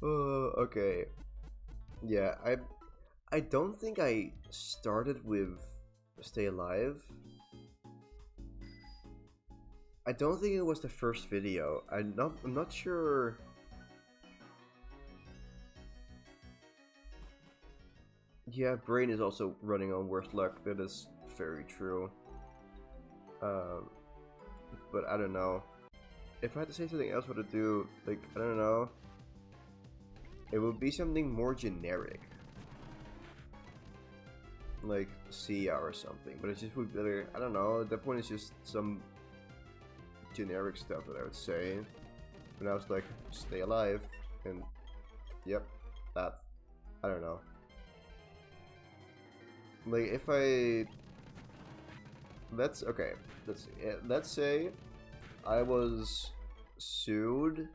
Oh, okay. Yeah, I don't think I started with Stay Alive. I don't think it was the first video. I'm not sure. Yeah, brain is also running on worst luck. That is very true. But I don't know. If I had to say something else what to do, like, I don't know. It would be something more generic. Like Sia or something. But it just would be better. I don't know. At that point it's just some generic stuff that I would say. When I was like, stay alive. And yep, that. I don't know. Like if I let's see. Let's say I was sued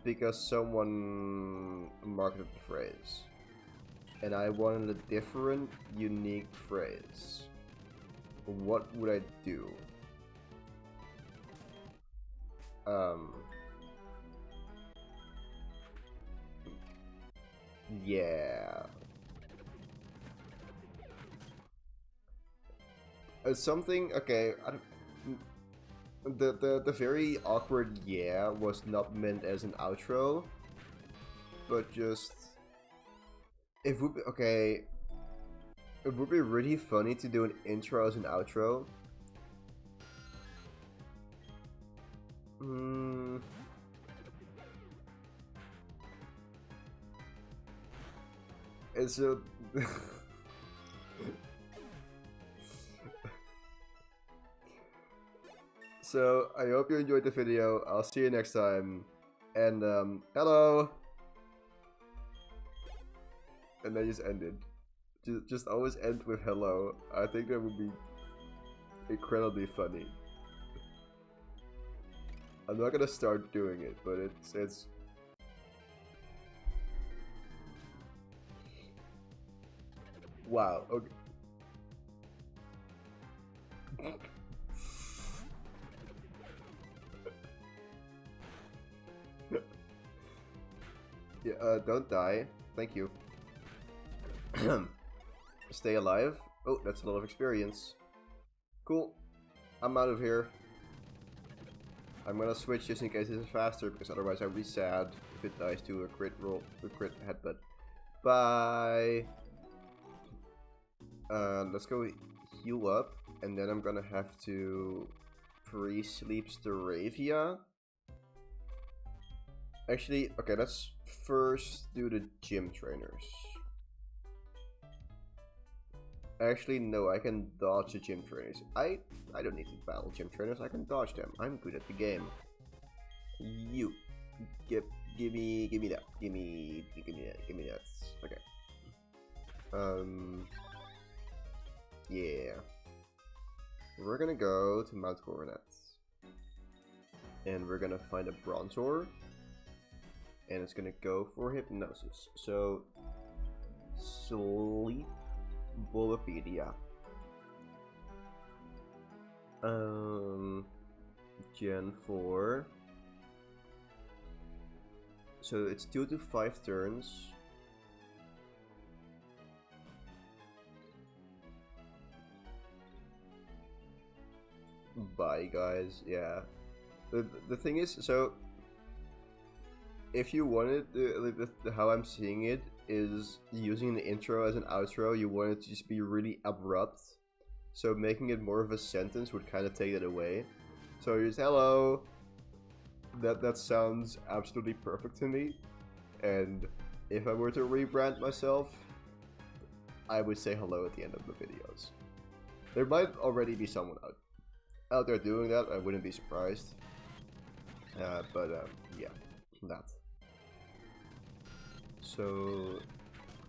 because someone marketed the phrase and I wanted a different, unique phrase. What would I do? Yeah. Something, okay, the very awkward yeah was not meant as an outro, but just it would be, okay, it would be really funny to do an intro as an outro, Hmm. It's a... So, I hope you enjoyed the video. I'll see you next time. And, hello! And then just ended. Just always end with hello. I think that would be incredibly funny. I'm not gonna start doing it, but it's... Wow, okay. Yeah, don't die. Thank you. Stay alive. Oh, that's a lot of experience. Cool. I'm out of here. I'm gonna switch just in case this is faster, because otherwise I'd be sad if it dies to a crit roll, a crit headbutt. Bye! Let's go heal up, and then I'm gonna have to pre-sleep Staravia. Actually, okay, let's first do the gym trainers. Actually, no, I can dodge the gym trainers. I don't need to battle gym trainers, I can dodge them. I'm good at the game. You. Give me that. Give me that. Okay. Yeah. We're gonna go to Mount Coronet. And we're gonna find a Bronzor. And it's gonna go for Hypnosis. So, Sleep Bulbapedia. Gen 4. So it's 2 to 5 turns. Bye guys, yeah. The thing is, so if you wanted, how I'm seeing it is using the intro as an outro, you want it to just be really abrupt. So making it more of a sentence would kind of take it away. So just hello. That sounds absolutely perfect to me. And if I were to rebrand myself, I would say hello at the end of the videos. There might already be someone out there doing that. I wouldn't be surprised. Yeah, that. So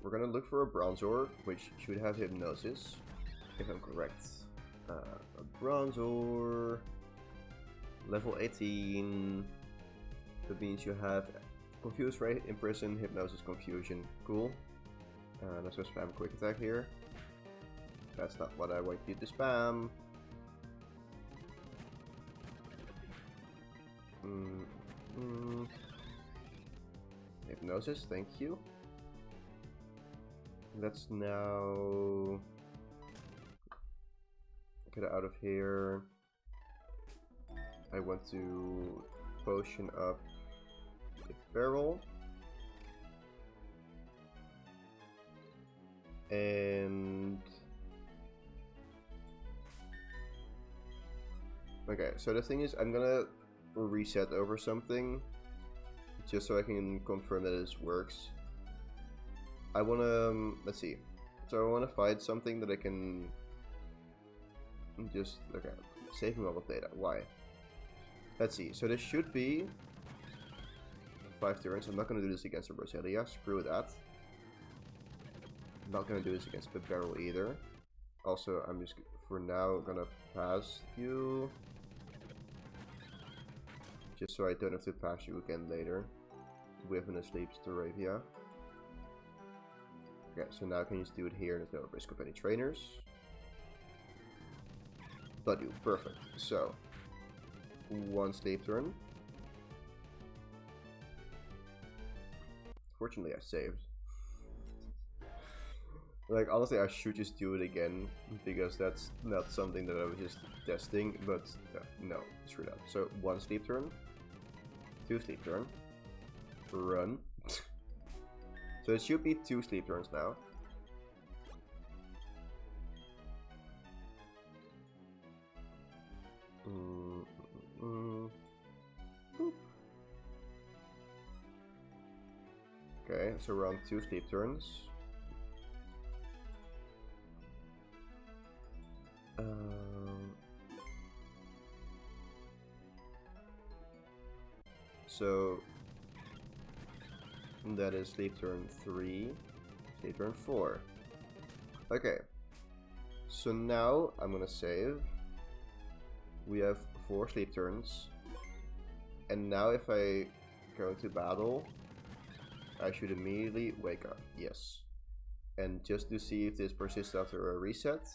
we're gonna look for a Bronzor, which should have Hypnosis, if I'm correct. A Bronzor, level 18. That means you have Confuse, Ray, Imprison, Hypnosis, Confusion. Cool. Let's go spam Quick Attack here. That's not what I want you to spam. Hypnosis, thank you. Let's now get out of here. I want to potion up the barrel. And okay, so the thing is, I'm gonna reset over something just so I can confirm that this works. I wanna let's see. So I wanna find something that I can just saving all of data. Why? Let's see. So this should be 5 turns. I'm not gonna do this against the Roselia. Screw that. I'm not gonna do this against the barrel either. Also, I'm just for now gonna pass you. Just so I don't have to pass you again later. With an Asleep Staravia. Okay, so now I can just do it here. There's no risk of any trainers. But you, perfect. So, 1 sleep turn. Fortunately, I saved. Like, honestly, I should just do it again, because that's not something that I was just testing, but no, screw that. So, 1 sleep turn, 2 sleep turn, run. So it should be 2 sleep turns now. Okay, so we're on 2 sleep turns. So that is sleep turn 3, sleep turn 4. Okay, so now I'm gonna save. We have 4 sleep turns, and now if I go into battle, I should immediately wake up. Yes, and just to see if this persists after a reset.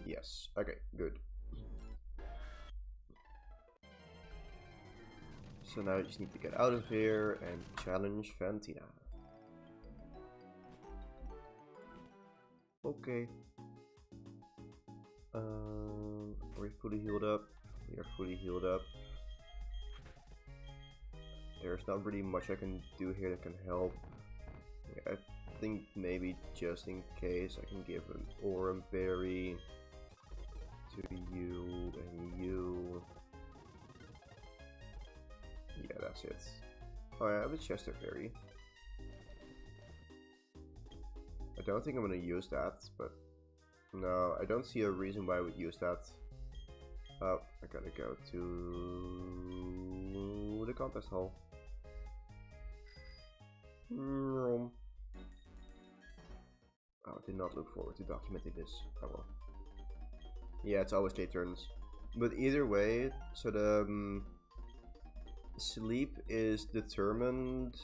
Yes. Okay, good. So now I just need to get out of here and challenge Fantina. Okay. Are we fully healed up? We are fully healed up. There's not really much I can do here that can help. Yeah, I think maybe just in case I can give an Aurum Berry to you and you. Yeah, that's it. Oh, I have a Chester Berry. I don't think I'm gonna use that, but no, I don't see a reason why I would use that. Oh, I gotta go to the contest hall. Oh, I did not look forward to documenting this. Oh well. Yeah, it's always late turns. But either way, so the sleep is determined.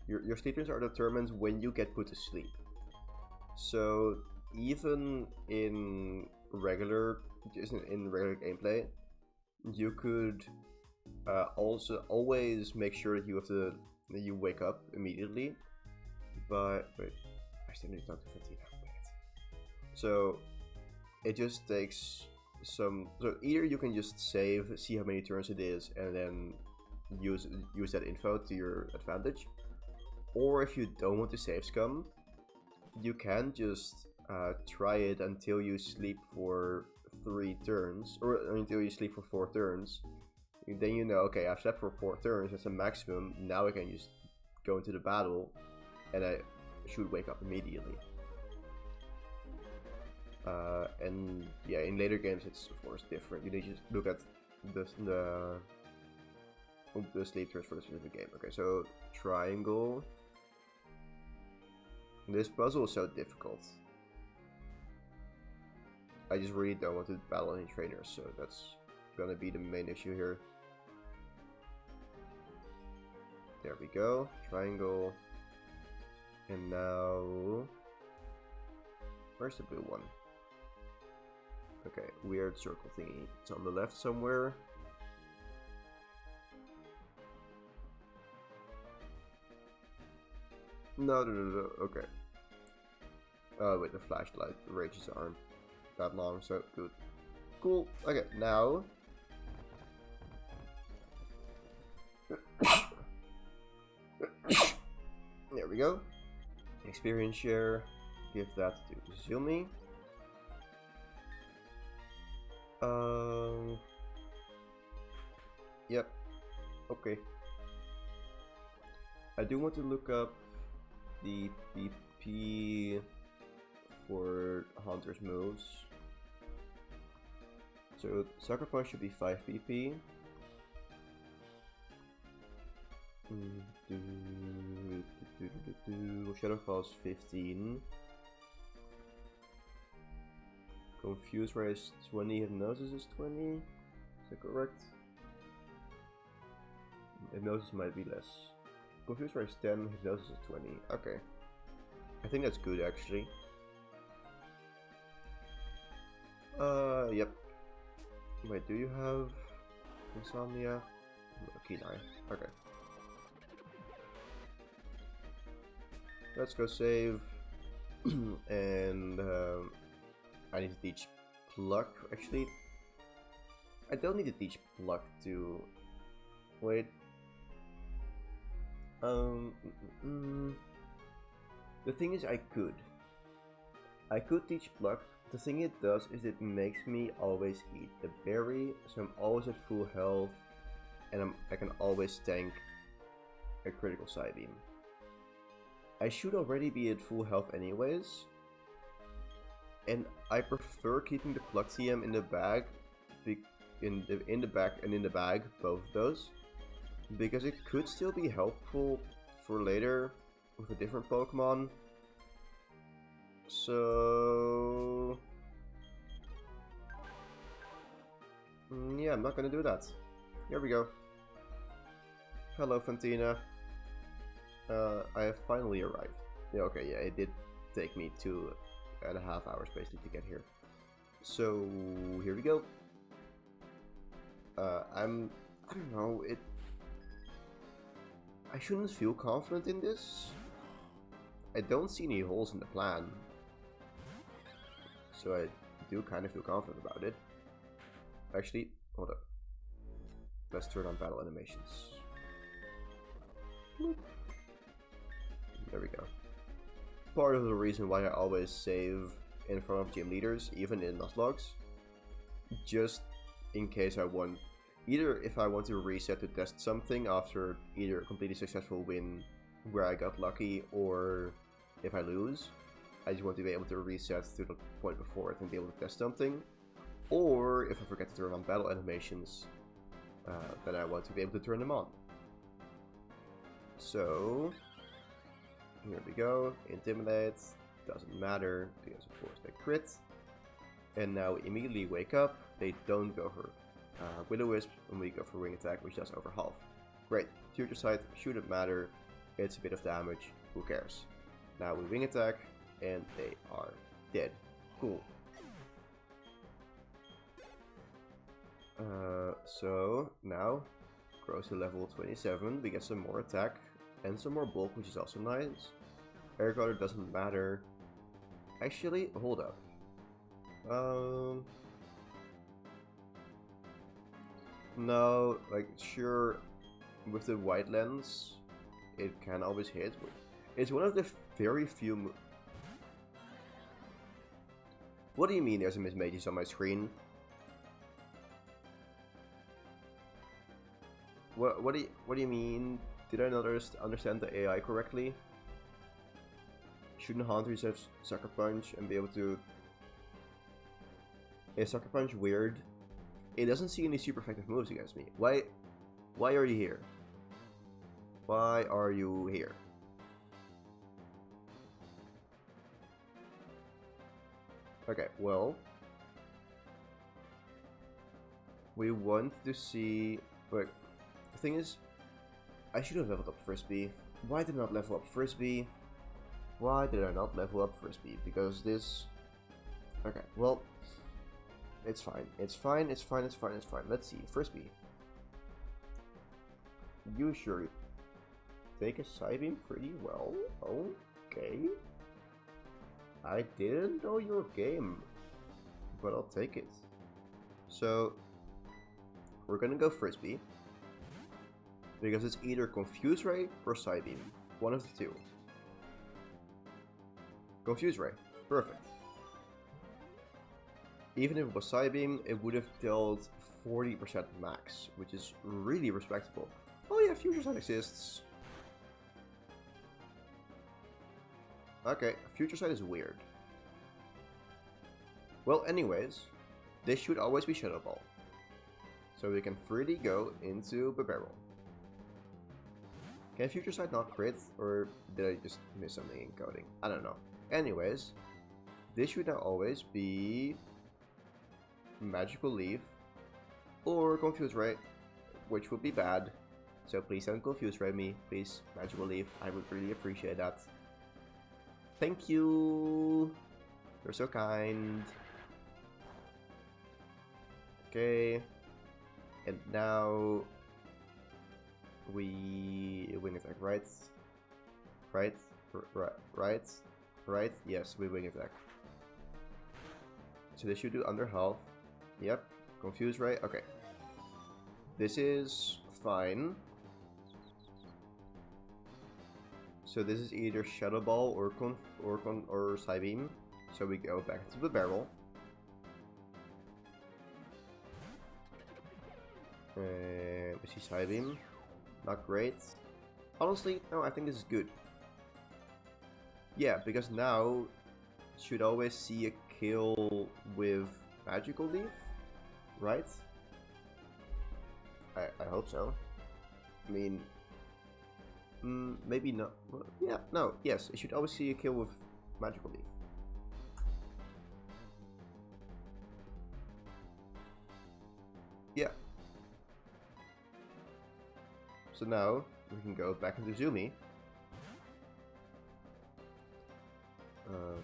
Your sleep turns are determined when you get put to sleep. So even in regular gameplay, you could also always make sure that you wake up immediately. But wait, I still need to talk to Fantina. So it just takes some. So either you can just save, see how many turns it is, and then use that info to your advantage, or if you don't want to save scum, you can just try it until you sleep for 3 turns, or until you sleep for 4 turns. And then you know, okay, I've slept for 4 turns, that's a maximum. Now I can just go into the battle, and I should wake up immediately. And yeah, in later games it's of course different. You need to just look at the sleep turns for the specific game. Okay, so triangle. This puzzle is so difficult. I just really don't want to battle any trainers, so that's gonna be the main issue here. There we go, triangle. And now, where's the blue one? Okay, weird circle thingy. It's on the left somewhere. No, okay. Oh wait, the flashlight ranges aren't that long, so good. Cool. Okay, now. There we go. Experience share. Give that to Zumi. Yep. Okay. I do want to look up the PP for Hunter's moves. So Sucker Punch should be 5 PP. Shadow Fall is 15. Confuse Ray is 20. Hypnosis is 20. Is that correct? Hypnosis might be less. Confuse Ray is 10. Hypnosis is 20. Okay. I think that's good actually. Yep. Wait, do you have insomnia? No, keen eye. Okay. Let's go save. And I need to teach Pluck. Actually, I don't need to teach Pluck to. Wait. The thing is, I could teach Pluck the thing it does is it makes me always eat the berry, so I'm always at full health, and I can always tank a critical side beam. I should already be at full health anyways, and I prefer keeping the Pluctium in the bag, in the bag, both of those, because it could still be helpful for later with a different Pokemon. So yeah, I'm not gonna do that. Here we go. Hello, Fantina. I have finally arrived. Yeah, okay, yeah, it did take me 2.5 hours basically to get here. So here we go. I don't know, I shouldn't feel confident in this. I don't see any holes in the plan, so I do kind of feel confident about it. Actually, hold up. Let's turn on battle animations. Bloop. There we go. Part of the reason why I always save in front of gym leaders, even in Nuzlocks, just in case I want, either if I want to reset to test something after either a completely successful win where I got lucky, or if I lose, I just want to be able to reset to the point before it and be able to test something. Or if I forget to turn on battle animations, then I want to be able to turn them on. So here we go. Intimidate doesn't matter because of course they crit. And now we immediately wake up. They don't go for Will-O-Wisp, and we go for Wing Attack, which does over half. Great. Future Sight shouldn't matter. It's a bit of damage. Who cares? Now we Wing Attack, and they are dead. Cool. So now grows to level 27. We get some more attack and some more bulk, which is also nice. Air Guard doesn't matter. Actually, hold up. No, like, sure, with the white lens, it can always hit. It's one of the very few. What do you mean there's a Miss Mages on my screen? What do you mean? Did I not understand the AI correctly? Shouldn't Hunters have Sucker Punch and be able to... Is Sucker Punch weird? It doesn't see any super effective moves against me. Why are you here? Why are you here? Okay, well... We want to see... Wait, the thing is... I should have leveled up Frisbee. Why did I not level up Frisbee? Why did I not level up Frisbee? Because this... Okay, well... It's fine. It's fine. It's fine. It's fine. It's fine. Let's see. Frisbee. You sure take a Psybeam pretty well. Okay. I didn't know your game, but I'll take it. So we're gonna go Frisbee because it's either Confuse Ray or Psybeam. One of the two. Confuse Ray. Perfect. Even if it was Psybeam, it would have dealt 40% max, which is really respectable. Oh yeah, Future Sight exists. Okay, Future Sight is weird. Well, anyways, this should always be Shadow Ball. So we can freely go into the barrel. Can Future Sight not crit, or did I just miss something in coding? I don't know. Anyways, this should now always be Magical Leaf or Confuse Ray, which would be bad. So please don't Confuse Ray me, please. Magical Leaf, I would really appreciate that. Thank you. You're so kind. Okay, and now we Wing Attack, right? Right? Yes, we Wing Attack. So this should do under half. Yep. Confuse Ray. Okay. This is fine. So this is either Shadow Ball or Psybeam. So we go back to the barrel. We see side beam. Not great. Honestly, no, I think this is good. Yeah, because now should always see a kill with magical leaf, right? I hope so. I mean, maybe not. Well, yeah, no, yes, it should always see a kill with magical leaf. Yeah. So now we can go back into Zoomy.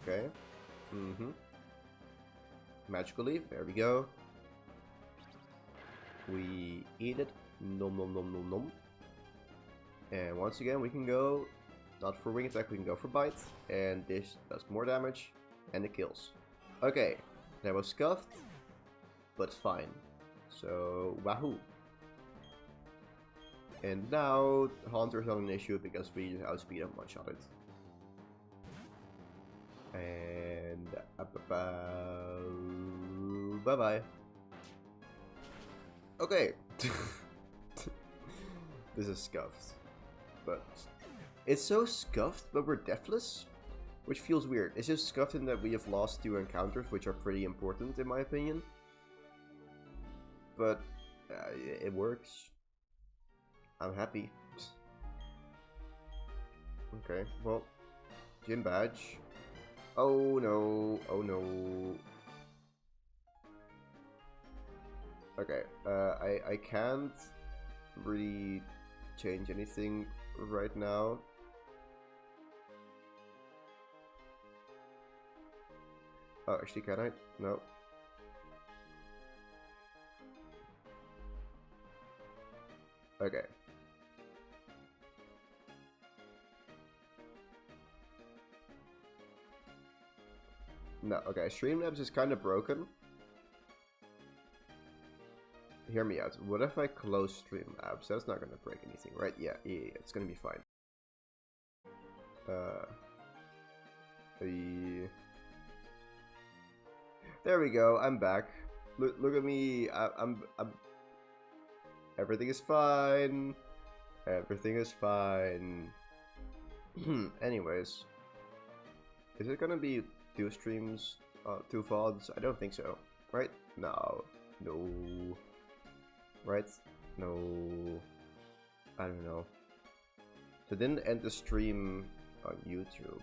Okay. Magical leaf, there we go. We eat it. Nom nom nom nom nom. And once again we can go, not for wing attack, we can go for bite. And this does more damage and it kills. Okay, that was scuffed, but fine. So, wahoo. And now Haunter's not an issue because we just outspeed and one-shot it. And bye-bye. Okay. This is scuffed. But it's so scuffed, but we're deathless, which feels weird. It's just scuffed in that we have lost 2 encounters, which are pretty important in my opinion. But it works. I'm happy. Okay, well, gym badge. Oh no, oh no. Okay, I can't really change anything right now. Oh, actually, can I? No. Okay. No, okay, Streamlabs is kind of broken. Hear me out. What if I close Streamlabs? That's not gonna break anything, right? Yeah, it's gonna be fine. There we go. I'm back. Look at me. I'm. Everything is fine. Everything is fine. Anyways, is it gonna be 2 streams, 2 VODs? I don't think so. Right? No. No. Right? No. I don't know. So didn't end the stream on YouTube.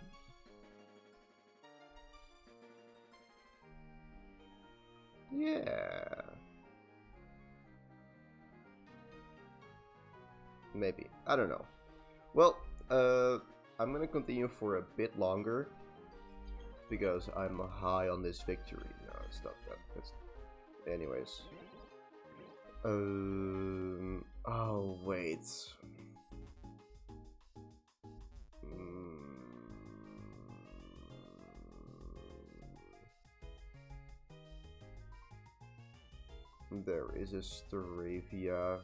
Yeah. Maybe. I don't know. Well, I'm gonna continue for a bit longer because I'm high on this victory. No, stop that. That's... Anyways. Oh, wait. There is a Staravia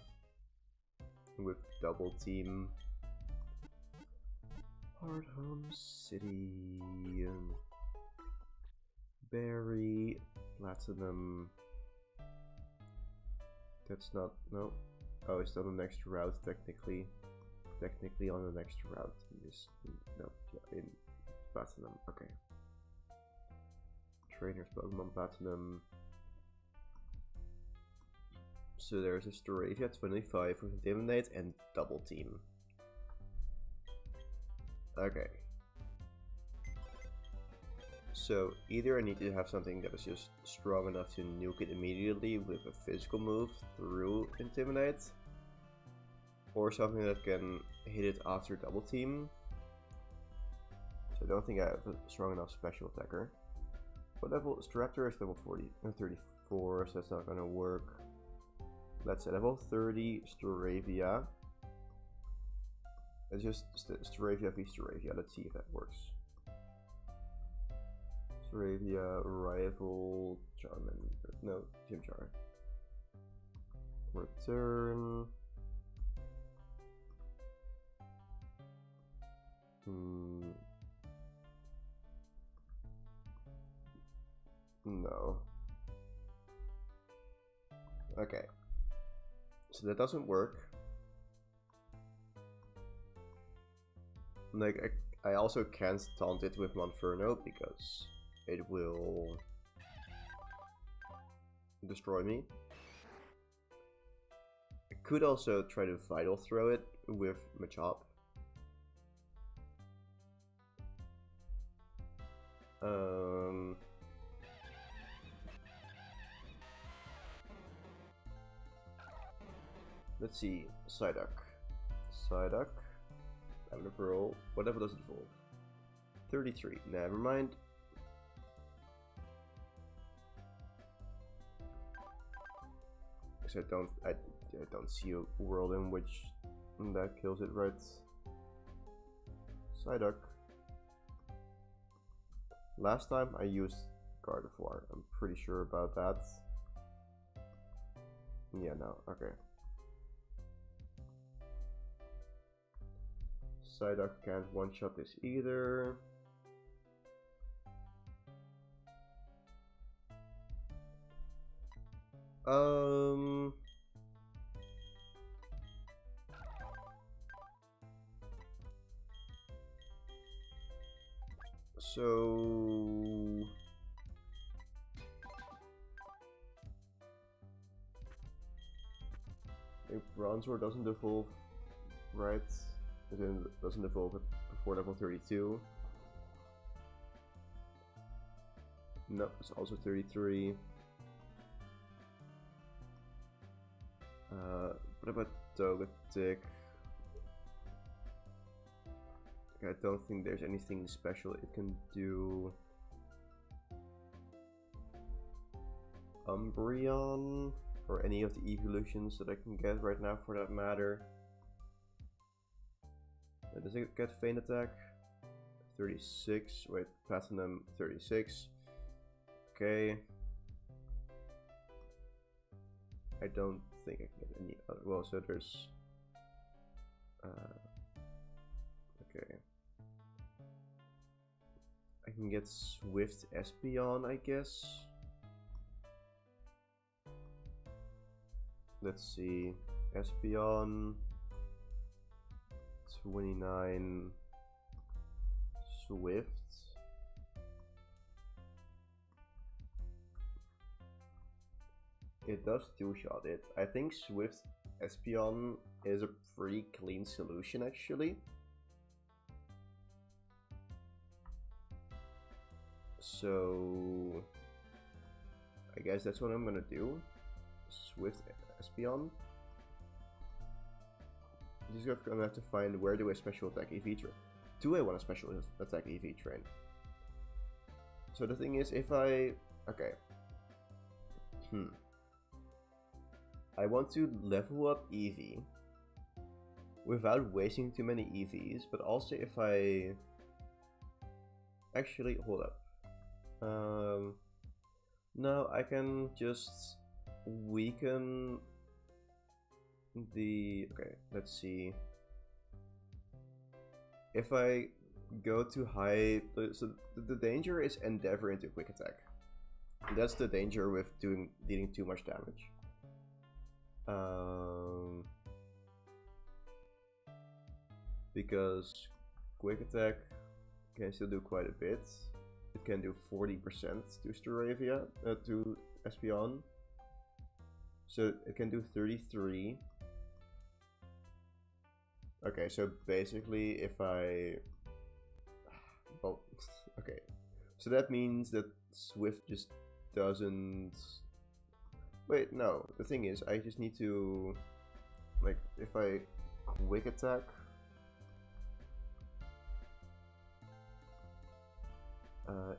with double team. Hard Home City. Berry. Platinum. That's not... No. Oh, it's on the next route, technically. Technically on the next route. No, yeah, in Platinum. Okay. Trainers Pokemon Platinum. So there's a Staravia 25 with Intimidate and Double Team. Okay. So either I need to have something that is just strong enough to nuke it immediately with a physical move through Intimidate, or something that can hit it after Double Team. So I don't think I have a strong enough special attacker. What level? Staraptor is level 40 and 34, so that's not gonna work. Let's say level 30 Staravia. It's just Staravia v Staravia. Let's see if that works. Staravia, Rival, Charmander. No, Chimchar. Return. No. Okay. So that doesn't work. Like, I also can't taunt it with Monferno because it will destroy me. I could also try to Vital Throw it with Machop. Let's see, Psyduck. Psyduck. I'm gonna roll. Whatever does it evolve? 33. Never mind. So I don't see a world in which that kills it, right? Psyduck. Last time I used Gardevoir. I'm pretty sure about that. Yeah, no, okay. Psyduck can't one-shot this either. So if Bronzor doesn't evolve, right? It doesn't evolve before level 32. No, it's also 33. What about Togetic? I don't think there's anything special it can do. Umbreon, or any of the evolutions that I can get right now for that matter. Does it get Feint Attack? 36, wait, Platinum 36. Okay. I don't think I can get any other, well, so there's okay. I can get Swift Espeon, I guess. Let's see. Espeon 29 Swift. It does two-shot it. I think Swift Espeon is a pretty clean solution actually. So I guess that's what I'm gonna do. Swift Espeon. Just gonna have to find where do I special attack EV train. Do I want a special attack EV train? So the thing is, if I okay, I want to level up Eevee without wasting too many EVs, but also if I actually hold up. No, I can just weaken the okay, let's see. If I go too high, so the danger is Endeavor into Quick Attack. That's the danger with dealing too much damage. Because Quick Attack can still do quite a bit. It can do 40% to Staravia, to Espeon. So it can do 33. Okay, so basically if I... Well, okay. So that means that Swift just doesn't... Wait, no. The thing is, I just need to... Like, if I Quick Attack...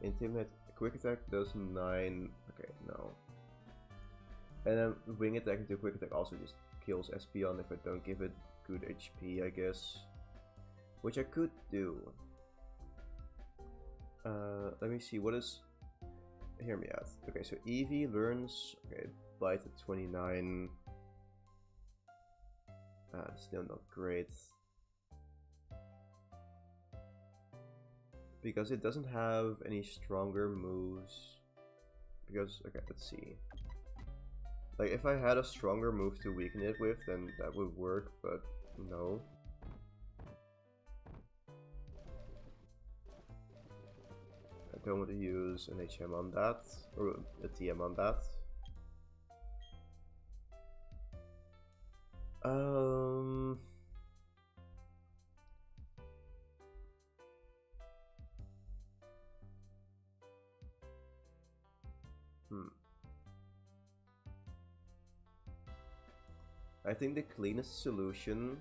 Intimidate, Quick Attack does 9... Okay, no. And then Wing Attack into Quick Attack also just kills Espeon if I don't give it good HP, I guess. Which I could do. Let me see, what is... Hear me out. Okay, so Eevee learns... Okay, Bite at 29. Still not great. Because it doesn't have any stronger moves. Because, okay, let's see. Like, if I had a stronger move to weaken it with, then that would work, but no. I don't want to use an HM on that, or a TM on that. I think the cleanest solution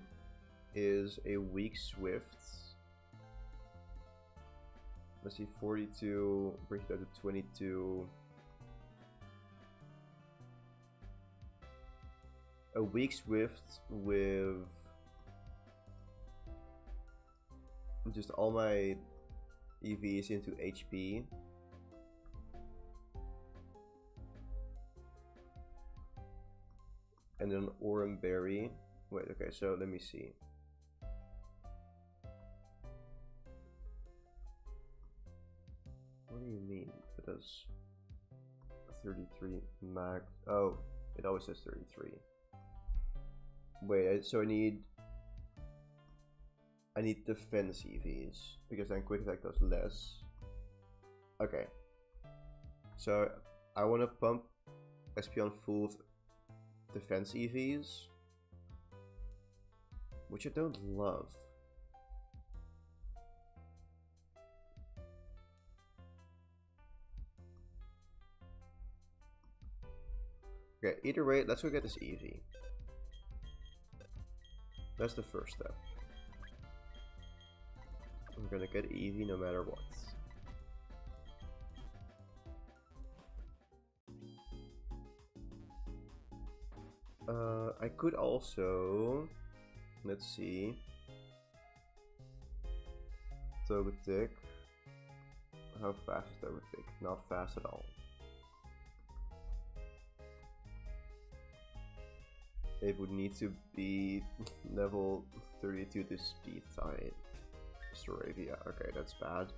is a weak Swift. Let's see, 42, brings it down to 22. A weak Swift with just all my EVs into HP. And then Oran Berry. Wait, okay, so let me see. What do you mean? It does 33 max. Oh, it always says 33. Wait, so I need defense EVs because then quick attack does less. Okay. So I want to pump SP on full defense EVs, which I don't love. Okay, either way, let's go get this EV. That's the first step. I'm gonna get EV no matter what. I could also, let's see, Togetic. How fast is Togetic? Not fast at all. It would need to be level 32 to speed type. Staravia, okay, that's bad.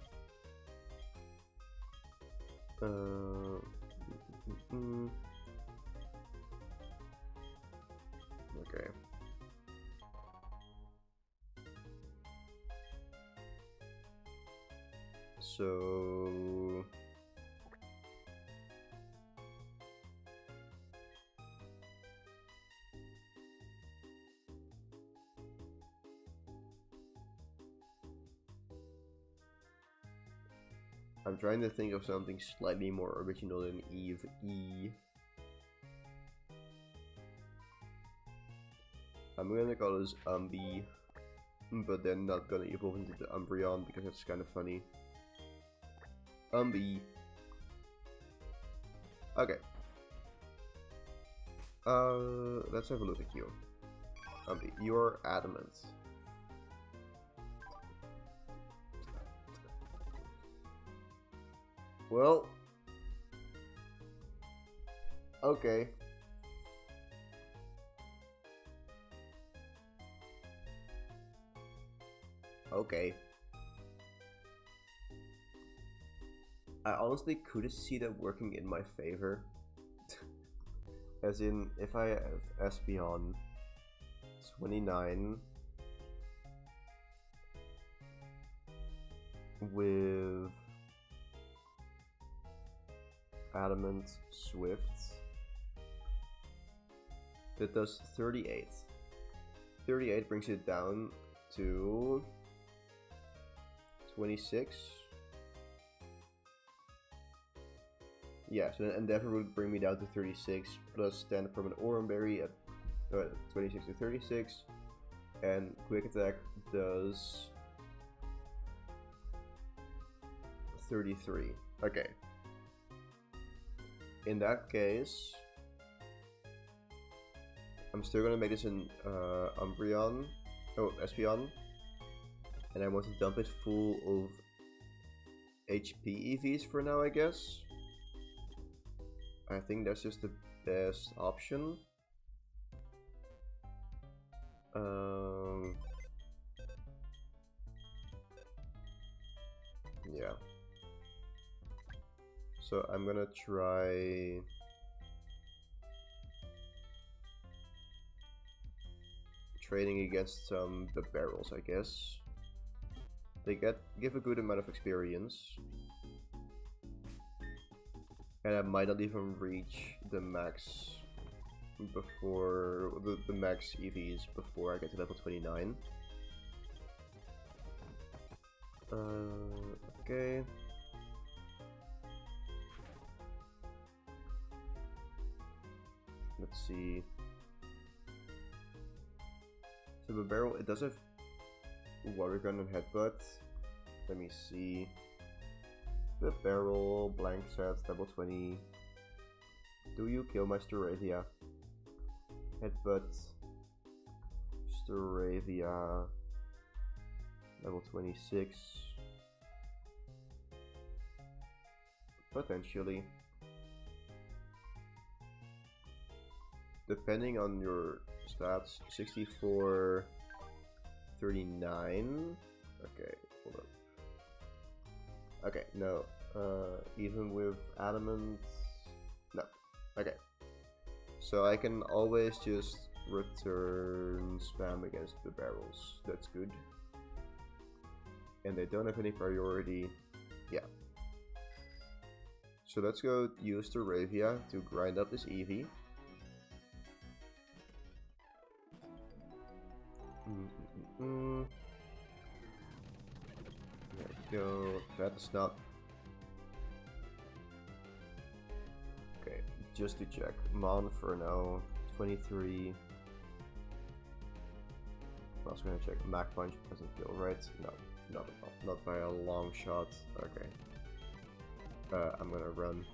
Okay. So I'm trying to think of something slightly more original than Eve E. I'm gonna call this Umbi, but then not gonna evolve into the Umbreon because it's kind of funny. Umbi. Okay. Let's have a look at you. Umbi, you're adamant. Well, okay. Okay. I honestly could see that working in my favor. As in, if I have Espeon 29 with Adamant Swift, that does 38. 38 brings it down to 26. Yeah, so an Endeavor would bring me down to 36, plus 10 from an Oranberry at 26 to 36, and Quick Attack does 33. Okay. In that case, I'm still gonna make this an Umbreon, Espeon, and I want to dump it full of HP EVs for now, I guess. I think that's just the best option. Yeah. So I'm gonna try training against the barrels, I guess. They give a good amount of experience. And I might not even reach the max before the max EVs before I get to level 29. Okay. Let's see. So the barrel, it does have water gun and headbutt. Let me see. The barrel, blank set, level 20. Do you kill my Staravia? Headbutt. Staravia. Level 26. Potentially. Depending on your stats, 64, 39. Okay, hold up. Okay, no. Even with adamant, no. Okay. So I can always just return spam against the barrels. That's good. And they don't have any priority. Yeah. So let's go use the Ravia to grind up this Eevee. There we go. That's not. Okay, just to check. Mon for now, 23. I'm also gonna check. Mac Punch doesn't kill, right? No, not by a long shot. Okay. I'm gonna run.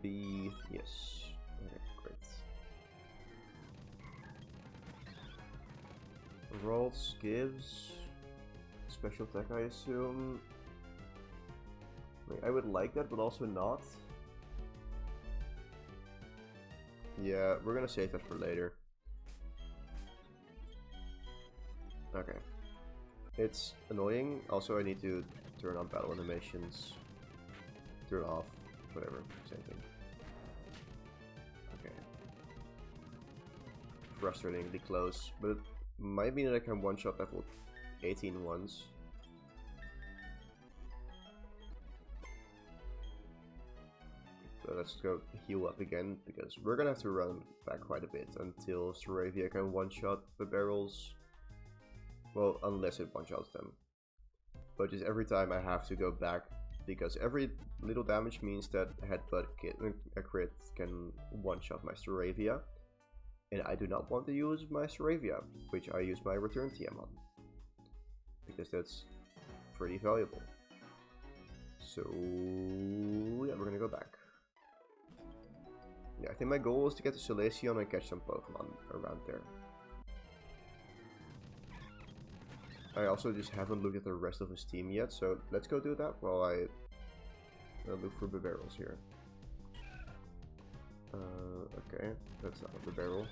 B, yes. Okay, great. Rolls gives special attack, I assume. Like, I would like that, but also not. Yeah, we're gonna save that for later. Okay. It's annoying. Also, I need to turn on battle animations. Turn off. Whatever. Same thing. Okay. Frustratingly close. But it might mean that I can one-shot level 18 once. So let's go heal up again, because we're gonna have to run back quite a bit until Staravia can one-shot the barrels. Well, unless it one-shots them. But just every time I have to go back, because every little damage means that Headbutt a crit can one-shot my Staravia. And I do not want to use my Staravia, which I use my Return TM on. Because that's pretty valuable. So yeah, we're gonna go back. Yeah, I think my goal is to get to Solaceon and catch some Pokemon around there. I also just haven't looked at the rest of his team yet, so let's go do that while I look for the barrels here. Okay, that's not the barrel.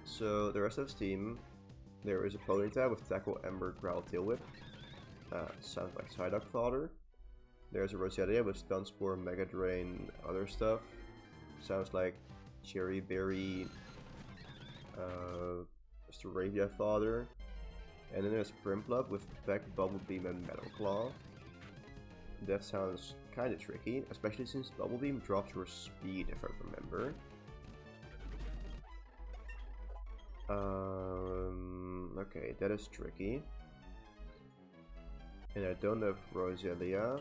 So the rest of his team, there is a Ponyta with Tackle, Ember, Growl, Tail Whip. Sounds like Psyduck Fodder. There's a Roselia with Stun Spore, Mega Drain, other stuff. Sounds like Cherry Berry, Staravia Fodder. And then there's Prinplup with Peck, Bubble Beam, and Metal Claw. That sounds kind of tricky, especially since Bubble Beam drops your speed, if I remember. Okay, that is tricky. And I don't have Roselia.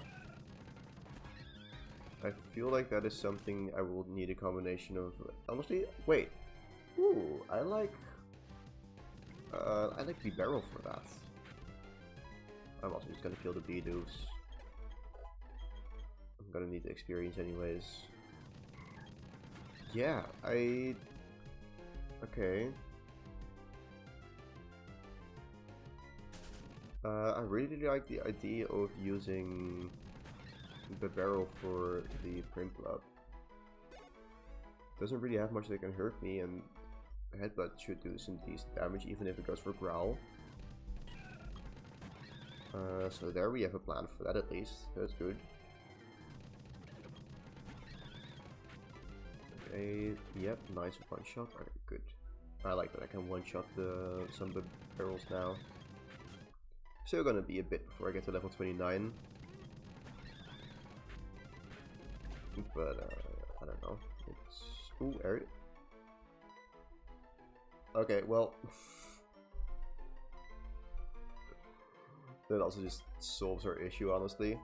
I feel like that is something I will need a combination of. Honestly, wait. Ooh, I like the barrel for that. I'm also just gonna kill the Bidoof. I'm gonna need the experience anyways. Yeah, okay. I really like the idea of using the barrel for the Prinplup. Doesn't really have much that can hurt me, and Headbutt should do some decent damage even if it goes for Growl. So there we have a plan for that at least. That's good. 28. Yep, nice one shot. Okay, good. I like that I can one shot some of the barrels now. Still gonna be a bit before I get to level 29. But I don't know. It's ooh, area. Okay, well. That also just solves our issue, honestly.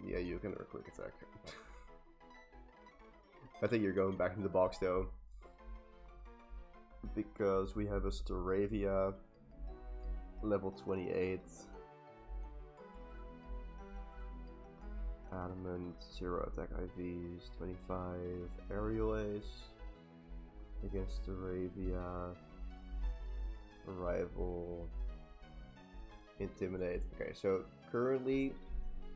Yeah, you can quick attack. I think you're going back in the box though, because we have a Staravia, level 28, Adamant, 0 attack IVs, 25 aerial ace against Staravia, rival, intimidate. Okay, so currently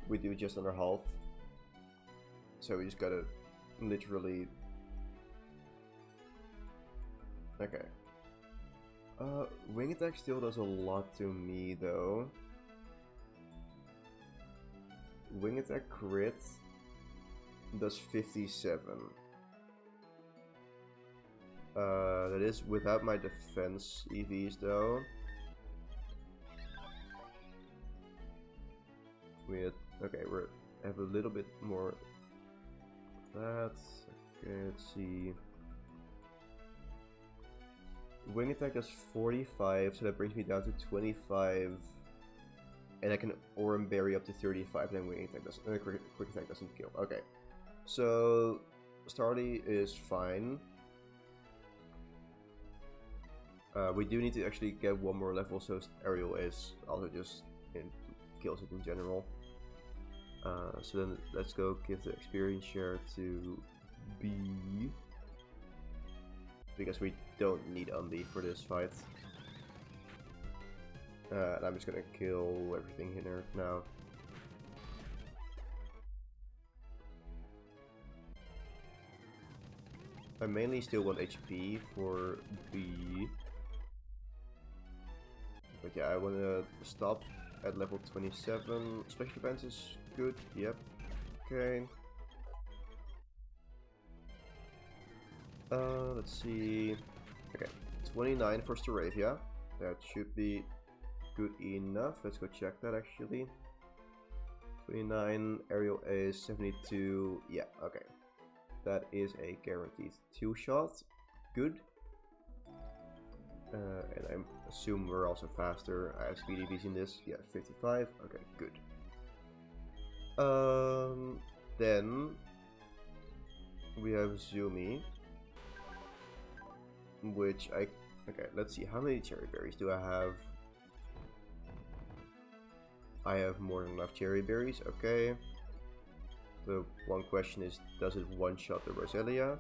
we do just under half, so we just gotta literally. Okay. Wing attack still does a lot to me though. Wing attack crit does 57. That is without my defense EVs though. Okay, we have a little bit more of that. Okay, let's see. Wing attack does 45, so that brings me down to 25. And I can Orm Berry up to 35, then wing attack doesn't, quick attack doesn't kill. Okay, so Starly is fine. We do need to actually get one more level, so Ariel is also just kills it in general. So then let's go give the experience share to B, because we don't need Undy for this fight. And I'm just gonna kill everything here now. I mainly still want HP for B. But yeah, I wanna stop at level 27. Special defense is good, yep. Okay. Let's see. Okay, 29 for Staravia. That should be good enough. Let's go check that actually. 29, aerial ace, 72. Yeah, okay. That is a guaranteed 2-shot. Good. And I assume we're also faster. I have speed EVs in this. Yeah, 55. Okay, good. Then we have Zumi, which okay, let's see, how many cherry berries do I have? I have more than enough cherry berries, okay. The one question is, does it one-shot the Roselia?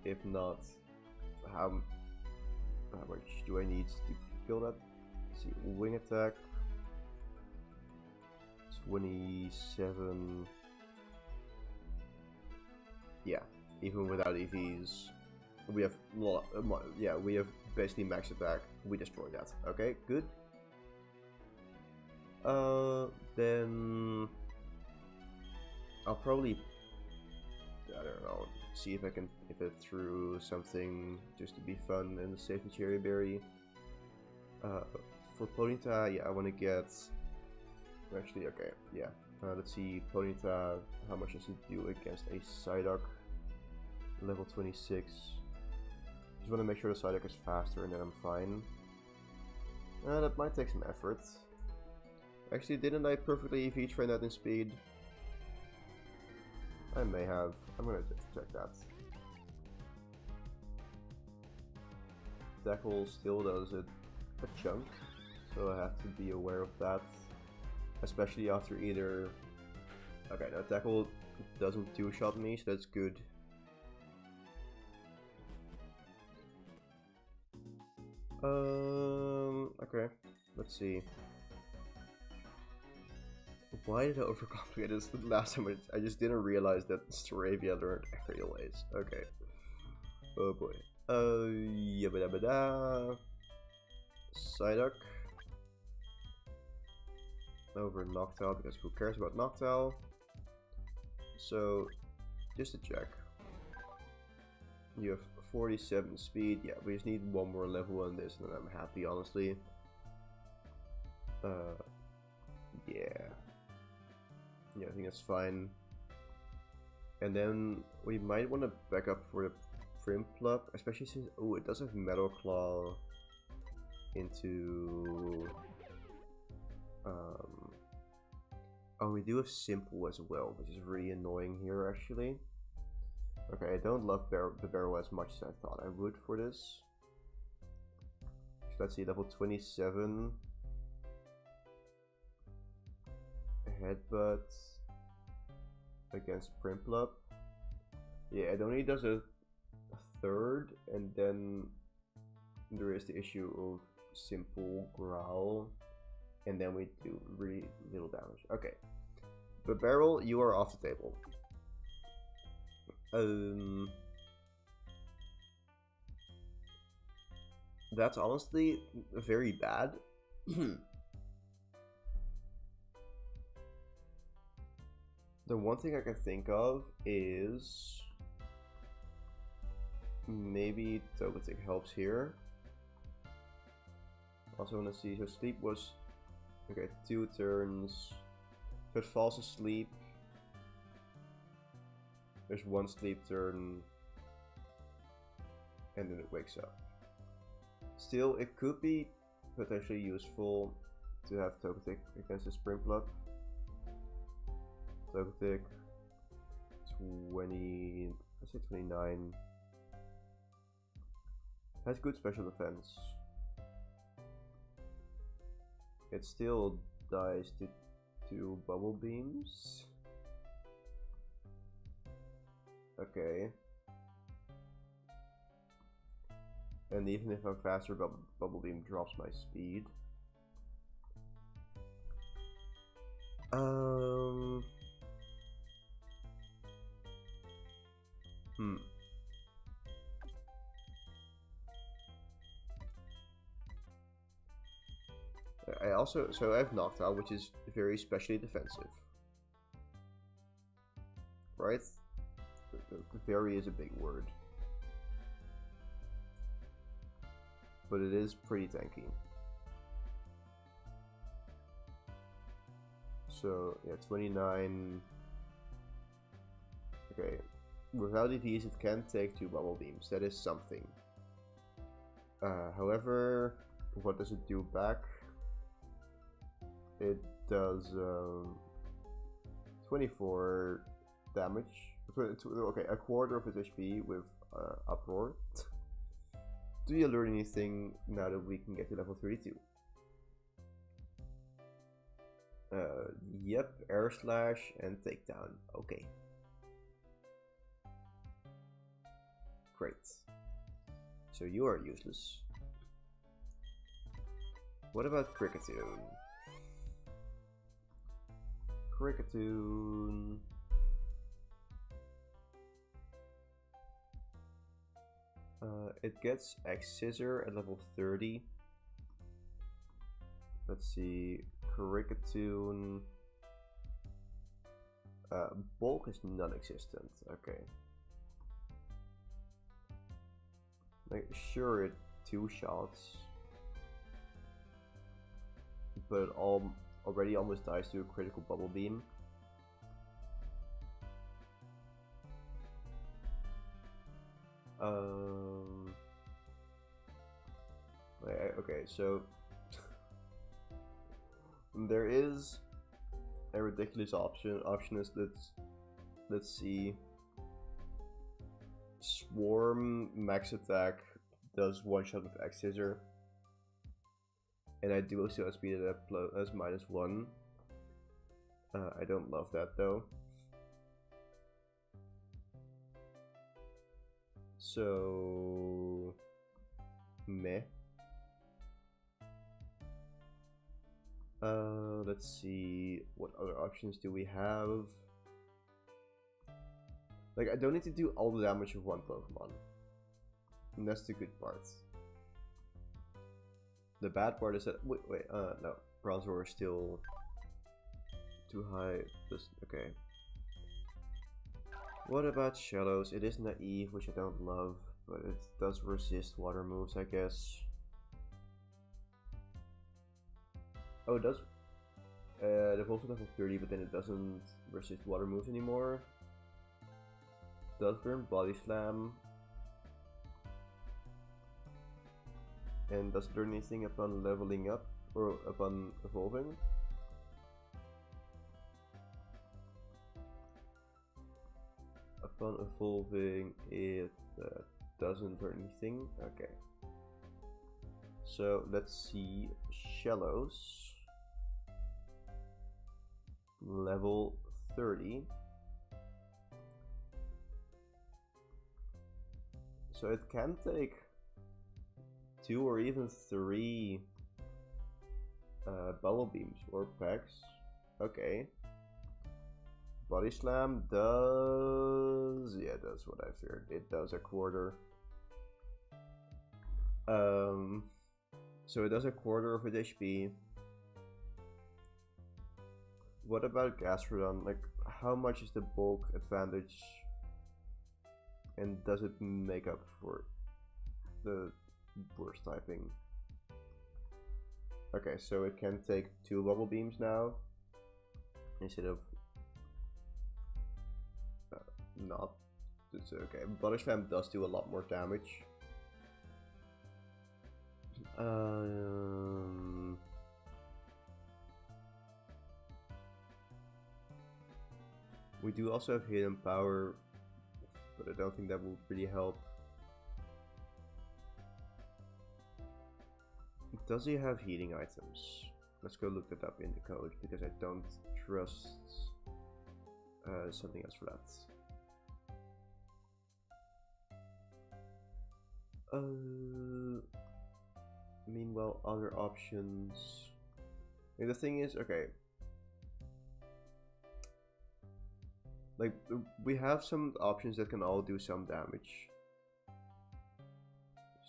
If not, how much do I need to kill that? Let's see, wing attack, 27. Yeah, even without EVs, we have we have basically max attack. We destroy that. Okay, good. Then I'll probably, I don't know, see if I can if it through something just to be fun and save the cherry berry. For Ponyta, yeah, I want to get. Actually, okay, yeah. Let's see, Ponyta, how much does it do against a Psyduck? Level 26. Just want to make sure the Psyduck is faster and then I'm fine. That might take some effort. Actually, didn't I perfectly EV train that in speed? I may have. I'm gonna just check that. Tackle still does a chunk, so I have to be aware of that. Especially after either. Okay, no, Tackle doesn't two-shot me, so that's good. Okay, let's see. Why did I overcomplicate this the last time? I just didn't realize that Staravia learned aerial ace. Okay. Oh boy. Yabba dabba da. Psyduck. over Noctowl, because who cares about Noctowl? So, just to check. You have 47 speed. Yeah, we just need one more level on this, and then I'm happy, honestly. Yeah. Yeah, I think that's fine. And then we might want to back up for the Prinplup, especially since it does have Metal Claw into oh, we do have Simple as well, which is really annoying here actually. Okay, I don't love the barrel as much as I thought I would for this. So let's see, level 27. Headbutt against Prinplup. Yeah, it only does a third, and then there is the issue of Simple Growl, and then we do really little damage. Okay, but Barrel, you are off the table. That's honestly very bad. The one thing I can think of is maybe Togetic helps here. Also want to see, so sleep was okay, 2 turns. If it falls asleep, there's 1 sleep turn, and then it wakes up. Still, it could be potentially useful to have Togetic against the Prinplup. Togetic 20, let's say 29. Has good special defense. It still dies to 2 bubble beams. Okay. And even if I'm faster, bubble beam drops my speed. I also, so I have Noctowl, which is very specially defensive. Right? Very is a big word. But it is pretty tanky. So, yeah, 29. Okay. Without EVs, it can take 2 bubble beams. That is something. However, what does it do back? It does 24 damage. Okay, a quarter of its HP with Uproar. Do you learn anything now that we can get to level 32? Yep, Air Slash and Takedown. Okay. Great. So you are useless. What about Cricketune? Cricketune. It gets X-Scissor at level 30. Let's see, Cricketune. Bulk is non-existent. Okay. Like, sure, it 2 shots, but already almost dies to a critical bubble beam. Okay, so there is a ridiculous option. Option is let's see. Swarm max attack does 1 shot with X-Scissor, and I do still speed it up as -1. I don't love that though. So meh. Let's see, what other options do we have? Like, I don't need to do all the damage of 1 Pokemon. And that's the good part. The bad part is that no, Bronzor is still too high. Just okay. What about Shallows? It is naive, which I don't love, but it does resist water moves, I guess. Oh, it does. The evolves level 30, but then it doesn't resist water moves anymore. Does burn Body Slam. And does it learn anything upon leveling up or upon evolving? Upon evolving, it doesn't learn anything. Okay. So let's see. Shallows. Level 30. So it can take 2 or even 3 bubble beams or packs. Okay. Body Slam does... yeah, that's what I feared. It does a quarter. So it does a quarter of its HP. What about Gastrodon? Like, how much is the bulk advantage? And does it make up for the burst typing? Okay, so it can take 2 bubble beams now instead of not. It's okay. Body Slam does do a lot more damage. We do also have Hidden Power, but I don't think that will really help. Does he have healing items? Let's go look that up in the code, because I don't trust something else for that. Meanwhile, other options. And the thing is, okay. Like, we have some options that can all do some damage.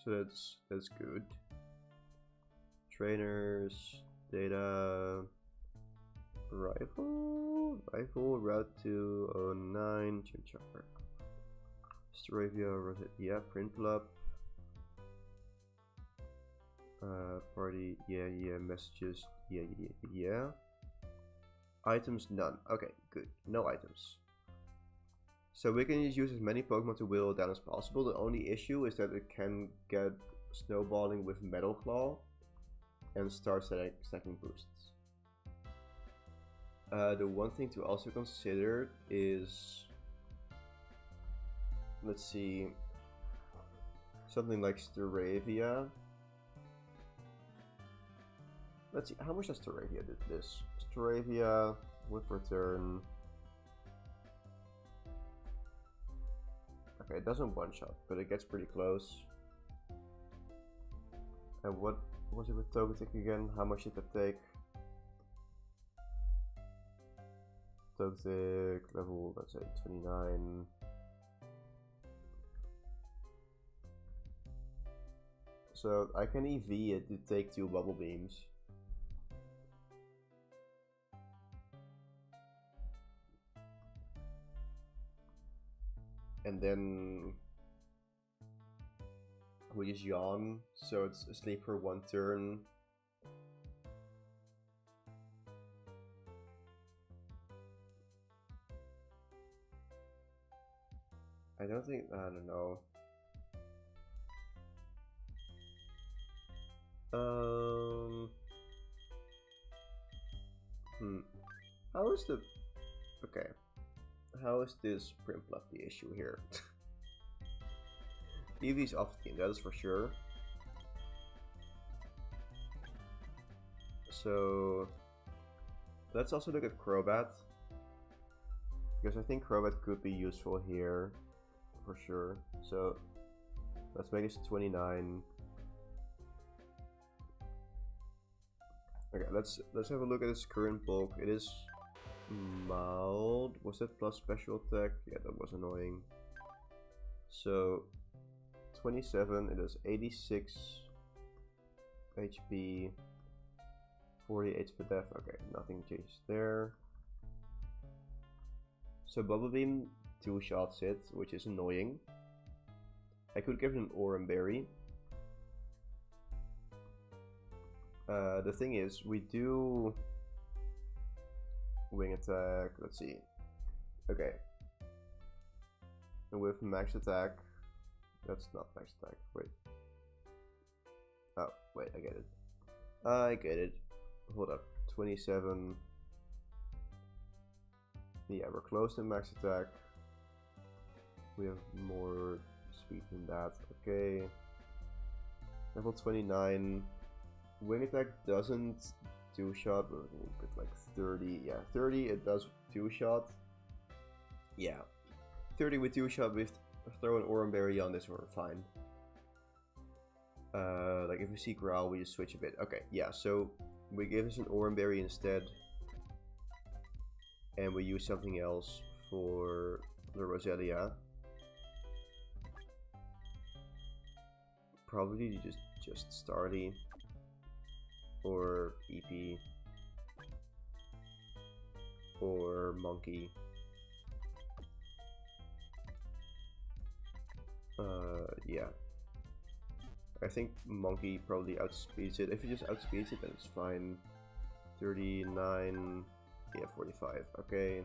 So that's good. Trainers, data, rifle, route 209, Chim Chopper. Stravia, yeah, Print Club. Party, yeah, messages, yeah. Items, none. Okay, good. No items. So we can use as many Pokemon to whittle it down as possible. The only issue is that it can get snowballing with Metal Claw and start stacking boosts. The one thing to also consider is, let's see, something like Staravia. Let's see, how much does Staravia do to this? Staravia with return. Okay, it doesn't one-shot, but it gets pretty close. And what was it with Togetic again? How much did that take? Togetic level, let's say 29. So I can EV it to take 2 bubble beams. And then we just yawn, so it's asleep for 1 turn. I don't know. How is the... okay. How is this Primplup the issue here? Eevee's off the team, that is for sure. So let's also look at Crobat, because I think Crobat could be useful here for sure. So let's make it 29. Okay, let's have a look at its current bulk. It is mild. Was that plus special attack? Yeah, that was annoying. So 27, it is 86 HP, 40 HP def. Okay, nothing changed there. So Bubble Beam 2 shots it, which is annoying. I could give it an Oran Berry. The thing is, we do wing attack. Let's see. Okay. And with max attack, that's not max attack. Wait. Oh, wait, I get it. I get it. Hold up. 27. Yeah, we're close to max attack. We have more speed than that. Okay. Level 29. Wing attack doesn't two shot, but a little bit like 30. Yeah, 30 it does two shot. Yeah. 30 with two shot with throw an Oran Berry on this, we're fine. Like if we see Growl, we just switch a bit. Okay, yeah, so we give us an Oran Berry instead. And we use something else for the Roselia. Probably just Starly or EP or Monkey. Yeah. I think Monkey probably outspeeds it. If it just outspeeds it, then it's fine. 39, yeah, 45. Okay.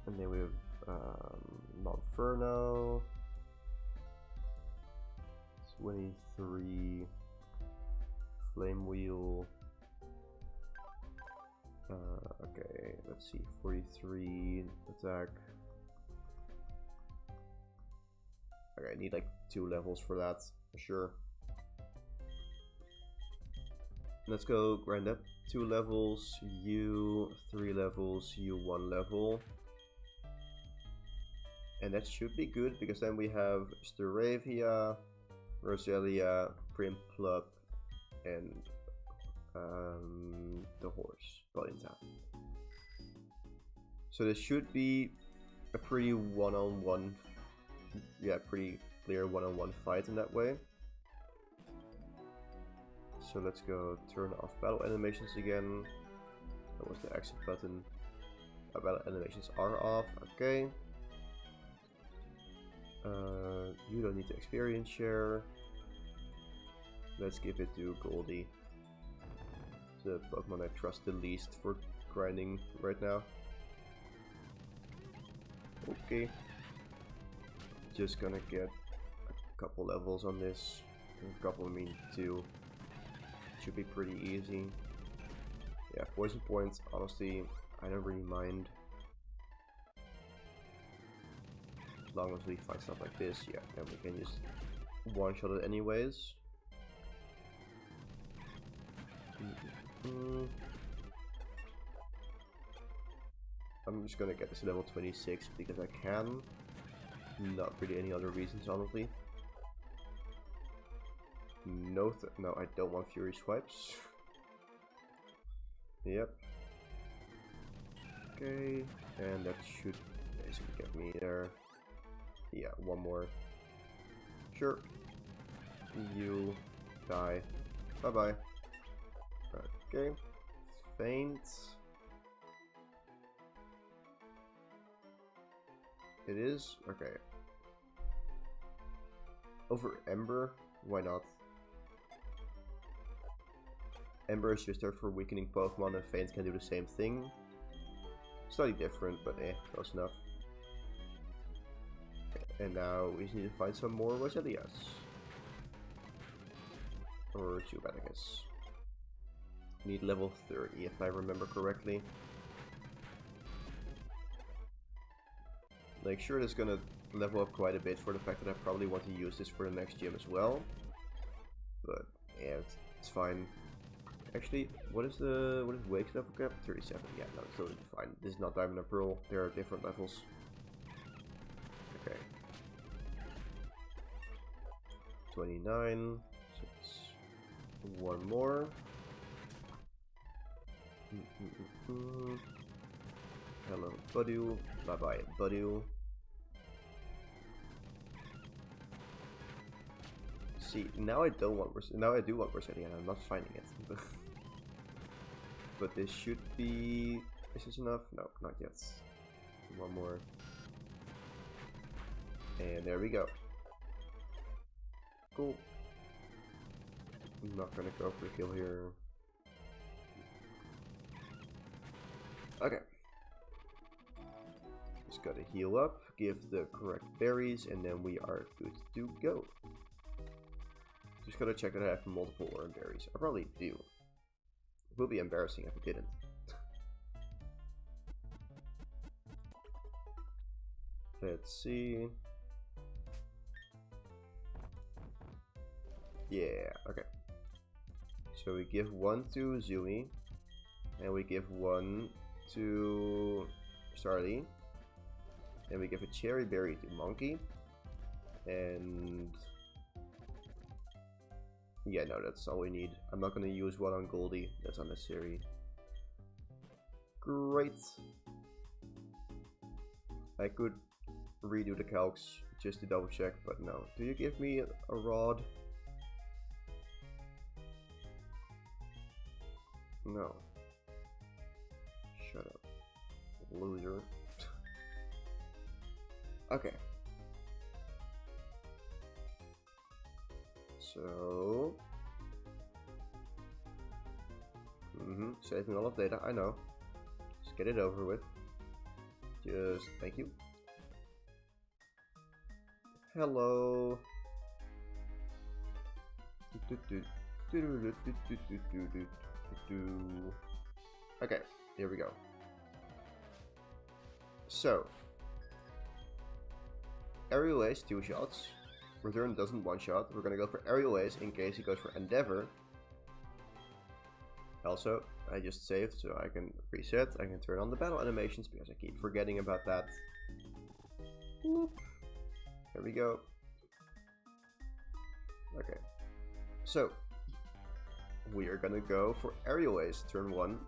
And then we have Monferno. 23. Flame Wheel. Okay, let's see. 43 attack. Okay, I need like 2 levels for that, for sure. Let's go grind up 2 levels, you 3 levels, you 1 level. And that should be good, because then we have Staravia, Roselia, Primplup, and the horse, Buddington. So this should be a pretty one-on-one, yeah, pretty clear one-on-one fight in that way. So let's go turn off battle animations again. That was the exit button. Battle animations are off, okay. You don't need to experience share. Let's give it to Goldie. The Pokemon I trust the least for grinding right now. Okay. Just gonna get a couple levels on this. A couple, I mean 2. Should be pretty easy. Yeah, poison points, honestly, I don't really mind. As long as we find stuff like this, yeah, then we can just one-shot it anyways. I'm just gonna get this level 26 because I can. Not really any other reasons, honestly. No, I don't want Fury Swipes. Yep. Okay, and that should basically get me there. Yeah, one more. Sure. You die. Bye bye. Okay. Faint. It is? Okay. Over Ember? Why not? Ember is just there for weakening Pokemon, and Faint can do the same thing. Slightly different, but close enough. And now we just need to find some more Roselias. Or Zubat, I guess. Need level 30, if I remember correctly. Like, sure, it's gonna level up quite a bit for the fact that I probably want to use this for the next gym as well. But, yeah, it's fine. Actually, what is Wake's level cap? 37. Yeah, no, it's totally fine. This is not Diamond and Pearl. There are different levels. Okay. 29. So it's one more. Hello, Budu. Bye bye, Budu. See, now I don't want now I do want Roselia, and I'm not finding it. But this should be. Is this enough? No, not yet. One more. And there we go. Cool. I'm not gonna go for a kill here. Okay. Just gotta heal up, give the correct berries, and then we are good to go. Just gotta check that I have multiple orange berries. I probably do. It would be embarrassing if I didn't. Let's see. Yeah, okay. So we give one to Zumi, and we give one to Starly, and we give a cherry berry to Monkey, and yeah, no, that's all we need. I'm not gonna use one on Goldie, that's unnecessary. Great. I could redo the calcs just to double check, but no. Do you give me a rod? No. Shut up, loser. Okay. So... saving all of data, I know. Just get it over with. Just, thank you. Hello. Okay, here we go. So, aerial ace 2 shots. Return doesn't 1 shot. We're gonna go for aerial ace in case he goes for endeavor. Also, I just saved so I can reset. I can turn on the battle animations because I keep forgetting about that. Whoop. There we go. Okay. So, we are gonna go for aerial ace turn 1.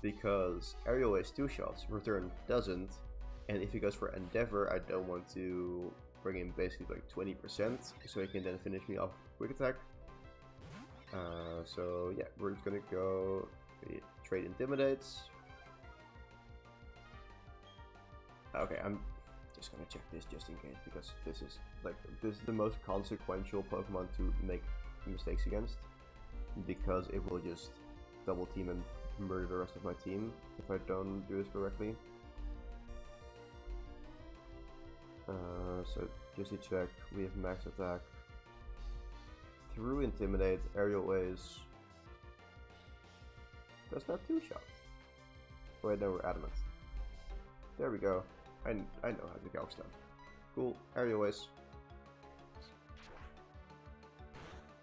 Because aerial ace 2 shots, return doesn't. And if he goes for endeavor, I don't want to bring in basically like 20%. So he can then finish me off quick attack. So yeah, we're just gonna go trade intimidates. Okay, I'm just gonna check this just in case because this is the most consequential Pokemon to make mistakes against, because it will just double team and murder the rest of my team if I don't do this correctly. So just to check, we have max attack through intimidate, aerial ways. That's not 2 shot. Wait, no, we're adamant. There we go. I know how to calc stuff. Cool, aerial ways.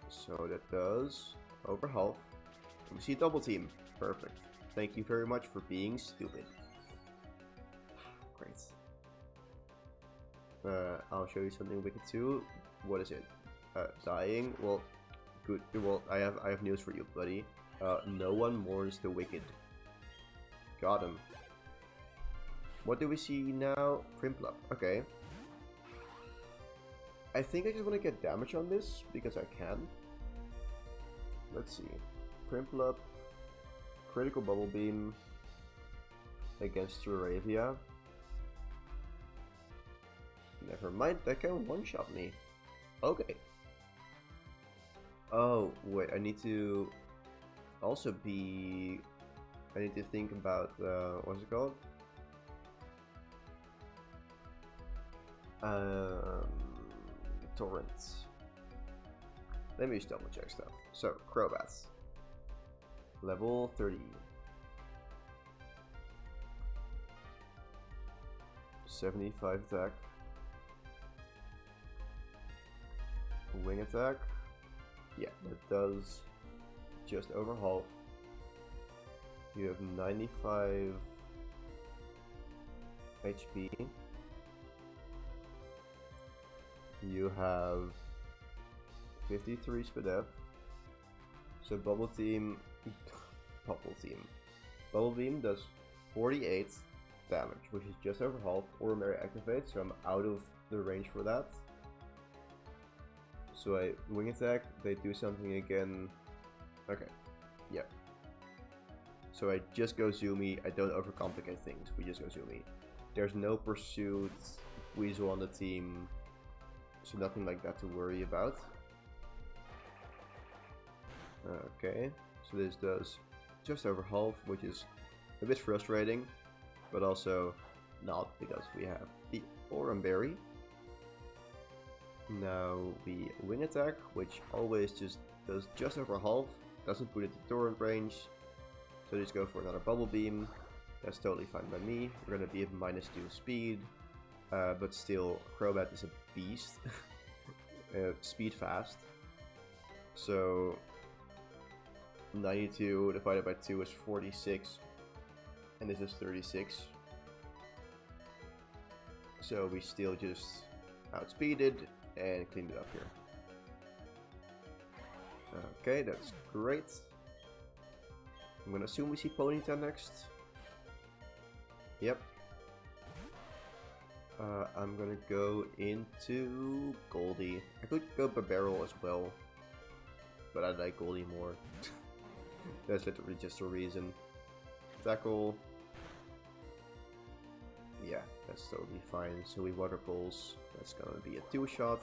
So that does over half. We see double team. Perfect. Thank you very much for being stupid. Great. I'll show you something wicked too. What is it? Dying? Well, good. Well, I have news for you, buddy. No one mourns the wicked. Got him. What do we see now? Primplup. Okay. I think I just want to get damage on this because I can. Let's see. Primplup. Critical Bubble Beam against Terravia. Never mind, that can one-shot me. Okay. Oh, wait, I need to also be... I need to think about, what's it called? Torrents. Let me just double check stuff. So, Crobat. Level 30. 75 attack. Wing attack. Yeah, that does just over half. You have 95 HP. You have 53 Spadef. So Bubble Team. Bubble Beam does 48 damage, which is just over half. Ordinary activate, so I'm out of the range for that. So I wing attack, they do something again. Okay, yeah. So I just go Zoomy, I don't overcomplicate things, we just go Zoomy. There's no pursuit weasel on the team, so nothing like that to worry about. Okay, so this does just over half, which is a bit frustrating, but also not, because we have the Oran Berry. Now the wing attack, which always just does just over half, doesn't put it in torrent range, so just go for another bubble beam. That's totally fine by me. We're gonna be at -2 speed, but still Crobat is a beast. Speed fast. So 92 divided by 2 is 46, and this is 36. So we still just outspeeded and cleaned it up here. Okay, that's great. I'm gonna assume we see Ponyta next. Yep. I'm gonna go into Goldie. I could go Barbarrel as well, but I like Goldie more. That's literally just a reason. Tackle. Yeah, that's totally fine. So we Water Pulse. That's gonna be a 2-shot.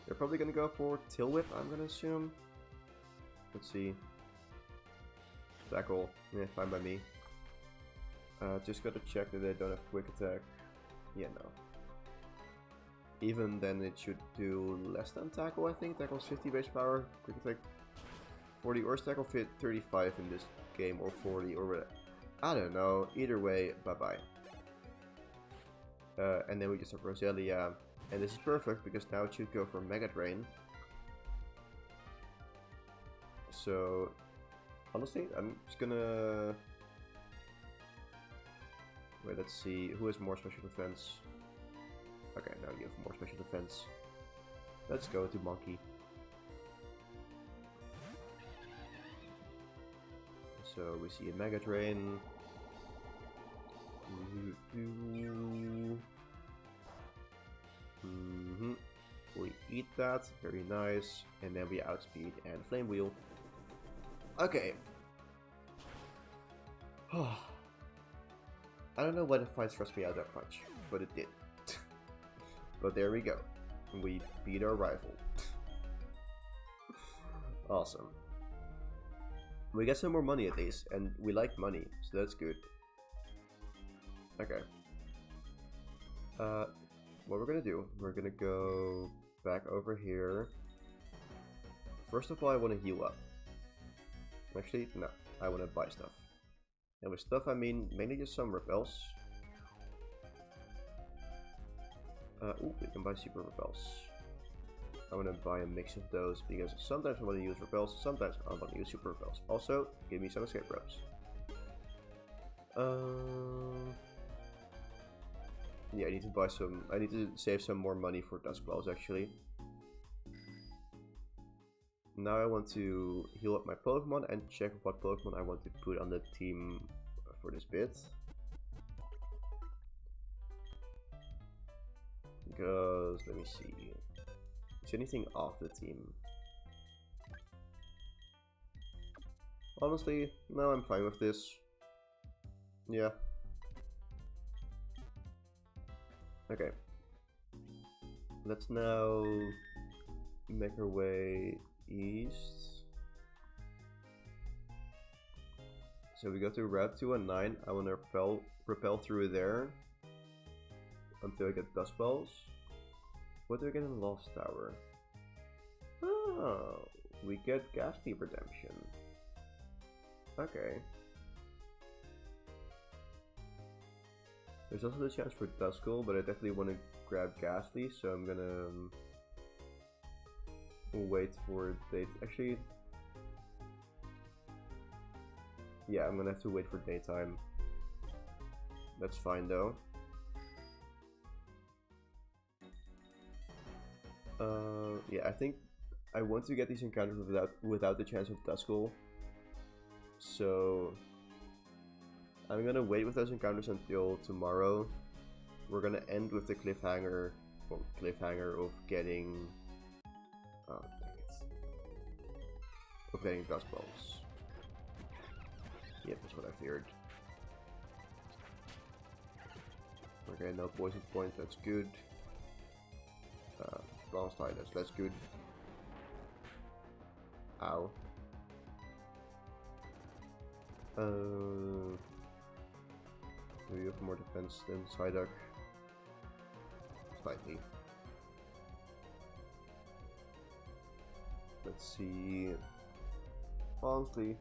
They're probably gonna go for Tail Whip, I'm gonna assume. Let's see. Tackle. Yeah, fine by me. Just gotta check that they don't have Quick Attack. Yeah, no. Even then it should do less than Tackle, I think. Tackle's 50 base power. Quick Attack 40, or is Tackle fit 35 in this game, or 40, or whatever. I don't know. Either way, bye-bye. And then we just have Roselia. And this is perfect, because now it should go for Mega Drain. So, honestly, I'm just gonna... Wait, let's see. Who has more special defense? Okay, now you have more special defense. Let's go to Monkey. So we see a Mega Drain. We eat that, very nice, and then we outspeed and Flame Wheel. Okay. I don't know why the fight stressed me out that much, but it did. But there we go. We beat our rival. Awesome. We get some more money at least, and we like money, so that's good. Okay. What we're gonna do, we're gonna go back over here. First of all, I want to heal up. Actually, no, I want to buy stuff. And with stuff, I mean mainly just some repels. Ooh, we can buy super repels. I want to buy a mix of those, because sometimes I want to use repels, sometimes I want to use super repels. Also, give me some escape ropes. Yeah, I need to buy some. I need to save some more money for Duskballs actually. Now I want to heal up my Pokemon and check what Pokemon I want to put on the team for this bit. Because, let me see. Is anything off the team? Honestly, no, I'm fine with this. Yeah. Okay. Let's now make our way east. So we go to Route 219. I want to repel through there until I get Dust Balls. What do we get in Lost Tower? Oh, we get Ghastly Redemption. Okay. There's also the chance for Duskull, but I definitely want to grab Ghastly, so I'm gonna wait for date. Actually, yeah, I'm gonna have to wait for daytime. That's fine though. Yeah, I think I want to get these encounters without the chance of Duskull. So I'm gonna wait with those encounters until tomorrow. We're gonna end with the cliffhanger of getting oh dang it. Of getting Dust Balls. Yep, that's what I feared. We're Okay, no poison point, that's good. Bounce sliders, that's good. Ow. Do you have more defense than Psyduck? Slightly. Let's see. Honestly,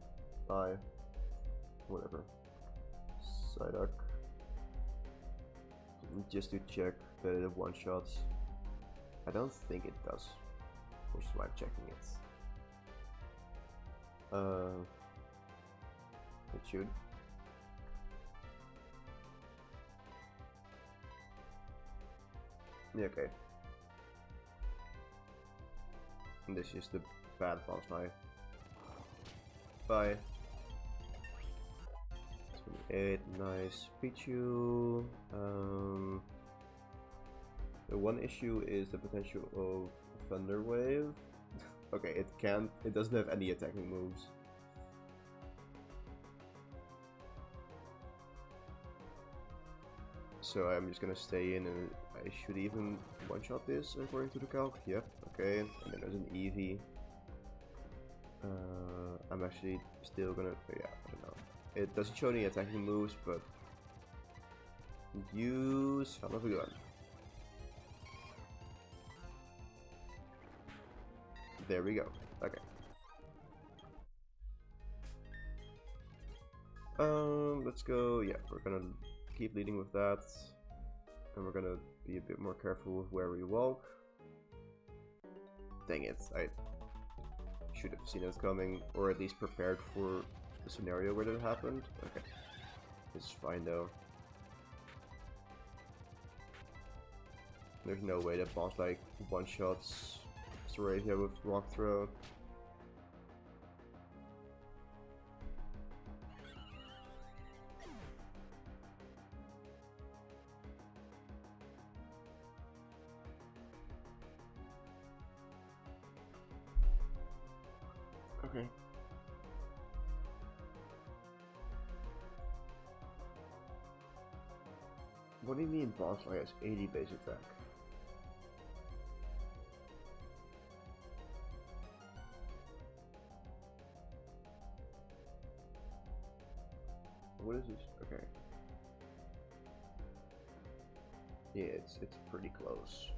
whatever. Psyduck. Just to check that it one-shots. I don't think it does, which is why I'm checking it. It should. Yeah, okay. And this is the bad boss now. Bye. 28, nice. Pichu. The one issue is the potential of Thunder Wave. Okay, it doesn't have any attacking moves. So I'm just gonna stay in, and I should even one-shot this according to the calc. Yep, okay. And then there's an Eevee. I'm actually still gonna, yeah, I don't know. It doesn't show any attacking moves, but you son of a gun. There we go. Okay. Let's go. Yeah, we're gonna keep leading with that, and we're gonna be a bit more careful with where we walk. Dang it! I should have seen it coming, or at least prepared for the scenario where that happened. Okay, this is fine though. There's no way that boss like one-shots Staravia with Rock Throw. Okay. What do you mean boss like has 80 base attack? What is this? Okay. Yeah, it's pretty close.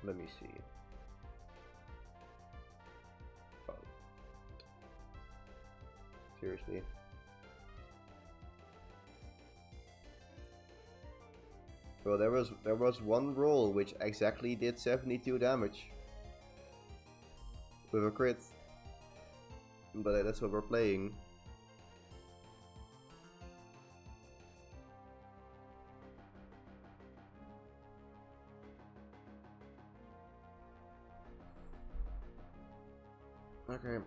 Let me see. Oh. Seriously? Well, there was one roll which exactly did 72 damage with a crit, but that's what we're playing. Okay.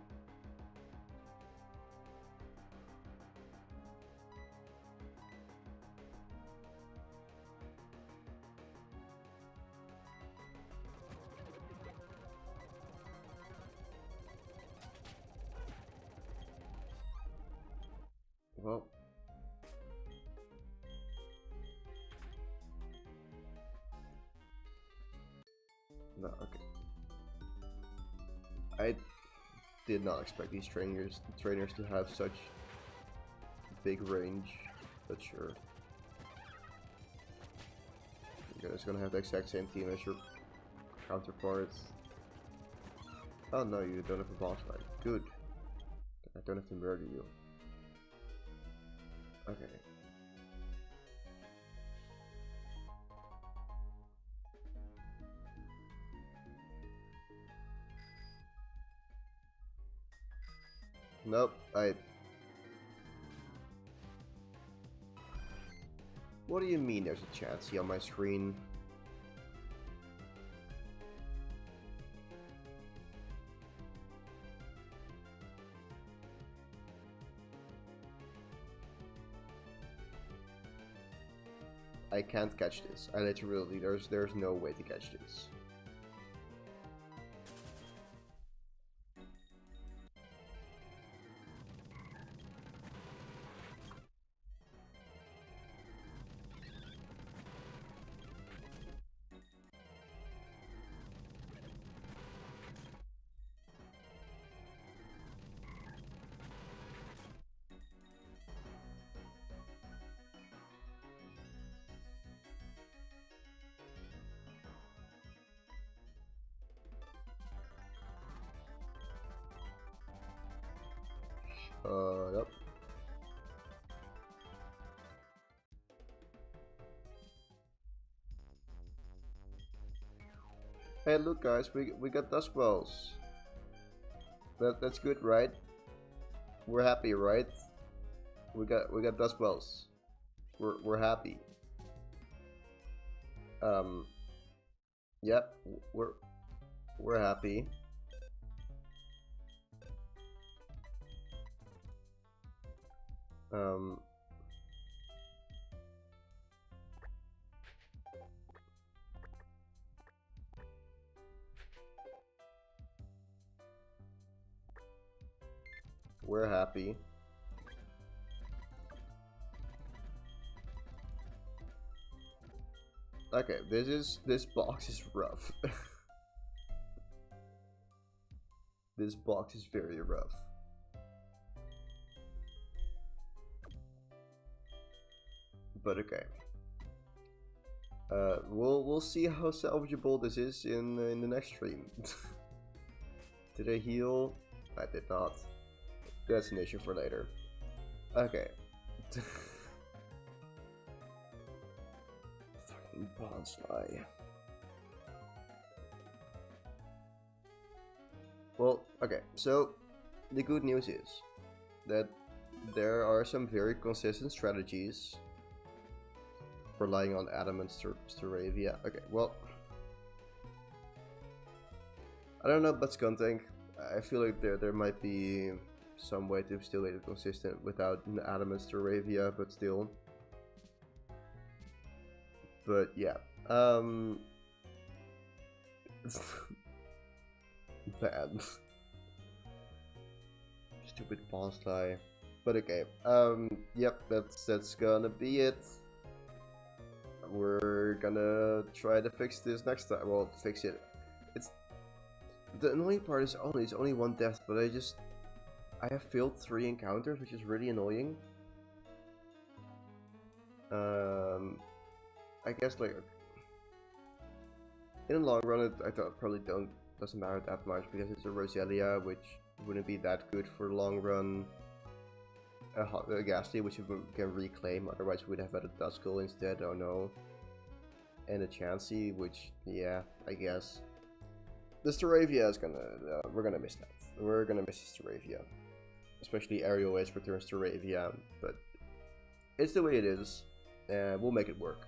Well. No, okay. I did not expect these trainers to have such big range, but sure. You guys gonna have the exact same team as your counterparts. Oh no, you don't have a boss fight. Good. I don't have to murder you. Okay. Nope, What do you mean there's a chat? See on my screen? I can't catch this. I literally, there's no way to catch this. Hey, look, guys, we got dust wells. That's good, right? We're happy, right? We got dust wells. We're happy. Um, yep, we're happy. Um, we're happy. Okay, this box is rough. This box is very rough. But okay. We'll see how salvageable this is in the next stream. Did I heal? I did not. That's an issue for later. Okay. Fucking bonsai. Well, okay, so the good news is that there are some very consistent strategies relying on adamant Staravia. Okay, well, I don't know about skunting. I feel like there might be some way to still make it consistent without an adamant Staravia, but still. But yeah, bad. Stupid bonsai. But okay, yep, that's gonna be it. We're gonna try to fix this next time. Well, fix it. It's the annoying part is it's only one death, but I have failed 3 encounters, which is really annoying. I guess like in the long run, I thought probably doesn't matter that much because it's a Roselia, which wouldn't be that good for the long run. A Ghastly, which we can reclaim, otherwise we'd have had a Duskull instead, oh no. And a Chansey, which, yeah, I guess. The Staravia is we're gonna miss that. We're gonna miss the Staravia. Especially Aerial Ace returns Staravia, but it's the way it is, and we'll make it work.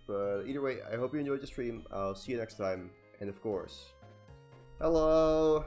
But either way, I hope you enjoyed the stream, I'll see you next time, and of course, hello!